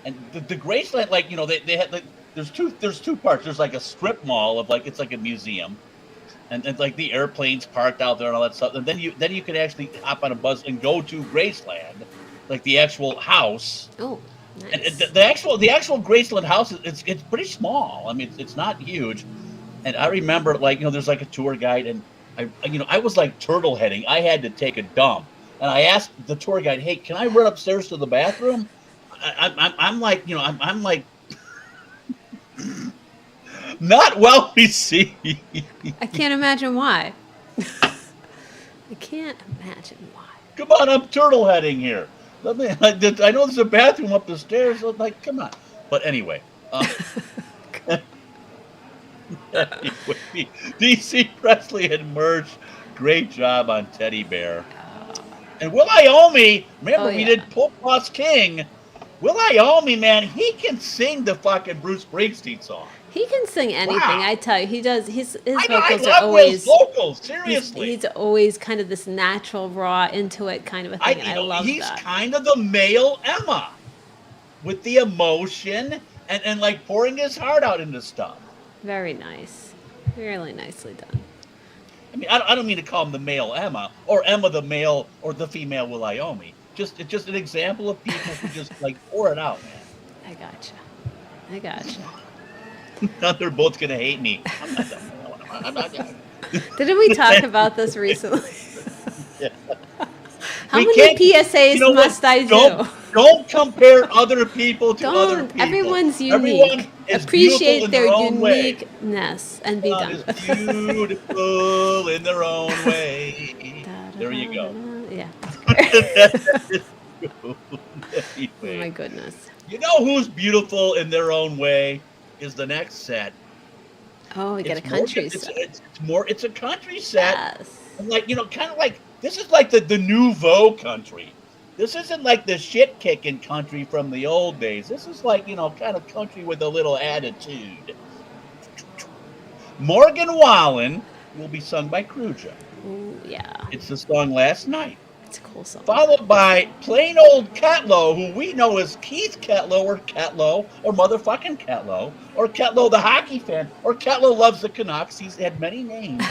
and the Graceland, like, you know, they had like, there's two parts. There's like a strip mall of like, it's like a museum, and like the airplanes parked out there and all that stuff. And then you can actually hop on a bus and go to Graceland, like the actual house. Oh, nice. And the actual Graceland house, it's pretty small. I mean, it's not huge. And I remember, like, you know, there's like a tour guide, and I was like turtle heading. I had to take a dump, and I asked the tour guide, "Hey, can I run upstairs to the bathroom?" I'm like, you know, I'm like not well received. I can't imagine why. I can't imagine why. Come on, I'm turtle heading here. I know there's a bathroom up the stairs. I'm like, come on. But anyway, DC Presley and Mersh, great job on Teddy Bear. And Will Iommi, remember we did Pope Boss King. Will Iommi, man, he can sing the fucking Bruce Springsteen song. He can sing anything, I tell you. He does. His vocals I are love always Will's vocals. Seriously, he's always kind of this natural, raw, into it kind of a thing. I love he's that. kind of the male Emma, with the emotion and like pouring his heart out into stuff. Very nice, really nicely done. I mean, I don't mean to call him the male Emma or Emma the male or the female Will Iommi. It's just an example of people who just like pour it out, man. I gotcha. Now they're both gonna hate me. I'm not. Didn't we talk about this recently? Yeah. How many PSAs must I do? Don't compare other people to other people. Everyone's unique. Everyone is Appreciate their own way. uniqueness and be done with it. Beautiful in their own way. There you go. Yeah. Anyway, Oh my goodness. you know who's beautiful in their own way is the next set. Oh, we get a country set. It's a country set. Yes. And like, you know, kind of like, this is like the nouveau country. This isn't like the shit kicking country from the old days. This is like, you know, kind of country with a little attitude. Morgan Wallen will be sung by Cruja. Ooh, yeah. It's the song Last Night. It's a cool song. Followed by plain old Ketlow, who we know as Keith Ketlow or motherfucking Ketlow, or Ketlow the hockey fan, or Ketlow loves the Canucks. He's had many names.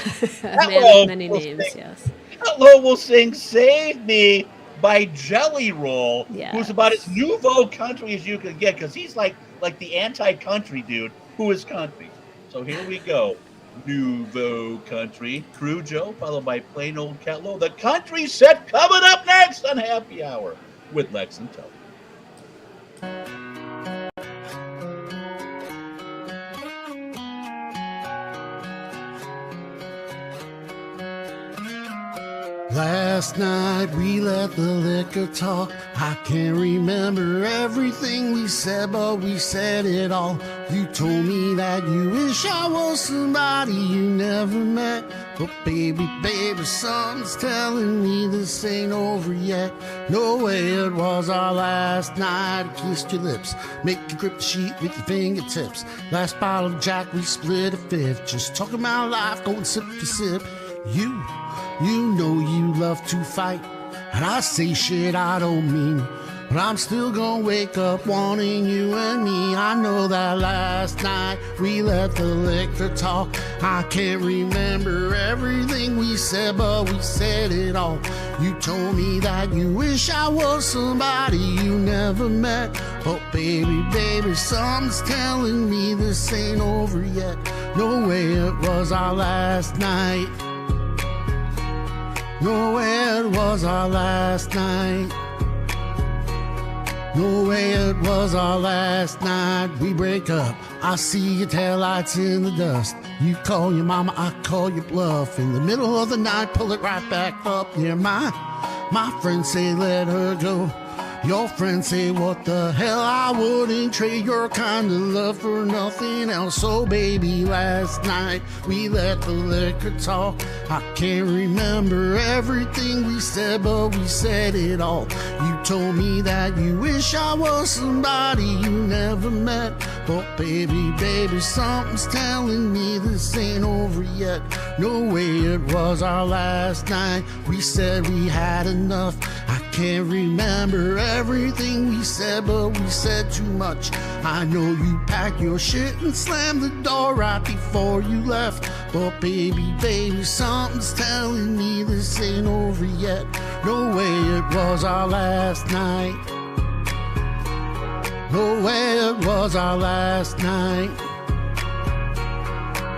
Many names, yes. Ketlow will sing Save Me by Jelly Roll, who's about as nouveau country as you can get, because he's like the anti-country dude who is country. So here we go. Nouveau country, Crujo, followed by plain old Ketlow. The country set coming up next on Happy Hour with Lex and Tony. Last night we let the liquor talk. I can't remember everything we said, but we said it all. You told me that you wish I was somebody you never met. But baby, something's telling me this ain't over yet. No way, it was our last night. I kissed your lips, make you grip the sheet with your fingertips. Last bottle of Jack, we split a fifth. Just talking about life, going sip for sip. You know you love to fight, and I say shit I don't mean. But I'm still gonna wake up wanting you and me. I know that last night we let the liquor talk. I can't remember everything we said, but we said it all. You told me that you wish I was somebody you never met. But baby, baby, something's telling me this ain't over yet. No way it was our last night. No way it was our last night. No way it was our last night. We break up, I see your taillights in the dust. You call your mama, I call your bluff. In the middle of the night, pull it right back up. Yeah, my friends say let her go. Your friends say what the hell, I wouldn't trade your kind of love for nothing else. So baby, last night we let the liquor talk. I can't remember everything we said, but we said it all. You told me that you wish I was somebody you never met. But baby, baby, something's telling me this ain't over yet. No way it was our last night. We said we had enough. I can't remember everything we said, but we said too much. I know you packed your shit and slammed the door right before you left. But baby, baby, something's telling me this ain't over yet. No way it was our last night. No way it was our last night.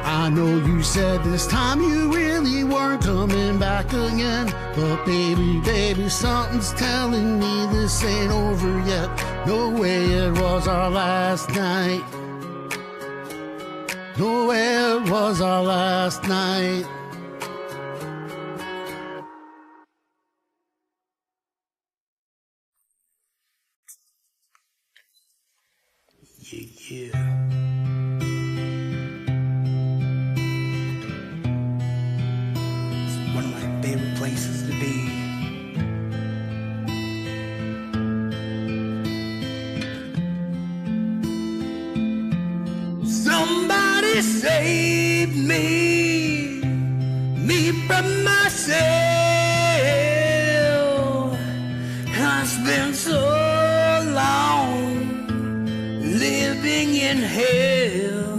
I know you said this time you really weren't coming back again. But baby, baby, something's telling me this ain't over yet. No way it was our last night. No way it was our last night. Yeah. One of my favorite places to be. Somebody save me from myself. I spent so long living in hell.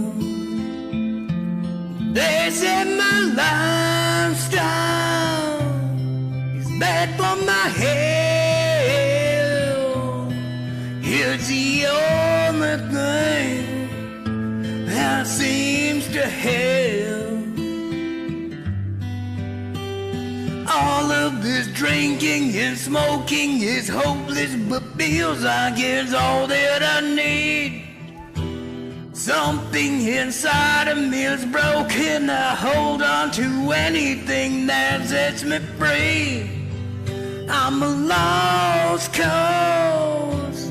They said my lifestyle is bad for my health. It's the only thing that seems to help. All of this drinking and smoking is hopeless, but feels like it's all that I need. Something inside of me is broken. I hold on to anything that sets me free. I'm a lost cause.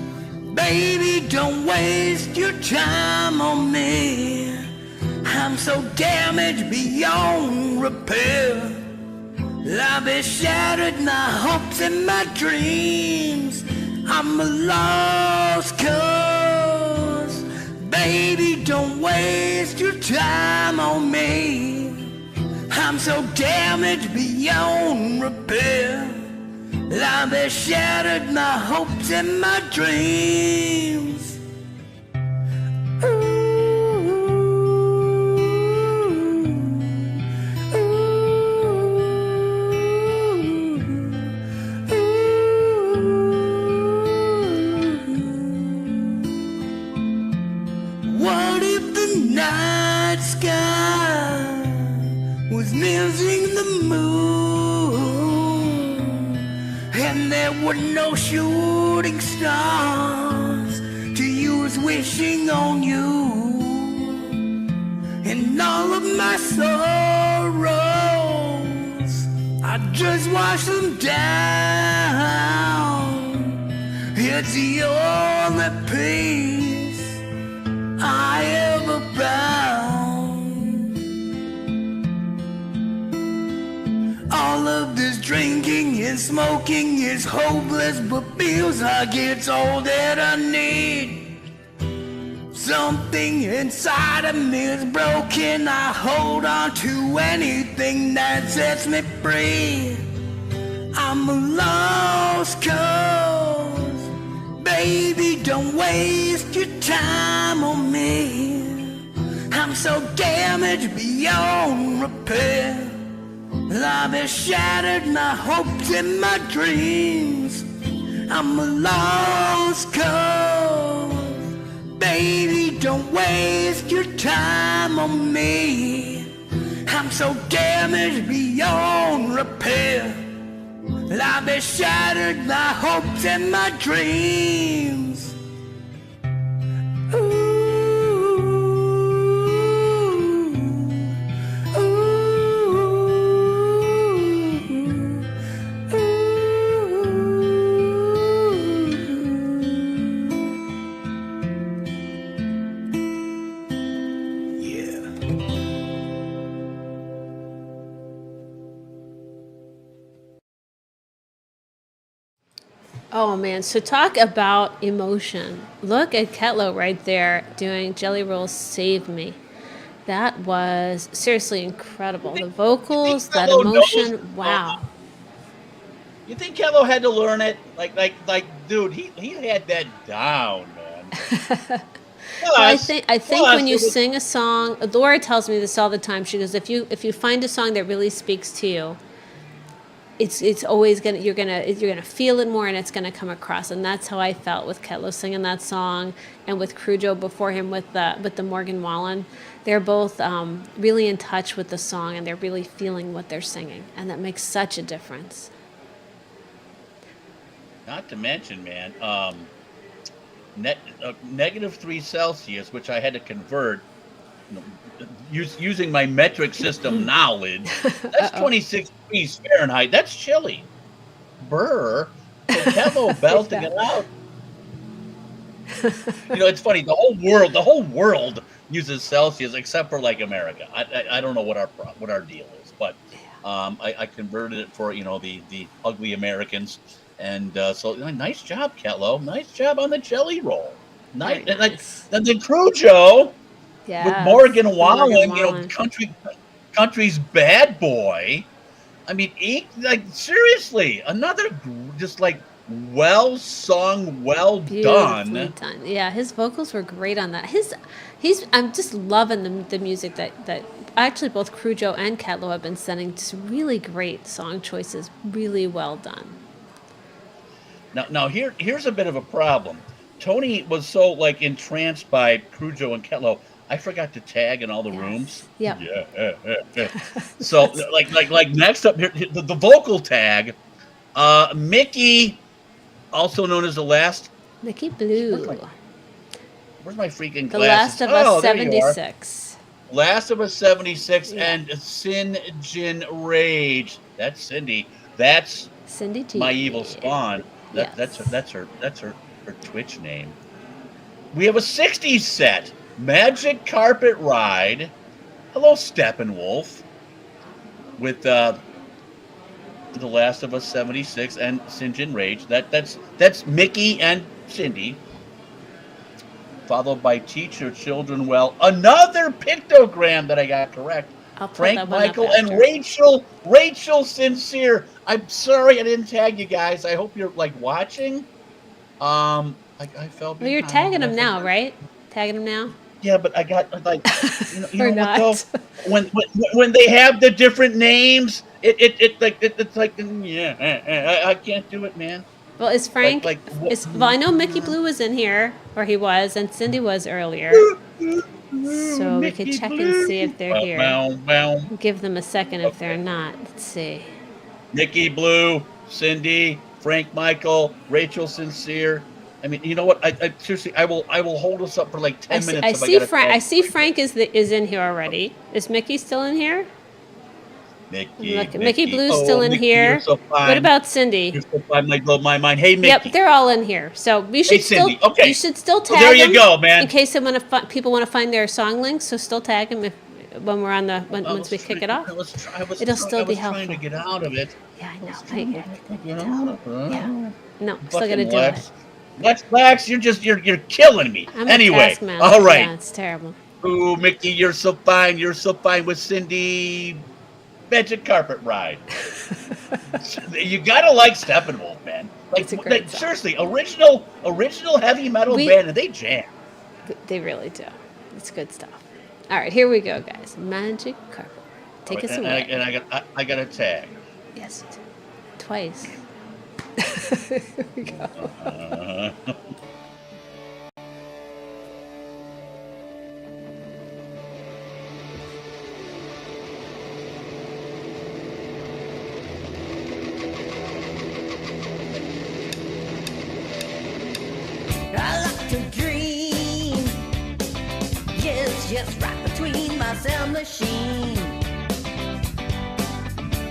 Baby, don't waste your time on me. I'm so damaged beyond repair. I've been shattered, my hopes and my dreams. I'm a lost cause. Baby, don't waste your time on me. I'm so damaged beyond repair. I've been shattered, my hopes and my dreams. What if the night sky was missing the moon, and there were no shooting stars to use wishing on you, and all of my sorrows, I just wash them down. It's the only peace I ever found. All of this drinking and smoking is hopeless, but feels like it's all that I need. Something inside of me is broken. I hold on to anything that sets me free. I'm a lost cause. waste your time on me. I'm so damaged beyond repair. Love has shattered my hopes and my dreams. I'm a lost cause. Baby, don't waste your time on me. I'm so damaged beyond repair. Love has shattered my hopes and my dreams. Ooh. Oh man, so talk about emotion. Look at Ketlo right there doing Jelly Rolls Save Me. That was seriously incredible. The vocals, that Ketlo emotion, knows, wow. You think Kello had to learn it? Like, dude, he had that down, man. Well, I think when you sing a song, Laura tells me this all the time. She goes, if you find a song that really speaks to you, it's always you're gonna feel it more, and it's gonna come across. And that's how I felt with Ketlo singing that song, and with Crujo before him with the Morgan Wallen. They're both really in touch with the song, and they're really feeling what they're singing, and that makes such a difference. Not to mention, man, -3 Celsius, which I had to convert, using my metric system knowledge. That's 26 degrees Fahrenheit. That's chilly. Burr. Ketlo belting it out. It's funny. The whole world uses Celsius except for like America. I don't know what our deal is, but I converted it for the ugly Americans. And so nice job, Ketlo. Nice job on the jelly roll. Nice. And then Crujo with Morgan Wallen, country's bad boy. I mean, seriously, another just like well sung, well done. Yeah, his vocals were great on that. I'm just loving the music that actually both Crujo and Ketlo have been sending. Just really great song choices, really well done. Now here's a bit of a problem. Tony was so like entranced by Crujo and Ketlo, I forgot to tag in all the rooms. Yep. Yeah. So like next up here, the vocal tag, Mickey, also known as the last. Mickey Blue. Where's my freaking glasses? The Last of Us 76. Last of Us 76 and Sin Jin Rage. That's Cindy. That's Cindy T. My evil spawn. That's her Twitch name. We have a 60s set. Magic Carpet Ride. Hello, Steppenwolf. With The Last of Us 76 and Sin Jin Rage. That's Mickey and Cindy. Followed by Teach Your Children Well. Another pictogram that I got correct. Frank Michael and Rachel Sincere. I'm sorry I didn't tag you guys. I hope you're like watching. I felt. Well, you're tagging them now, right? Tagging them now. Yeah, but I got like or not. What, though? When they have the different names, it's like I can't do it, man. Well, is Frank? Well, I know Mickey Blue was in here, or he was, and Cindy was earlier. So we could check and see if they're here. Give them a second if they're not. Let's see. Mickey Blue, Cindy, Frank Michael, Rachel Sincere. I mean, you know what? I seriously, I will hold us up for like 10 minutes. I see Frank is in here already. Is Mickey still in here? Mickey Blue's still in here. So what about Cindy? You're so fine, like blow my mind. Hey, Mickey. Yep, they're all in here. So we should you should still tag there you them go, man. In case people want to find their song links. So still tag them when we're on once we kick it off. It'll still be helpful. I was trying to get out of it. Yeah, I know. Yeah. No, still gotta do it. Lex, you're killing me. Anyway, all right. Yeah, it's terrible. Ooh, Mickey, you're so fine. You're so fine with Cindy. Magic Carpet Ride. You gotta like Steppenwolf, man. It's a great song. Seriously, original heavy metal band, and they jam. They really do. It's good stuff. All right, here we go, guys. Magic Carpet. Take us away. And I got a tag. Yes, you do. Twice. Here we go. I like to dream. Yes, yes, right between my sound machine.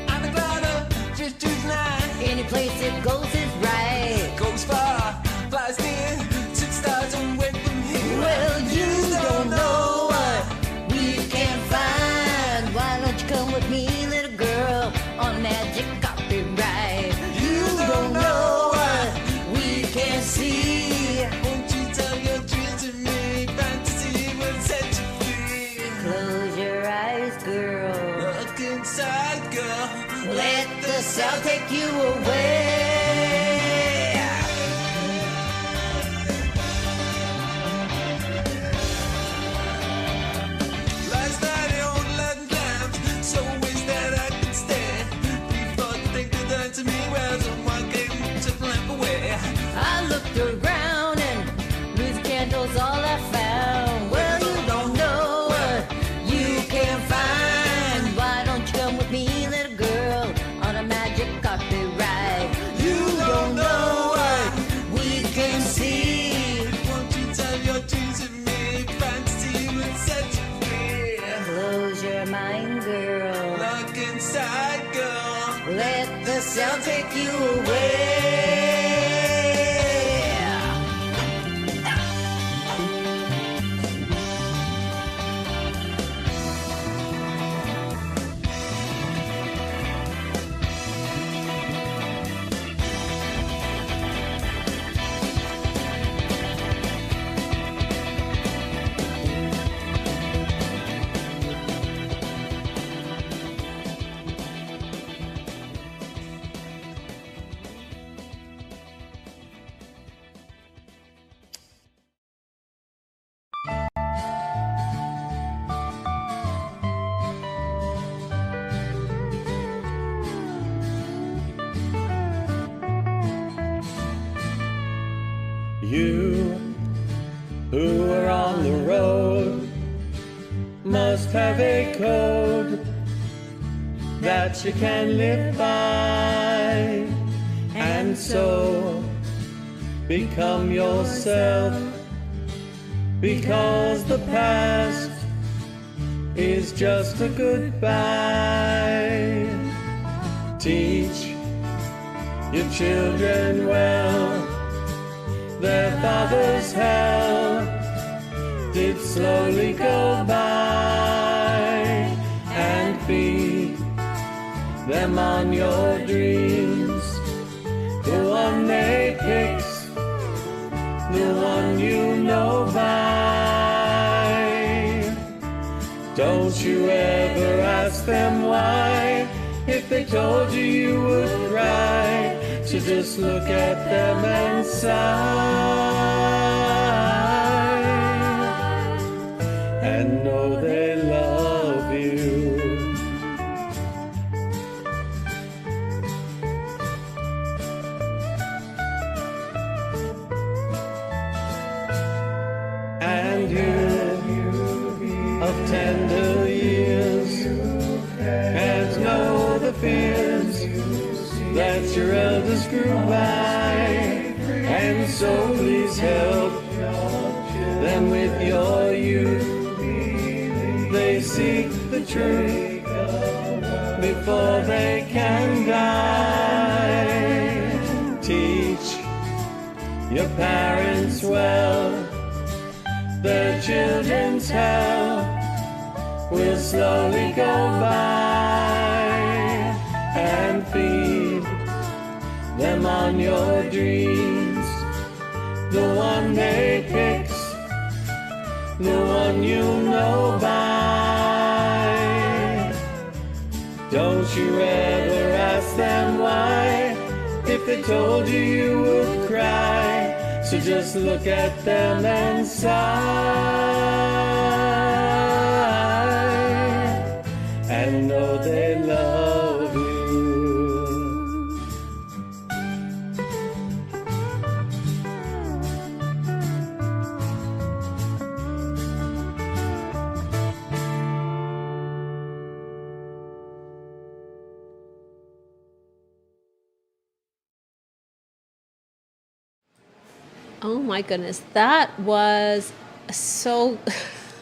I'm a glider, just tonight. Any place it goes is right. Goes far, flies near, 6 stars away from here. Well, you don't know what we can find. Why don't you come with me, little girl, on magic carpet ride? You don't know what we can see. Won't you tell your dreams to me? Fantasy will set you free. Close your eyes, girl. Look inside, girl. Let the sound take you away. Last night I owned Latin clams, so ways that I could stand. Before the thing could done to me, well, someone came to lamp away. I looked around and loose candles all I found. Well, you don't know what you can find. Why don't you come with me, little girl, on a magic carpet ride? You don't know what we can see. Won't you tell your dreams to me? Fantasy will set you free. Close your mind, girl. Look inside, girl. Let the sound take you away. You who are on the road must have a code that you can live by, and so become yourself, because the past is just a goodbye. Teach your children well. Their father's hell did slowly go by, and feed them on your dreams. The one they pick's the one you know by. Don't you ever ask them why. If they told you, you would cry. So just look at them and sigh, and know they love you. And you, of tender years, can't know the fears that your elders grew by, and so please help them with your youth. They seek the truth before they can die. Teach your parents well, their children's hell will slowly go by, and feed them on your dreams. The one they pick's the one you know by. Don't you ever ask them why. If they told you you would cry. So just look at them and sigh, and know they love you. Oh my goodness, that was so.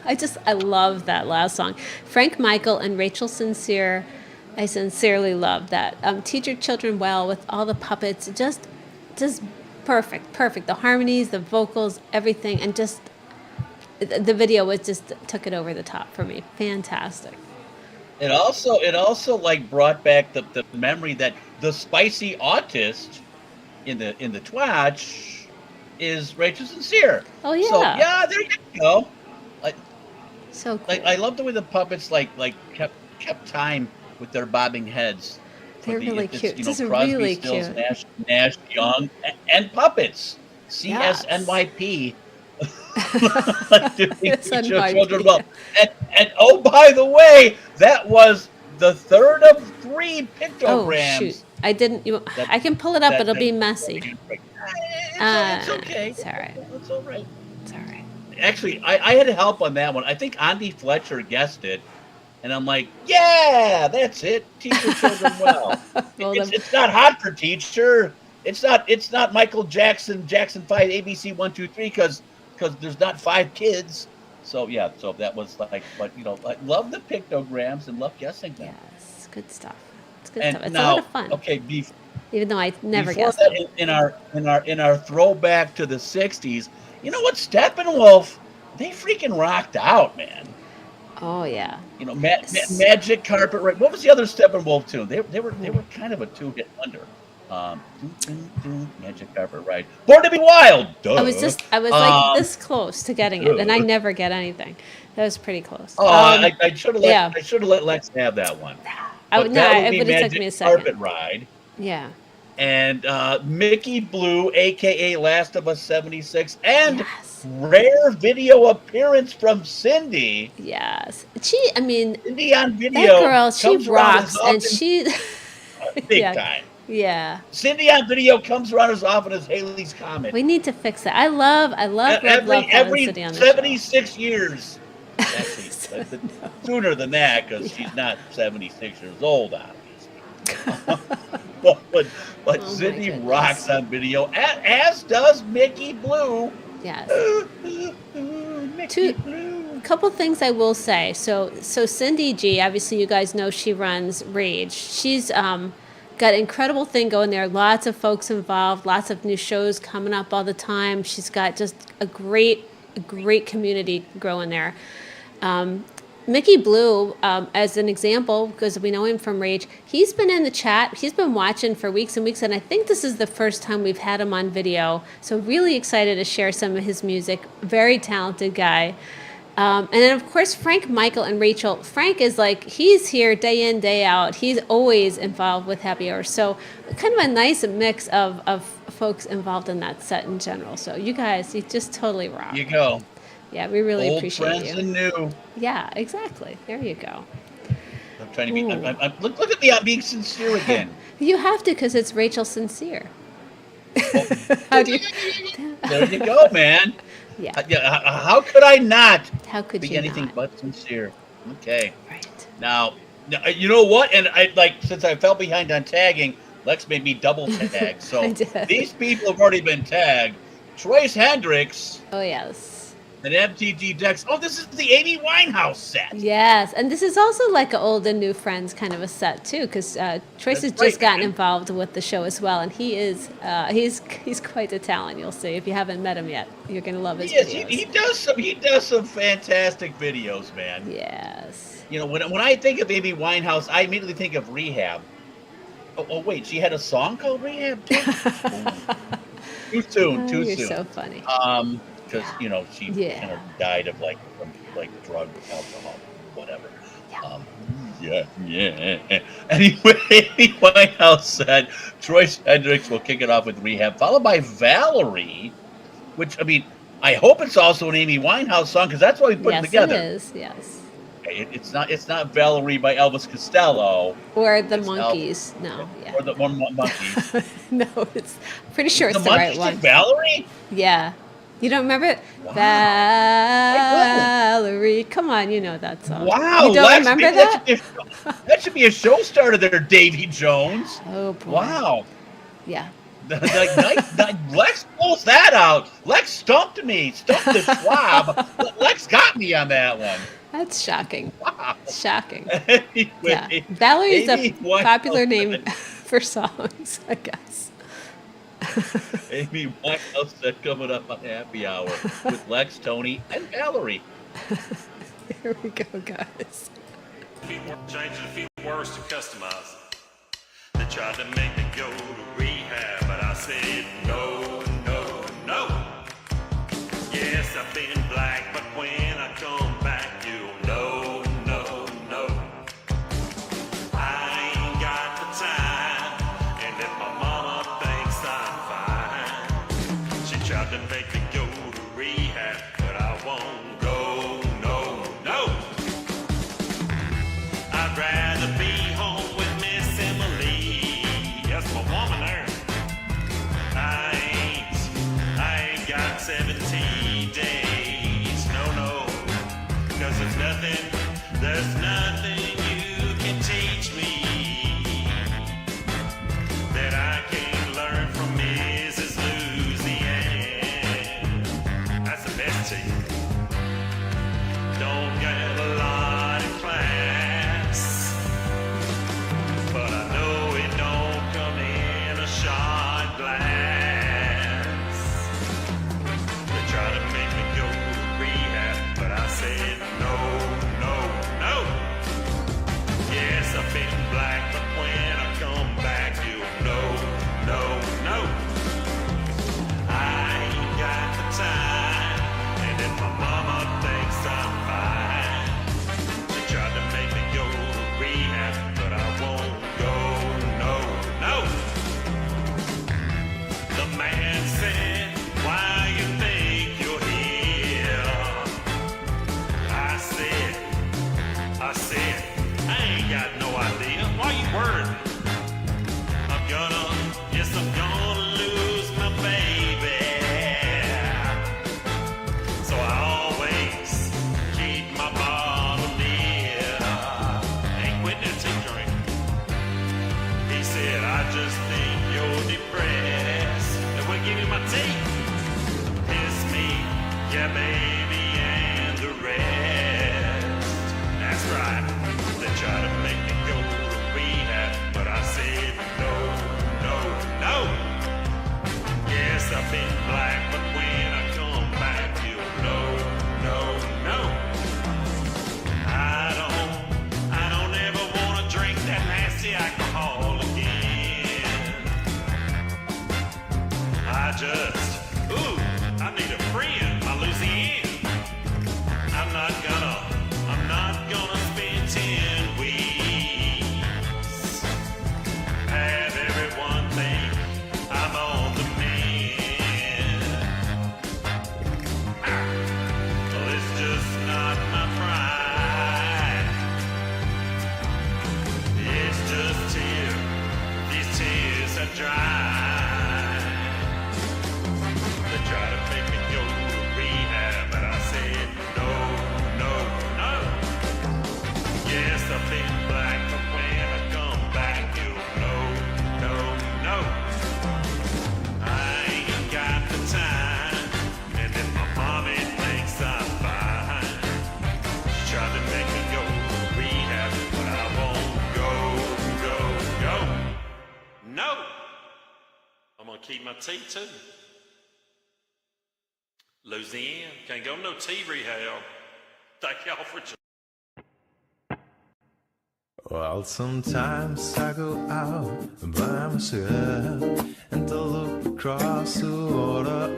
I love that last song. Frank Michael and Rachel Sincere. I sincerely love that. Teach Your Children Well with all the puppets, just perfect. The harmonies, the vocals, everything, and just the video was just took it over the top for me. Fantastic. It also like brought back the memory that the spicy autist in the Twatch is Rachel Sincere. Oh yeah. So yeah, there you go. So cool. I love the way the puppets like kept time with their bobbing heads. They're really cute. This is Crosby, really Stills, cute. Nash, Young, and puppets. CSNYP. Teach Your Children Well. And oh, by the way, that was the third of 3 pictograms. Oh shoot! I didn't. I can pull it up, but it'll be messy. It's okay. It's all right. It's all right. It's all right. Actually, I had help on that one. I think Andy Fletcher guessed it, and I'm like, yeah, that's it. Teach Your Children Well. It's not Hot for Teacher. It's not Michael Jackson 5 ABC 1 2 3 because there's not 5 kids. So yeah, so that was like, but I love the pictograms and love guessing them. Yes, good stuff. It's good And stuff. It's now, a lot of fun. okay, Even though I never before guessed that, it. in our throwback to the '60s, you know what? Steppenwolf, they freaking rocked out, man. Oh yeah. Magic Carpet Ride. What was the other Steppenwolf tune? They were kind of a 2-hit wonder. Magic Carpet Ride. Born to Be Wild. Duh. I was like this close to getting it, and I never get anything. That was pretty close. Oh, I should have let Lex have that one. But it took me a second. Carpet Ride. Yeah. And Mickey Blue, aka Last of Us 76, and rare video appearance from Cindy. Yes, Cindy on video. That girl, she rocks, and she big time. Yeah. Cindy on video comes around as often as Haley's Comet. We need to fix that. I love every Cindy on the 76 show. Years. Actually, sooner than that, because she's not 76 years old, obviously. but Cindy rocks on video, as does Mickey Blue. Yes. Mickey Blue. Couple things I will say. So Cindy G, obviously you guys know she runs Rage. She's got an incredible thing going there. Lots of folks involved. Lots of new shows coming up all the time. She's got just a great community growing there. Mickey Blue, as an example, because we know him from Rage, he's been in the chat. He's been watching for weeks and weeks, and I think this is the first time we've had him on video. So really excited to share some of his music. Very talented guy. And then, of course, Frank Michael and Rachel. Frank is he's here day in, day out. He's always involved with Happy Hour. So kind of a nice mix of folks involved in that set in general. So you guys, you just totally rock. You go. Yeah, we really Old appreciate friends you. And new. Yeah, exactly. There you go. I'm trying to be. Look at me! I'm being sincere again. You have to, because it's Rachel Sincere. How do you? There you go, man. Yeah. How could I not? How could be you anything not? but sincere? Okay. Right. Now, you know what? And since I fell behind on tagging, Lex made me double tag. So these people have already been tagged. Trace Hendricks. Oh yes. And MTG Dex. Oh, this is the Amy Winehouse set. Yes, and this is also like an old and new friends kind of a set too, because Trace has just gotten involved with the show as well, and he is he's quite a talent. You'll see if you haven't met him yet, you're gonna love his videos. He does some fantastic videos, man. Yes. When I think of Amy Winehouse, I immediately think of Rehab. Oh wait, she had a song called Rehab too. Too soon. You're so funny. Because she kind of died of from drug, alcohol, whatever. Yeah. Anyway, Amy Winehouse said Troy Hendricks will kick it off with Rehab, followed by Valerie, which, I mean, I hope it's also an Amy Winehouse song because that's what we put together. Yes, it is. Yes. It's not Valerie by Elvis Costello or the Monkees. No, yeah. Or the Monkees. No, it's pretty sure it's the Monkees right one. Valerie? Yeah. You don't remember it? Wow. Valerie. Come on, you know that song. Wow. You don't remember that? That should be a show starter there, Davy Jones. Oh, boy. Wow. Yeah. Lex pulls that out. Lex stumped me. Stumped the Schwab. Lex got me on that one. That's shocking. Wow. Shocking. Anyway, Yeah. Valerie's Amy a Winehouse popular name for songs, I guess. Amy Winehouse said coming up on Happy Hour with Lex, Tony, and Valerie. Here we go, guys. Changing a few words to customize it. They tried to make me go to rehab, but I said no, no, no. Yes, I've been black, but when I come back, you'll know, no, no. I ain't got the time, and if my mama thinks I'm fine, she tried to make me go to rehab, but I won't go, no, no. I'd rather be home with Miss Emily. That's my woman there. I ain't got 17 days. No, no. 'Cause there's nothing you can teach me that I can't learn from Mrs. Louisiana. That's the best tea. Don't get a lot of class, but I know it don't come in a shot glass. They try to make me go to rehab, but I said no, no, no. Yes, I've been black, but when I come back, you'll know, no, no. I ain't got the time, and if my mama thinks I'm fine, she tried to make me go to rehab, but I won't go, no, no. The man said, why you think you're here? I said, I ain't got no idea. Why you worried? I'm gonna lose my baby. So I always keep my bottle near. Ain't quitting that tea drink. He said, I just think you're depressed. And we'll give you my tea. Kiss me, yeah, baby, and the rest. That's right. They try to make me go to rehab, but I said no, no, no. Yes, I've been black, but when I come back, you'll know, no, no. I don't ever want to drink that nasty alcohol again. I need a friend, my Louisiana. I'm not gonna spend 10 weeks. Have everyone think I'm on the mend. Well, it's just not my pride. It's just tears. These tears are dry. They try to make me go to rehab, but I said no, no, no. Yes, I've been black, but when I come back, you'll know, no, no. I ain't got the time, and if my mommy thinks I'm fine, she tried to make me go to rehab, but I won't go, go, go. No. I'm gonna keep my tea too. Louisiana, can't go to no tea rehab. Thank y'all for joining. Well, sometimes I go out by myself and to look across the water,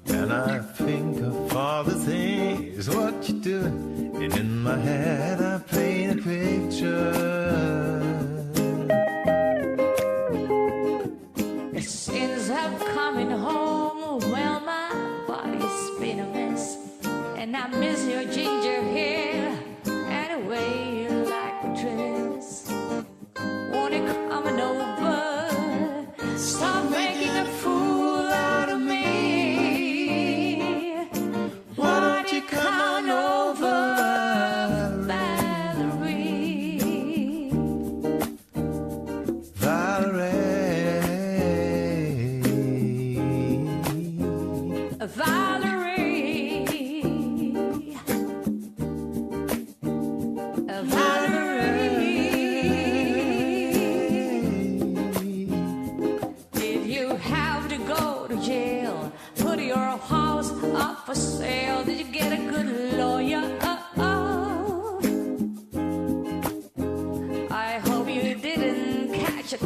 and I think of all the things what you do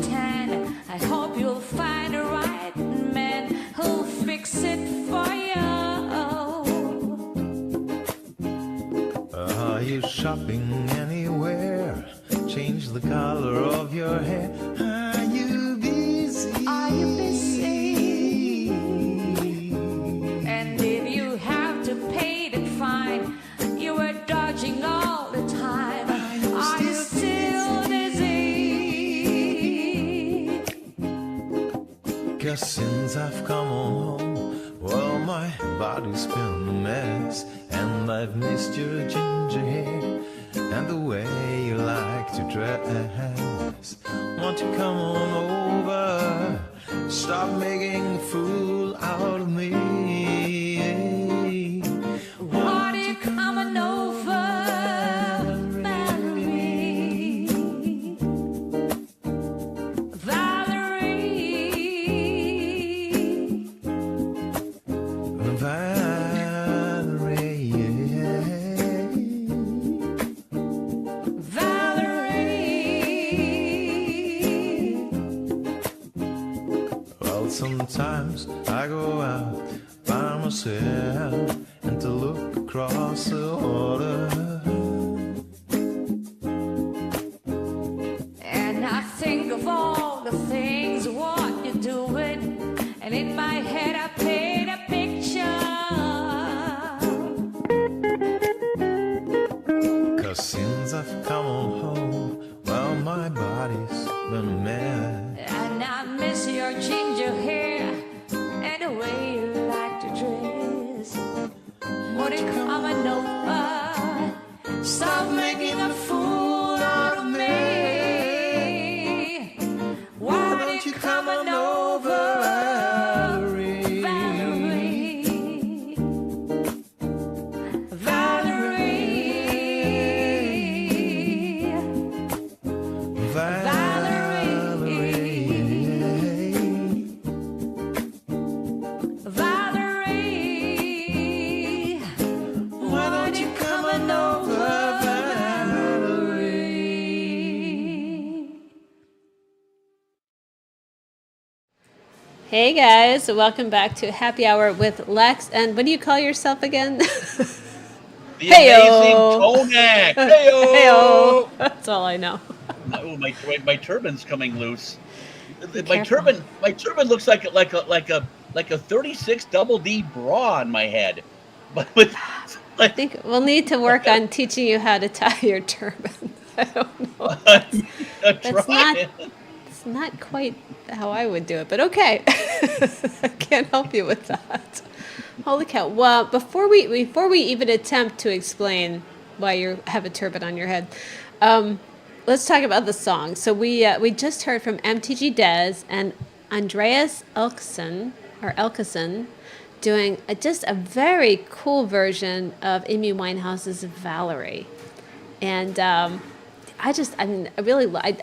tan. I hope you'll find a right man who'll fix it for you. Are you shopping anywhere? Change the color of your hair. Are you busy? Are you busy? And if you have to pay the fine, you were dodging all the time. Are you still dizzy? 'Cause since I've come home, well, my body's been a mess. And I've missed your ginger hair and the way you like to dress. Won't you come on over? Stop making a fool out of me. Won't you come on over, Valerie? Valerie. Sometimes I go out by myself and to look across the water. And I think of all the things what you're doing, and in my head I paint a picture. 'Cause since I've come on home, well, my body's been a mess. And I miss your ginger hair and the way you like to dress. Would it come on over? Stop making a fool out of me. Why don't you come on over, Valerie? Valerie. Valerie. Why don't you come on over, Valerie? Hey guys, welcome back to Happy Hour with Lex. And what do you call yourself again? The amazing Tonak. Heyo. Heyo. That's all I know. Oh, my turban's coming loose. My turban looks like a 36 double D bra on my head. But with, I think we'll need to work on teaching you how to tie your turban. I don't know. That's not quite how I would do it, but okay. I can't help you with that. Holy cow. Well, before we even attempt to explain why you have a turban on your head, let's talk about the song. So we just heard from MTG Dez and Andreas Elkeson doing just a very cool version of Amy Winehouse's Valerie. And I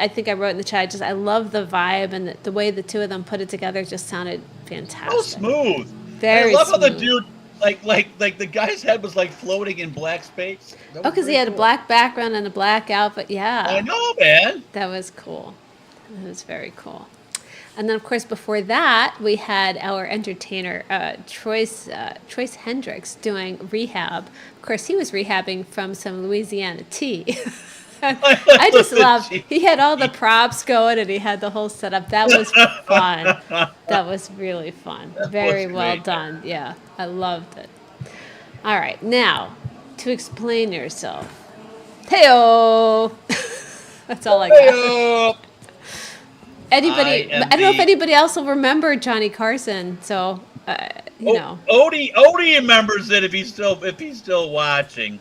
think I wrote in the chat, I love the vibe and the way the two of them put it together just sounded fantastic. So smooth. Very I love smooth. how the dude, like the guy's head was like floating in black space. Oh, because he had a black background and a black outfit. Yeah. I know, man. That was cool. That was very cool. And then, of course, before that, we had our entertainer, Troyce Hendricks, doing Rehab. Of course, he was rehabbing from some Louisiana tea. I just love, he had all the props going and he had the whole setup. That was fun. That was really fun. Very well done. Yeah, I loved it. All right, now, to explain yourself. Hey-o! That's all I got. Hey-o! I don't know if anybody else will remember Johnny Carson, so you know. Odie remembers it if he's still watching.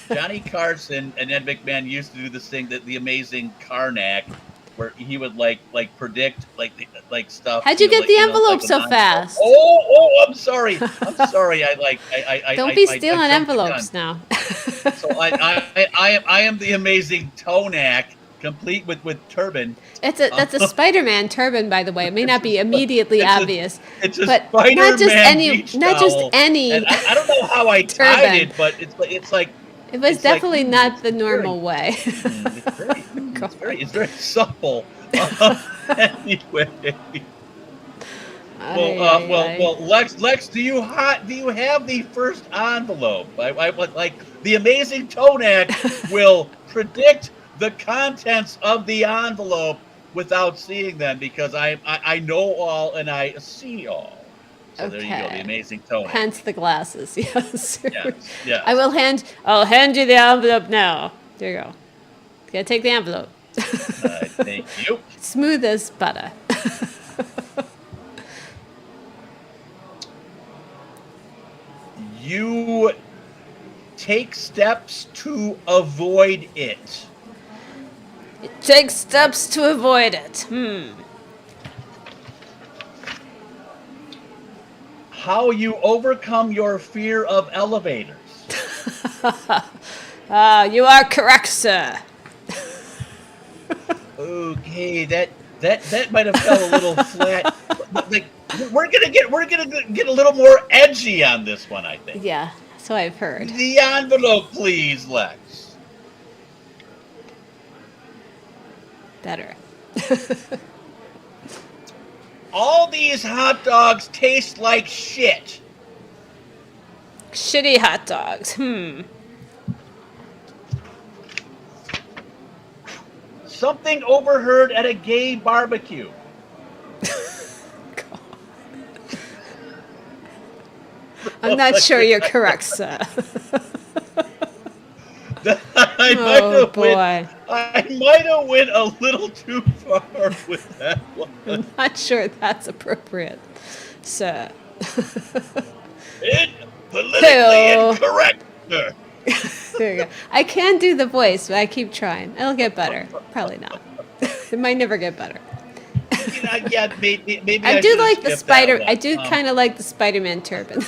Johnny Carson and Ed McMahon used to do this thing, the amazing Karnak, where he would like predict like stuff. How'd you get the envelope so fast? Oh, I'm sorry. I don't be stealing envelopes now. So I am the amazing Tonak, complete with turban. That's a Spider-Man turban, by the way. It may not be immediately obvious. It's a but Spider-Man not just any. And I don't know how I tied it, but it's like. It was definitely not the normal way. It's very supple. Anyway. Well, Lex, do you have the first envelope? I like the amazing Tonak will predict the contents of the envelope without seeing them because I know all and I see all. So there you go, the amazing Tonak. Hence the glasses. Yes. Yes. I'll hand you the envelope now. There you go. You gotta take the envelope. Thank you. Smooth as butter. You take steps to avoid it. Take steps to avoid it. How you overcome your fear of elevators. You are correct, sir. Okay, that might have fell a little flat. Like we're gonna get a little more edgy on this one, I think. Yeah, so I've heard. The envelope, please, Lex. Better. All these hot dogs taste like shit. Shitty hot dogs. Something overheard at a gay barbecue. I'm not sure you're correct, sir. I might have went a little too far with that one. I'm not sure that's appropriate, sir. Politically incorrect, sir. There you go. I can do the voice, but I keep trying. It'll get better. Probably not. It might never get better. Yeah, maybe I do like the spider. I do kind of like the Spider-Man turban.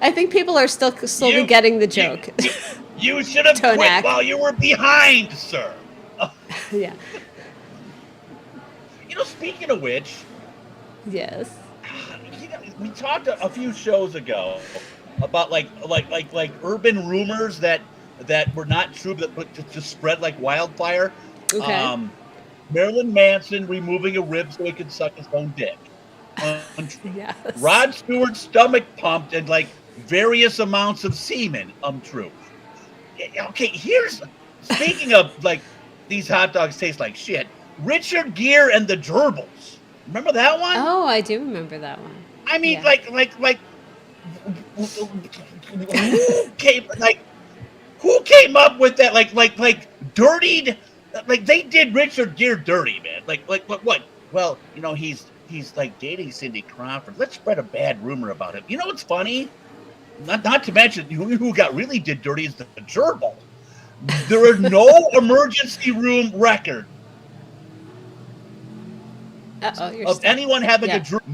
I think people are still slowly getting the joke. You should have quit while you were behind, sir. Yeah. Speaking of which. Yes. We talked a few shows ago about like urban rumors that were not true, but just spread like wildfire. Okay. Marilyn Manson removing a rib so he could suck his own dick. Yes. Rod Stewart's stomach pumped and like various amounts of semen. True. Okay, speaking of like these hot dogs taste like shit. Richard Gere and the Gerbils. Remember that one? Oh, I do remember that one. I mean, yeah. who came up with that? Like dirtied. Like they did Richard Gere dirty, man. Like what? Well, he's like dating Cindy Crawford. Let's spread a bad rumor about him. You know what's funny? Not to mention who got really did dirty is the gerbil. There are no emergency room record of anyone having a gerbil.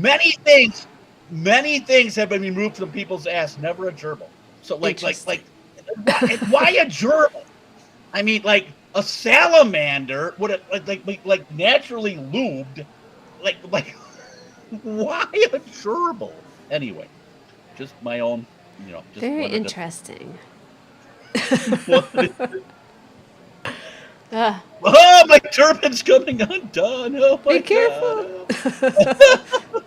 Many things have been removed from people's ass. Never a gerbil. So like why a gerbil? I mean, like a salamander would have like naturally lubed. Like why a gerbil? Anyway, just my own. Just very interesting. Oh, my turban's coming undone. Oh my Be careful.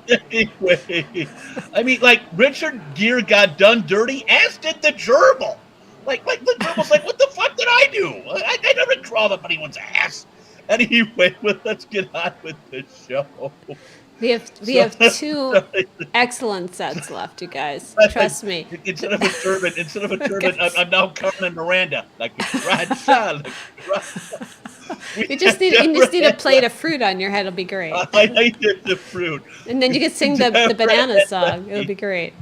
Anyway, I mean, like Richard Gere got done dirty, as did the gerbil. Like the gerbil's like, what the fuck did I do? I never crawled up anyone's ass. Anyway, let's get on with the show. We have two excellent sets left, you guys. Trust me. Instead of a turban, I'm now Carmen Miranda. Like you just need a plate of fruit on your head. It'll be great. I did the fruit. And then you can sing the banana song. It'll be great.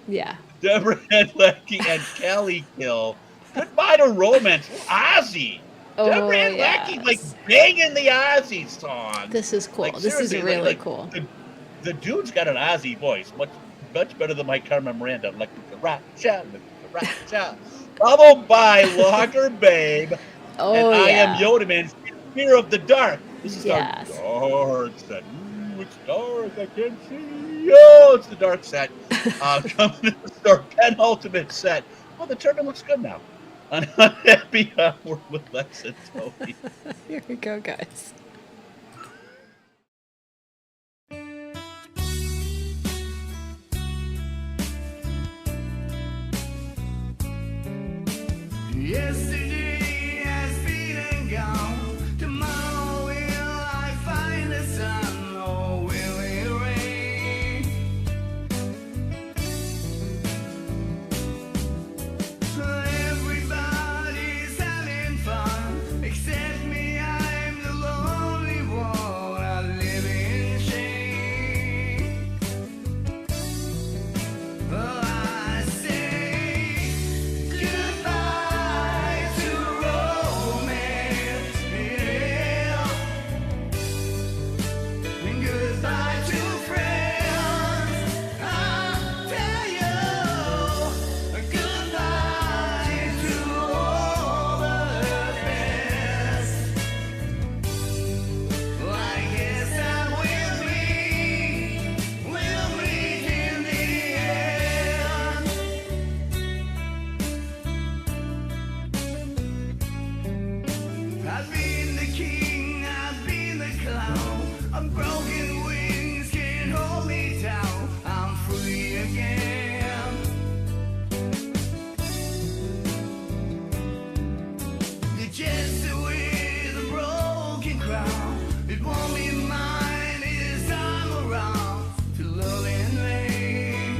Yeah. Deborah Hedlecki and Callie Kill. Goodbye to romance. Ozzy. Deborah Hedlecki like banging the Ozzy song. This is cool. Like, this is really cool. The dude's got an Ozzy voice, much better than my Carmen Miranda. Like the rock shot. Followed by Lager Babe. Oh, and I yeah. Am Yoda Man. Fear of the dark. This is yes. Dark set. Ooh, it's dark. I can't see. Oh, it's the dark set. Coming to the store. Penultimate set. Well, the turban looks good now. on Happy Hour with Lex and Tony. Here we go, guys. Yesterday has been and gone. Tomorrow will I find the sun, or will it rain? Everybody's having fun except me. I'm the lonely one. I live in shame. Oh, I say goodbye to romance, yeah, and goodbye to friends. I'll tell you goodbye to all the best. Well, I guess I will meet in the end. I've been the king, I've been the clown. A broken wings can't hold me down. I'm free again. The jester with a broken crown. It won't be mine this time around to love in vain.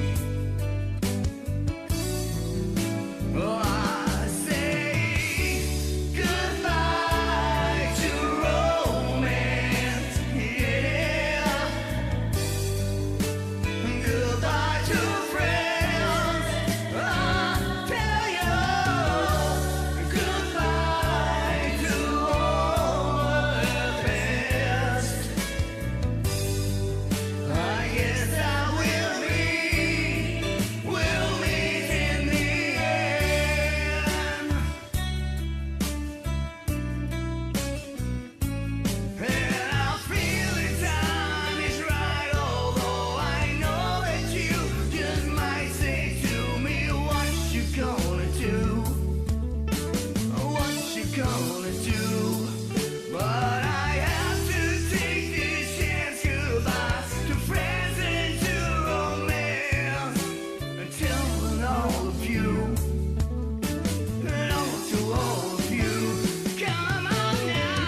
Oh, I say goodbye to romance, yeah, and goodbye to friends. I'll tell you goodbye to all the best. I guess I will meet in the end. And I feel the time is right, although I know that you just might say to me, what you gonna do? What you gonna do? But I have to take this chance. Goodbye to friends and to romance, until all of you, and all to all of you. Come on now.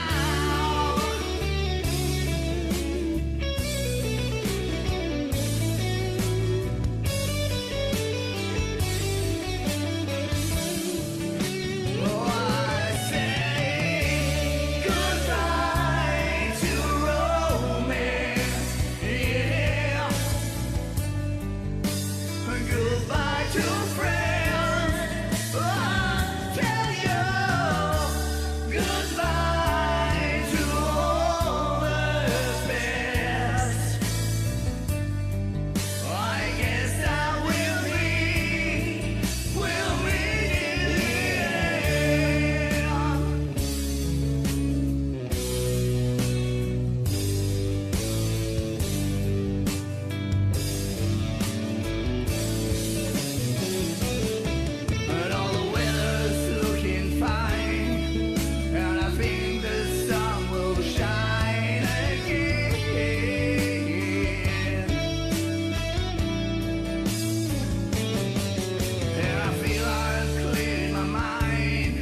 Oh, I say goodbye to romance, yeah, goodbye to friends. I tell you goodbye to all the best. I guess I will meet in the end. And all the weather's looking fine, and I think the sun will shine again. And I feel I've cleared my mind,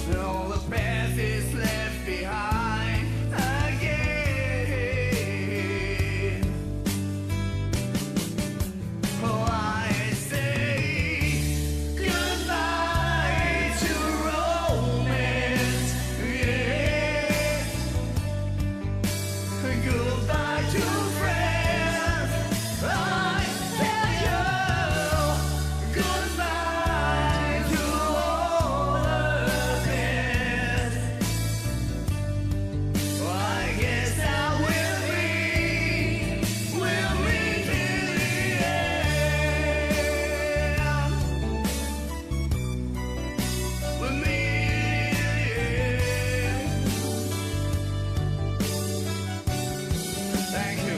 and all the past is left behind again. Oh, I say goodbye to romance, yeah, goodbye to friends. I tell you goodbye to all the best. I guess I will meet in the end. We'll meet in the end. Thank you.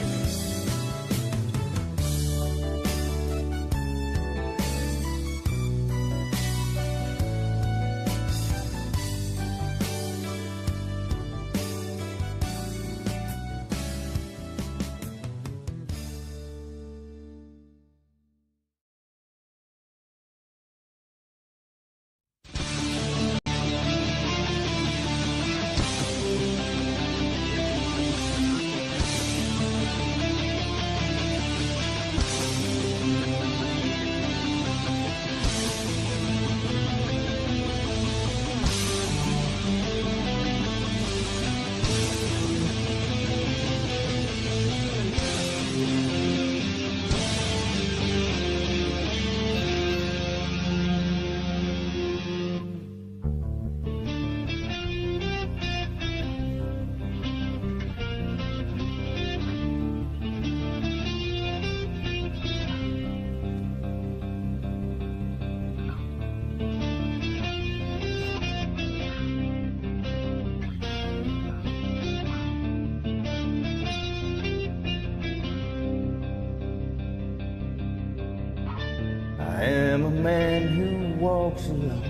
man who walks alone.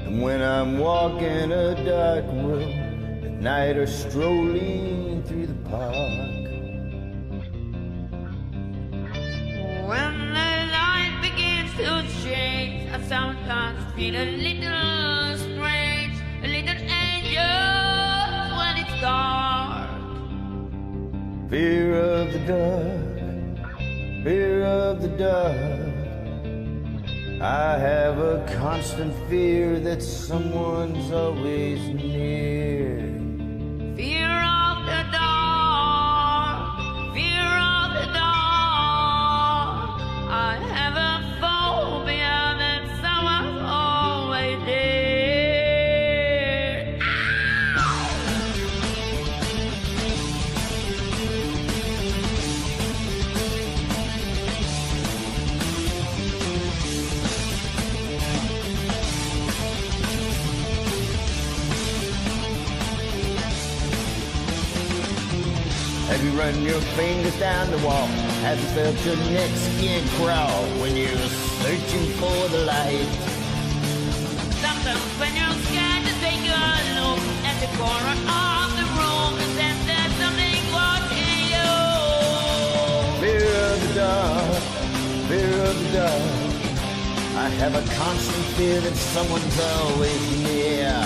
And when I'm walking a dark road at night or strolling through the park. When the light begins to change, I sometimes feel a little strange, a little anxious when it's dark. Fear of the dark, fear of the dark. I have a constant fear that someone's always near. Fear of the dark, fear of the dark. I have a phobia that someone's always there. Have you run your fingers down the wall? Have you felt your neck skin crawl when you're searching for the light? Sometimes when you're scared to take a look at the corner of the room and then there's something watching you. Fear of the dark, fear of the dark. I have a constant fear that someone's always near.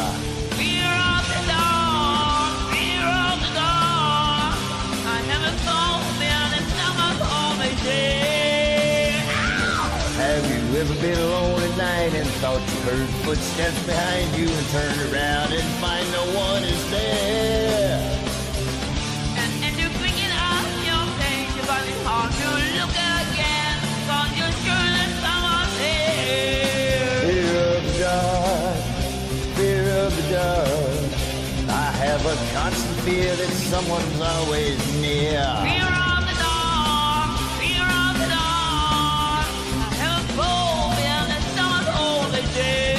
Fear of the dark, fear of the dark. I have a phobia that someone's always there. Have you ever been alone at night and thought you heard footsteps behind you and turned around and find no one is there? And you're thinking of your pain, you find it hard to look again, cause you're sure that someone's there. Fear of the dark, fear of the dark. I have a constant fear that someone's always near. Fear of the dark, fear of the dark. I have a phobia that someone's always there.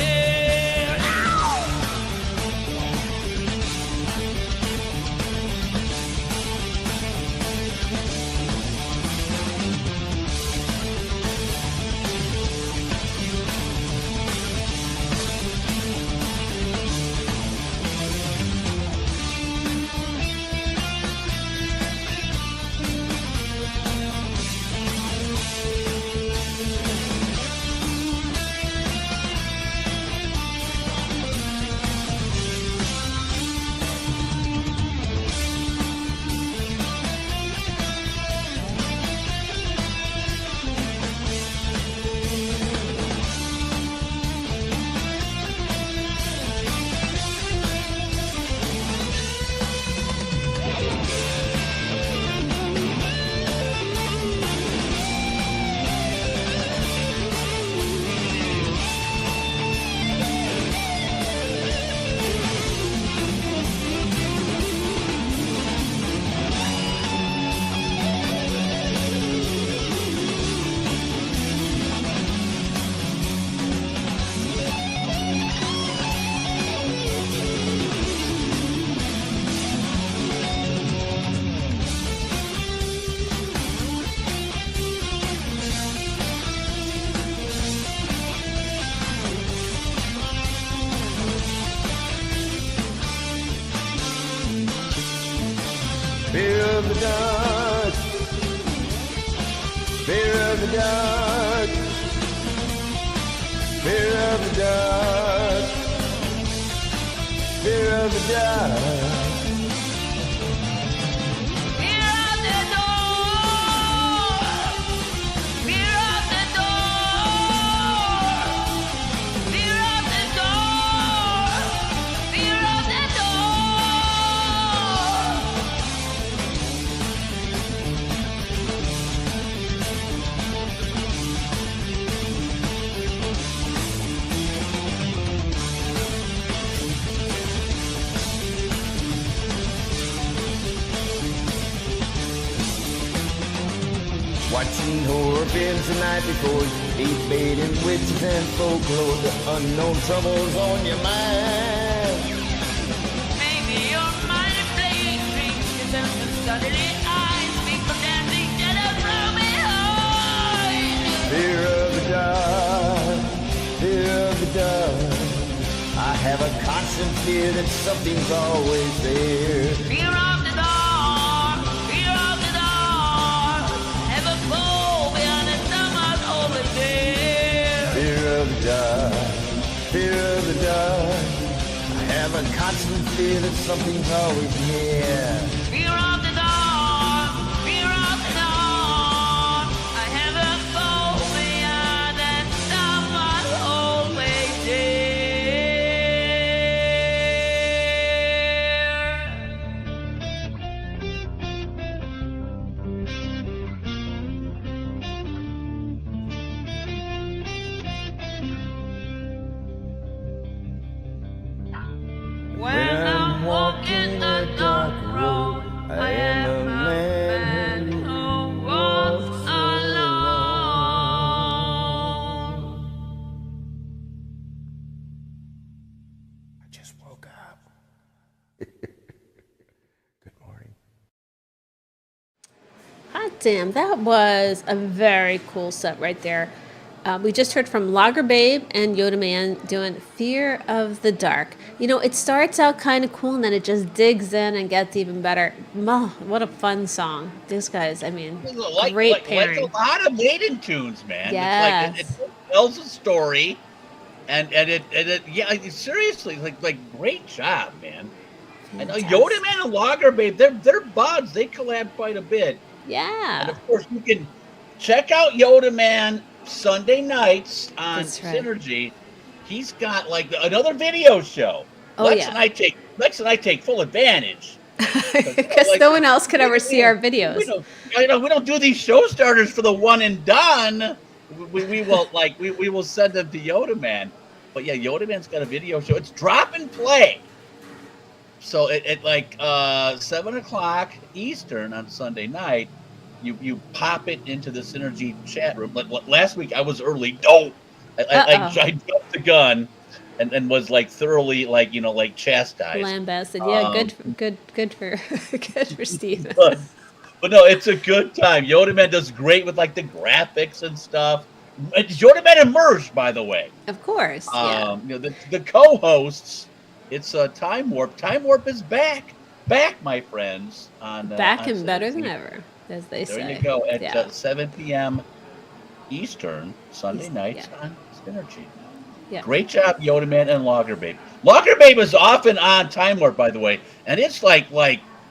Fear of the dark, fear of the dark, fear of the dark, fear of the dark. Watching horror films the night before, debating witches and folklore, the unknown troubles on your mind. Maybe your mind is playing tricks, yourself and suddenly I speak from dancing shadows from behind. Fear of the dark, constant fear that something's always there. Fear of the dark, fear of the dark. Have a phobia that someone's always there. Fear of the dark, fear of the dark. I have a constant fear that something's always near. Fear of the dark, fear of the dark. I have a phobia that someone's always there. When I'm walking a dark road, I am a man who walks alone. I just woke up. Hot damn, that was a very cool set right there. We just heard from Lager Babe and Yoda Man doing Fear of the Dark. You know, it starts out kind of cool and then it just digs in and gets even better. Oh, what a fun song. These guys, I mean, great pairing. Like a lot of maiden tunes, man. Yes. It's like it tells a story, and it seriously, like great job, man. And Yoda Man and Lager Babe, they're buds. They collab quite a bit. Yeah. And of course, you can check out Yoda Man Sunday nights on That's right. Synergy. He's got like another video show. Oh, Lex yeah. and I take full advantage Because no one else could ever see our videos. We don't do these show starters for the one and done. We will send them to Yoda Man. But yeah, Yoda Man's got a video show. It's drop and play. So at 7:00 Eastern on Sunday night, you pop it into the Synergy chat room. Last week I was early. I jumped the gun and was like thoroughly chastised. Lambasted. Yeah, good for Steve. But no, it's a good time. Yoda Man does great with like the graphics and stuff. Yoda Man and Merge, by the way. Of course. Yeah. The co-hosts. It's Time Warp. Time Warp is back, my friends. Back and on better Synergy. than ever, as they say. There you go. At 7 p.m. Eastern, Sunday nights on Synergy. Yeah. Great job, Yoda Man and Lager Babe. Lager Babe is often on Time Warp, by the way, and it's like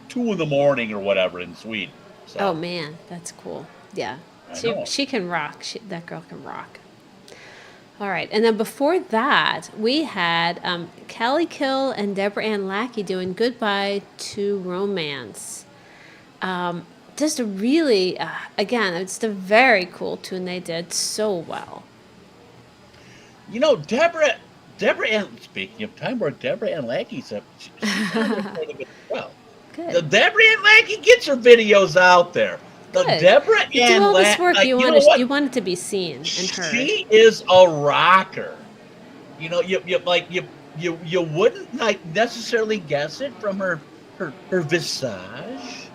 2 in the morning or whatever in Sweden. So, Oh man, that's cool. Yeah, I know. she can rock. That girl can rock. All right, and then before that, we had Callie Kill and Deborah Ann Lackey doing "Goodbye to Romance." Just a really, again, it's a very cool tune. They did so well. Deborah Ann, speaking of Time Warp, Deborah Ann Lackey's up. She's quite a bit as well. Good. The Deborah Ann Lackey gets her videos out there. The Good. Deborah You Ann do all this Lackey, work. You want it to be seen and heard. she is a rocker. You wouldn't necessarily guess it from her visage.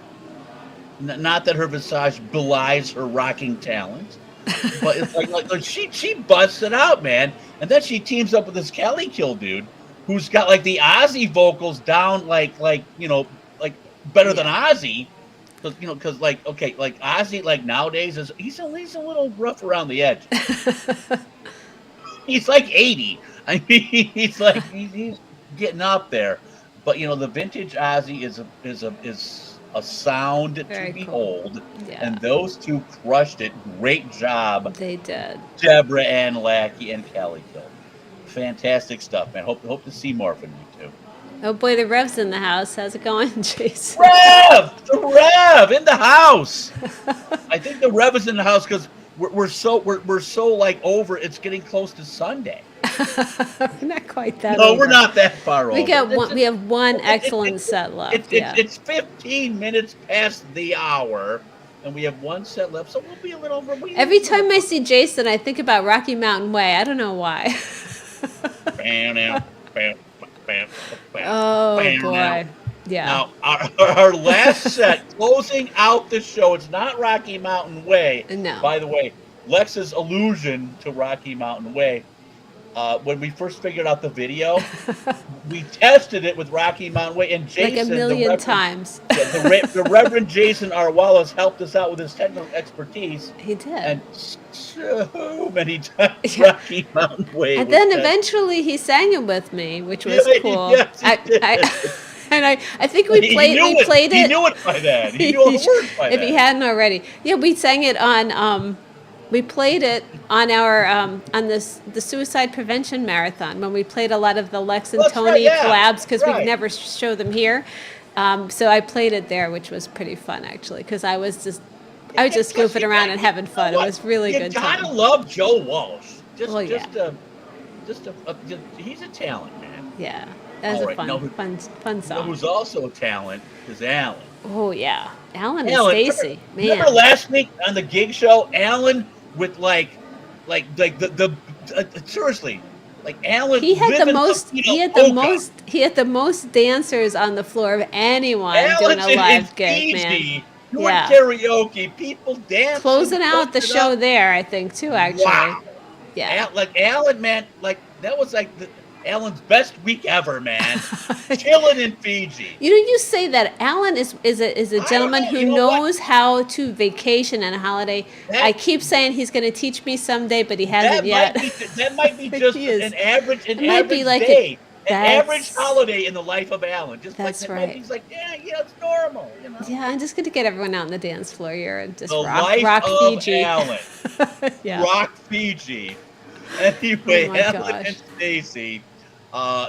Not that her visage belies her rocking talent, but it's like she busts it out, man. And then she teams up with this Callie Kill dude, who's got like the Ozzy vocals down like better than Ozzy. Because Ozzy nowadays he's a little rough around the edge. He's like 80. I mean, he's getting up there. But the vintage Ozzy is a sound Very to behold. cool. Yeah. And those two crushed it. Great job. They did. Deborah Ann Lackey and Callie Kill. Fantastic stuff, man. Hope to see more from you two. Oh boy, the Rev's in the house. How's it going, Jason? The Rev in the house. I think the Rev is in the house because we're so over. It's getting close to Sunday. We're not quite that. No, over. we're not that far over. We have one excellent set left. It's 15 minutes past the hour, and we have one set left, so we'll be a little over. Every time I see Jason, I think about Rocky Mountain Way. I don't know why. Oh boy. Yeah. Now, our last set, closing out the show, it's not Rocky Mountain Way. No. By the way, Lex's allusion to Rocky Mountain Way, when we first figured out the video, we tested it with Rocky Mountain Way, and Jason, Like a million times. the Reverend Jason R. Wallace helped us out with his technical expertise. He did. And so many times, Rocky Mountain Way. And was then tested. eventually he sang it with me, which was Yeah, cool. yes, he did. And I think we played it. He knew it by then. He knew all the words by If then. he hadn't already. Yeah, we sang it on we played it on our on the suicide prevention marathon when we played a lot of the Lex and That's Tony right, yeah. collabs because Right. we never show them here. So I played it there, which was pretty fun actually because I was just goofing around and having fun. It was really good. You gotta time. love Joe Walsh. Well, yeah. He's a talent, man. Yeah, that was All a right, fun now fun You know song. who's also a talent is Alan. Oh yeah, Alan and Alan, Stacy. Man, remember last week on the gig show, Alan with like the seriously, like Alan. he had the living most. up, you He know, had the polka. most. He had the most dancers on the floor of anyone doing Alan's a in live gig, man. Fiji, doing Yeah. karaoke, people dancing, Closing out the busting show up. there, I think too. Actually, Wow. yeah. Like Alan, man, like that was like Alan's best week ever, man. Chilling in Fiji. You know, you say that Alan is a gentleman know, who you know what? knows how to vacation and a holiday. I keep saying he's going to teach me someday, but he hasn't yet. That might be just He is. an average might be like day. An that's- average holiday in the life of Alan. Just That's like right. He's like, yeah, it's normal. You know? Yeah, I'm just going to get everyone out on the dance floor here and just The rock life of Fiji. Alan. Yeah. Rock Fiji. Anyway, Oh my Alan gosh. and Stacy.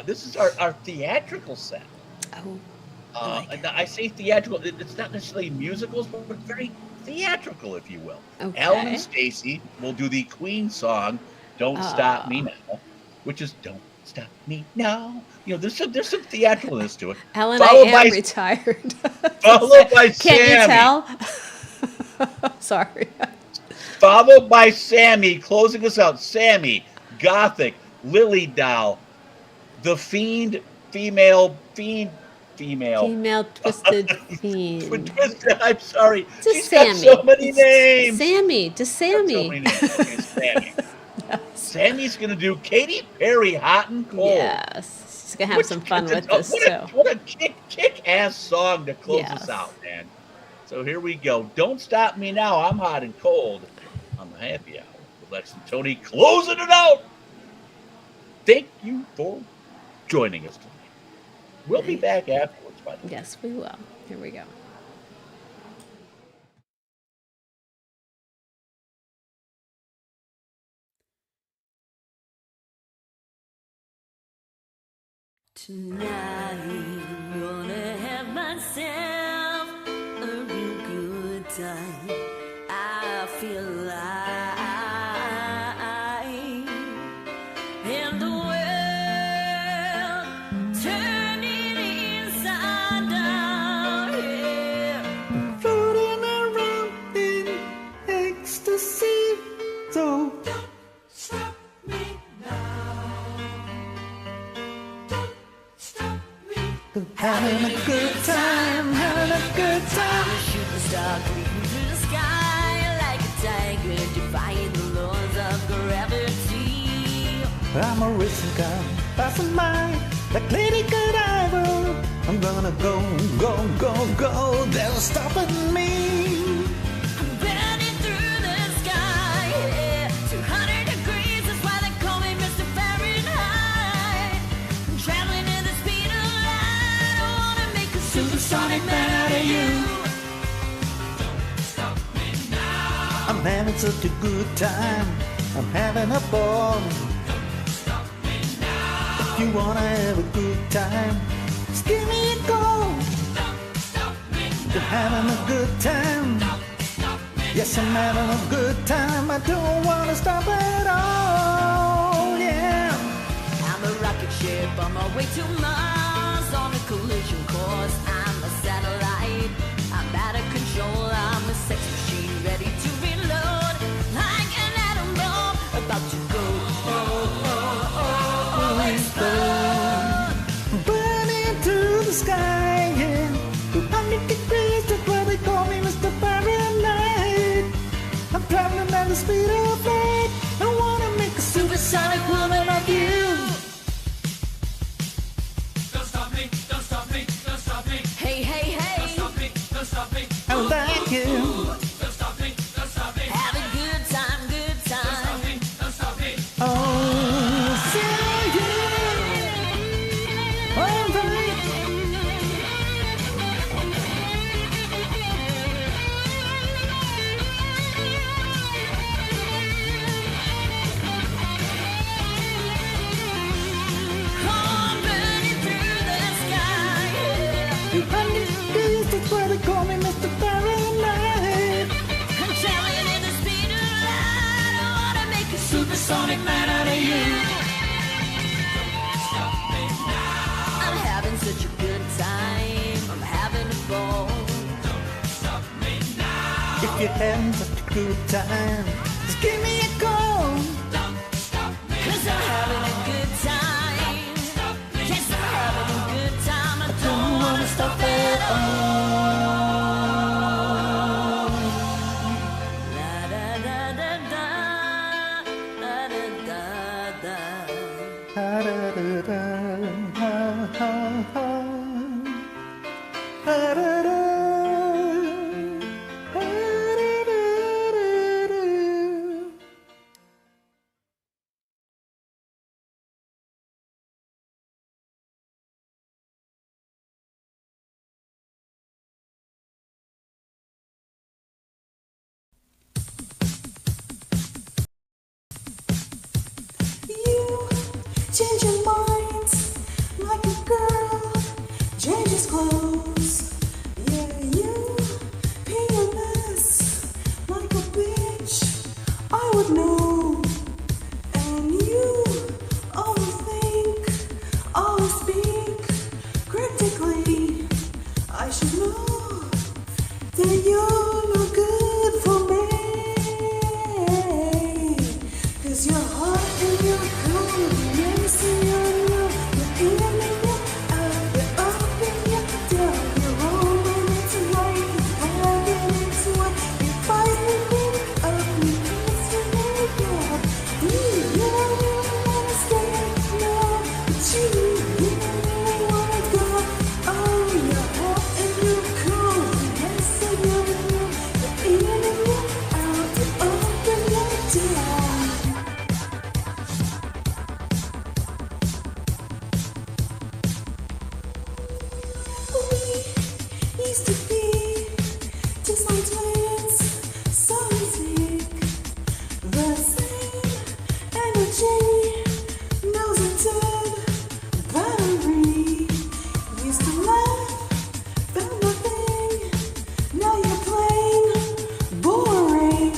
This is our theatrical set. Oh. And I say theatrical. It's not necessarily musicals, but very theatrical, if you will. Okay. Alan and Stacy will do the Queen song, "Don't Stop Me Now," which is "Don't Stop Me Now." You know, there's some theatricalness to it. Alan, Followed I am by- retired. Followed by Can't you Sammy. tell? Sorry. Followed by Sammy, closing us out. Sammy, Gothic, Lily Doll, The Fiend, female. Female twisted fiend. Twisted, I'm sorry. Just She's Sammy. got so many names. Sammy, just Sammy. So many names. Okay, Sammy. Sammy's going to do Katy Perry, Hot and Cold. Yes. She's going to have some fun with this, what too. What a kick-ass song to close Yes. us out, man. So here we go. Don't Stop Me Now. I'm hot and cold on the happy hour with Lex and Tony closing it out. Thank you for joining us tonight. We'll be back afterwards, by the way. Yes, we will. Here we go. Tonight, I'm gonna have myself a real good time. I feel alive, and the world turning inside out, yeah. Floating around in ecstasy. So don't stop me now. Don't stop me. having a good time, having a good time. I'm a shooting star creeping through the sky like a tiger, defying the laws of gravity. I'm a racing car passing by like Lady Godiva. I'm gonna go, go, go, go. They're stopping me. I'm burning through the sky, yeah. 200 degrees, that's why they call me Mr. Fahrenheit. I'm traveling at the speed of light. I wanna make a supersonic man out of you. Don't stop me now. I'm having such a good time. I'm having a ball. If you wanna have a good time, just give me a call. You're having a good time. Yes, I'm having a good time. I don't wanna stop at all. Yeah. I'm a rocket ship on my way to Mars on a collision course. I'm a satellite. I'm out of control. I'm a sex machine ready to reload. Like an atom bomb about to go. Explode. Burning through the sky, yeah. 200 degrees, that's why they call me Mr. Fahrenheit. I'm traveling at the speed of light. I wanna make a supersonic woman of you. supersonic man out of you. I'm having such a good time. I'm having a ball. If you're having such a good time, just give me a call. Cause I'm having a good time. Yes, I'm having a good time. I don't wanna stop at all. La da da da da, la da da da. Da da da da, ha ha ha. Da da da. Change your mind like a girl changes clothes. Yeah, you pay a mess like a bitch. I would know. And you always think, always speak critically. I should know that you're no good for me. 'Cause you're hot and you're cold. Yes, and you're new. You're in and you're out. You're up and you're down. You're wrong and it's right. You're black and it's white. You're fighting me up. You kiss and you down. You don't really wanna stay now. But you really wanna go. Oh, you're hot and you're cold. Yes, and you're new. You're in and you're out. You're up and you're down. We used to be just like twins, so sick. The same energy, nose and dead battery. Used to laugh, found nothing. Now you're plain boring.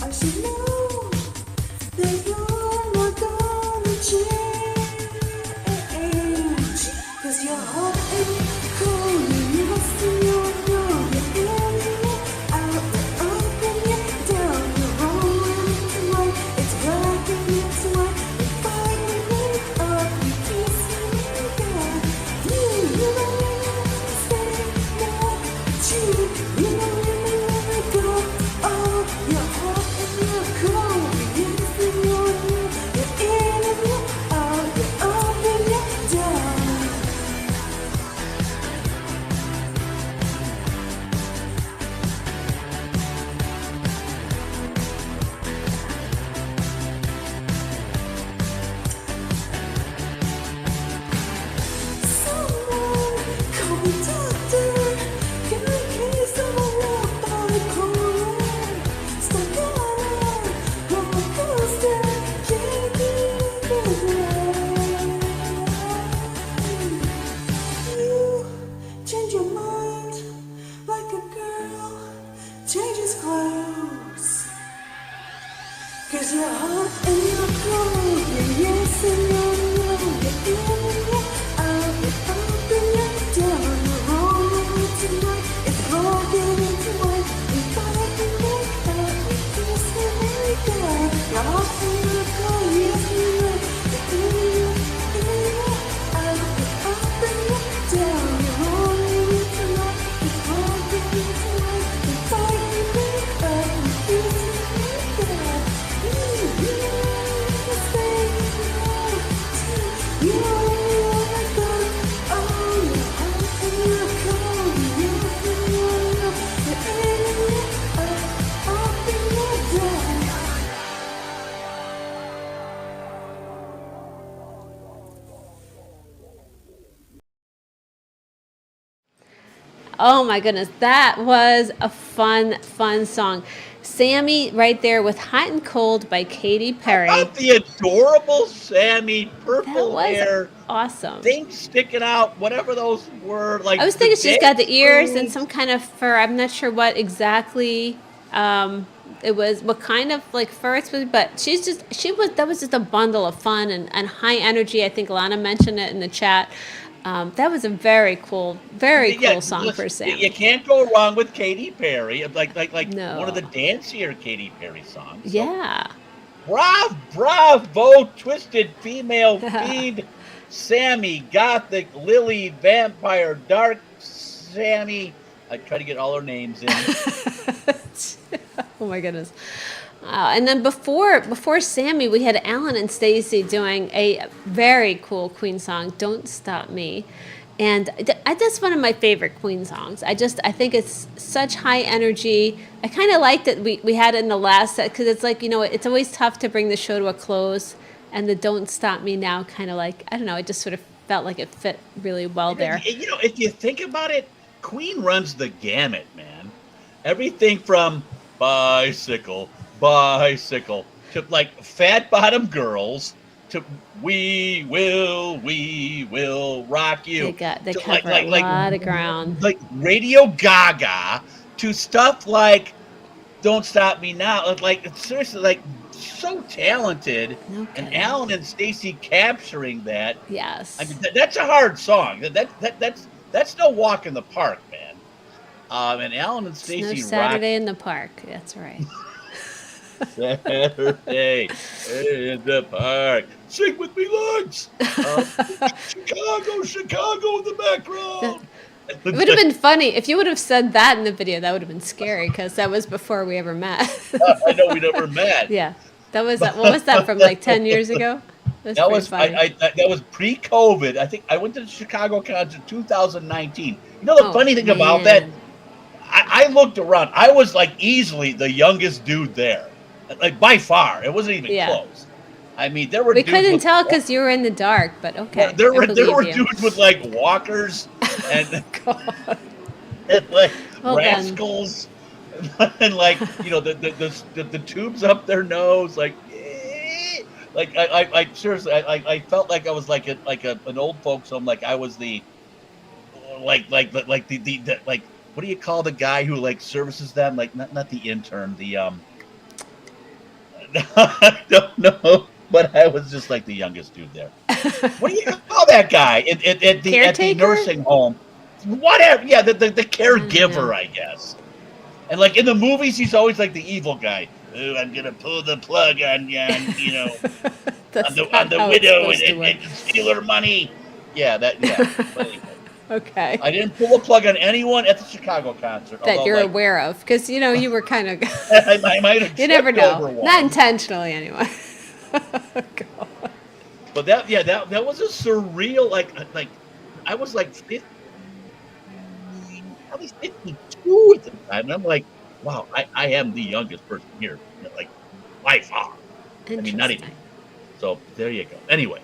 I should know that you're not gonna change. 'Cause you're hot and cold, you must know, you're in and you're out, you're up and you're down, you're wrong and it's right, it's black and it's white, you're fighting it up, you kiss me down. You don't really wanna stay now, but you don't really wanna go. Oh, you're hot and you're cold, yes and you're new, you're in and you're out, you're up and you're down. Someone call me doctor. Can I kiss on a walk by the corner? Stuck on a roller coaster, can't get away. You change your mind like a girl changes clothes. 'Cause you're hot and you're cold, you're yes and you're no, you're in and you're out, you're up and you're down, you're wrong and it's right, it's black and it's white, you're fight and you're out, you kiss and you're down, you're hot and you're cold, yes and no, you're in and you're out, you're up and you're down, you're wrong and it's right, it's black and it's white, you're fight and you're out, you kiss and you're down. Oh my goodness, that was a fun song. Sammy right there with Hot and Cold by Katy Perry. How about the adorable Sammy, purple That was hair, awesome. things sticking out, whatever those were. Like I was thinking the she's got the ears and dance some kind of fur. I'm not sure what exactly. It was what kind of like first was, but that was just a bundle of fun and high energy. I think Lana mentioned it in the chat. That was a very cool song for Sam. You can't go wrong with Katy Perry, like No. one of the dancier Katy Perry songs. So, Yeah. Bravo, Twisted Female Fiend, Sammy, Gothic, Lily, Vampire, Dark, Sammy. I try to get all her names in. Oh my goodness. And then before Sammy, we had Alan and Stacy doing a very cool Queen song, "Don't Stop Me," and that's one of my favorite Queen songs. I think it's such high energy. I kind of liked that we had it in the last set because it's like, it's always tough to bring the show to a close, and the "Don't Stop Me Now" kind of like, I don't know, it just sort of felt like it fit really well there. If you think about it, Queen runs the gamut, man. Everything from bicycle to like Fat Bottom Girls to we will rock you. They cover a lot of ground. Like Radio Gaga to stuff like Don't Stop Me Now. Like seriously, like so talented. And Alan and Stacy capturing that. Yes. I mean that's a hard song. That's no walk in the park, man. And Alan and Stacy No Saturday in the park. That's right. Saturday in the park. Sing with me, Lex. Chicago in the background. It would have been funny if you would have said that in the video. That would have been scary because that was before we ever met. I know we never met. Yeah, that was what was that from like 10 years ago? That was that was pre-COVID. I think I went to the Chicago concert 2019. You know the funny thing about that? I looked around. I was like easily the youngest dude there, like by far. It wasn't even close. I mean, there were. We dudes couldn't with tell because you were in the dark, but okay. There were dudes with like walkers and, and like rascals, and like the tubes up their nose, like. Like I seriously, I felt like I was like an old folks home. Like I was the like what do you call the guy who like services them? Like not the intern, the I don't know, but I was just like the youngest dude there. What do you call that guy at the nursing home? Whatever, yeah, the caregiver, I guess. And like in the movies, he's always like the evil guy. Oh, I'm gonna pull the plug on you, on the widow and steal her money. Yeah, But anyway. Okay. I didn't pull a plug on anyone at the Chicago concert. That you're aware of, because you were kind of. I might have. You never know. Over one. Not intentionally, anyway. God. But that was a surreal like I was like 50, at least 52 at the time, and I'm like, wow, I am the youngest person here, like by far. I mean, not even. So there you go. Anyway.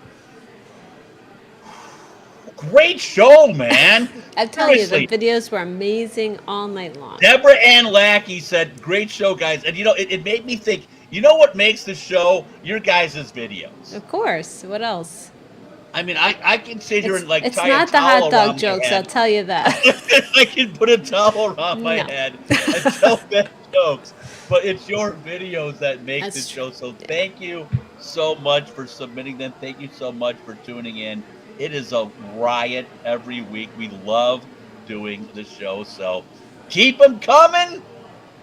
Great show, man. I tell you, the videos were amazing all night long. Deborah Ann Lackey said, great show, guys. And, it made me think, you know what makes the show? Your guys' videos. Of course. What else? I mean, I can sit here and, like, it's tie not a the towel hot dog around jokes, my head. I'll tell you that. I can put a towel around my head and tell bad jokes. But it's your videos that make this show. So thank you so much for submitting them. Thank you so much for tuning in. It is a riot every week. We love doing the show. So keep them coming.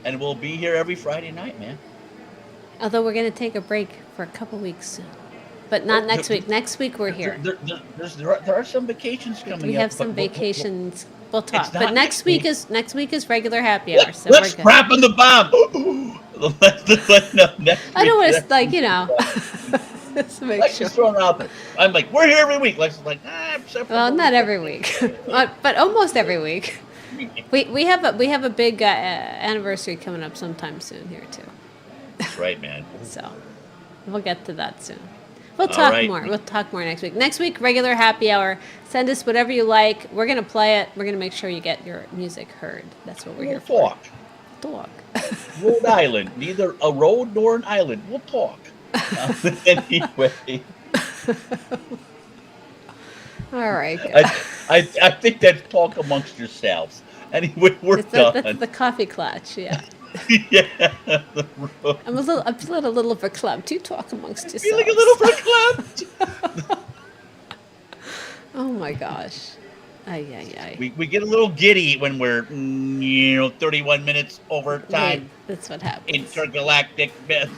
And we'll be here every Friday night, man. Although we're going to take a break for a couple weeks soon. But not next week. Next week we're here. There are some vacations coming up. We have some vacations. We'll talk. But next week is regular happy hour. So let's crap in the bomb. I don't want to, like, Let's make Lex sure. is throwing out there. I'm like, we're here every week. Lex is like, well, not every week, but almost every week. We have a big anniversary coming up sometime soon here too. That's right, man. So we'll get to that soon. We'll talk more. We'll talk more next week. Next week, regular happy hour. Send us whatever you like. We're gonna play it. We're gonna make sure you get your music heard. That's what we're here for. Talk. Rhode Island, neither a road nor an island. We'll talk. Anyway. All right. I think that's talk amongst yourselves. Anyway, we're done. That's the coffee clutch, yeah. Yeah. I'm feeling a little verklempt. You talk amongst yourselves. Feeling a little verklempt. Oh my gosh. Ay. We get a little giddy when we're 31 minutes over time. That's what happens. Intergalactic myth.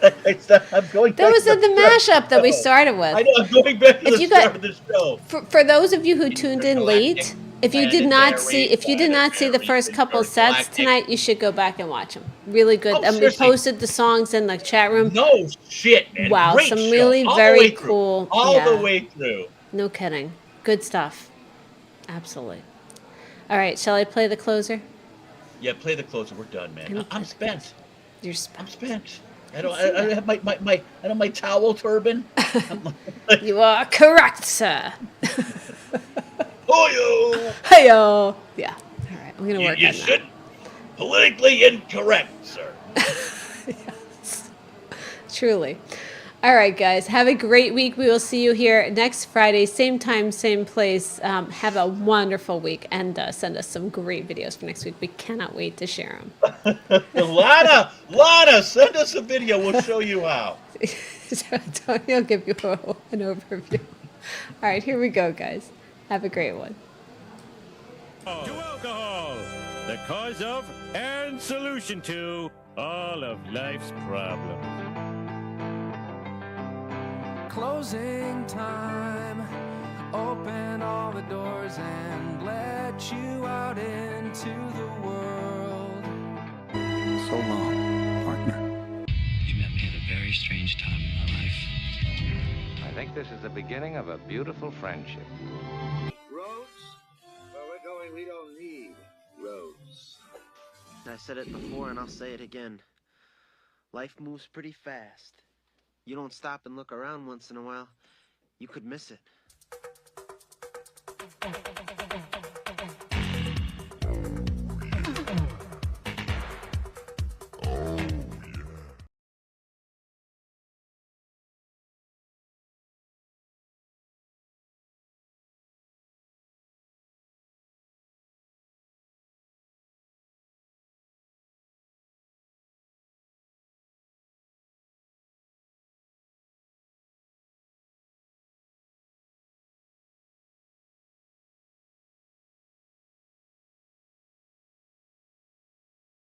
I'm going back That was to the mashup that we started with. I know, I'm going back to the start of the show. For those of you who tuned in late, if you did not see the first couple sets tonight, you should go back and watch them. Really good. And we posted the songs in the chat room. No shit, man. Wow, Great some show. really All very the way through. cool. All the way through. No kidding. Good stuff. Absolutely. All right, shall I play the closer? Yeah, play the closer. We're done, man. I'm spent. You're spent. I'm spent. I have my towel turban. You are correct, sir. Oh, Hey-yo. Yeah. All right, I'm going to work you on should politically incorrect, sir. Yes. Truly. All right, guys. Have a great week. We will see you here next Friday, same time, same place. Have a wonderful week, and send us some great videos for next week. We cannot wait to share them. Lana, send us a video. We'll show you how. Tony will give you an overview. All right, here we go, guys. Have a great one. To alcohol, the cause of and solution to all of life's problems. Closing time. Open all the doors and let you out into the world. So long, partner. You met me at a very strange time in my life. I think this is the beginning of a beautiful friendship. Roads? Where we're going, we don't need roads. I said it before and I'll say it again. Life moves pretty fast. You don't stop and look around once in a while, you could miss it.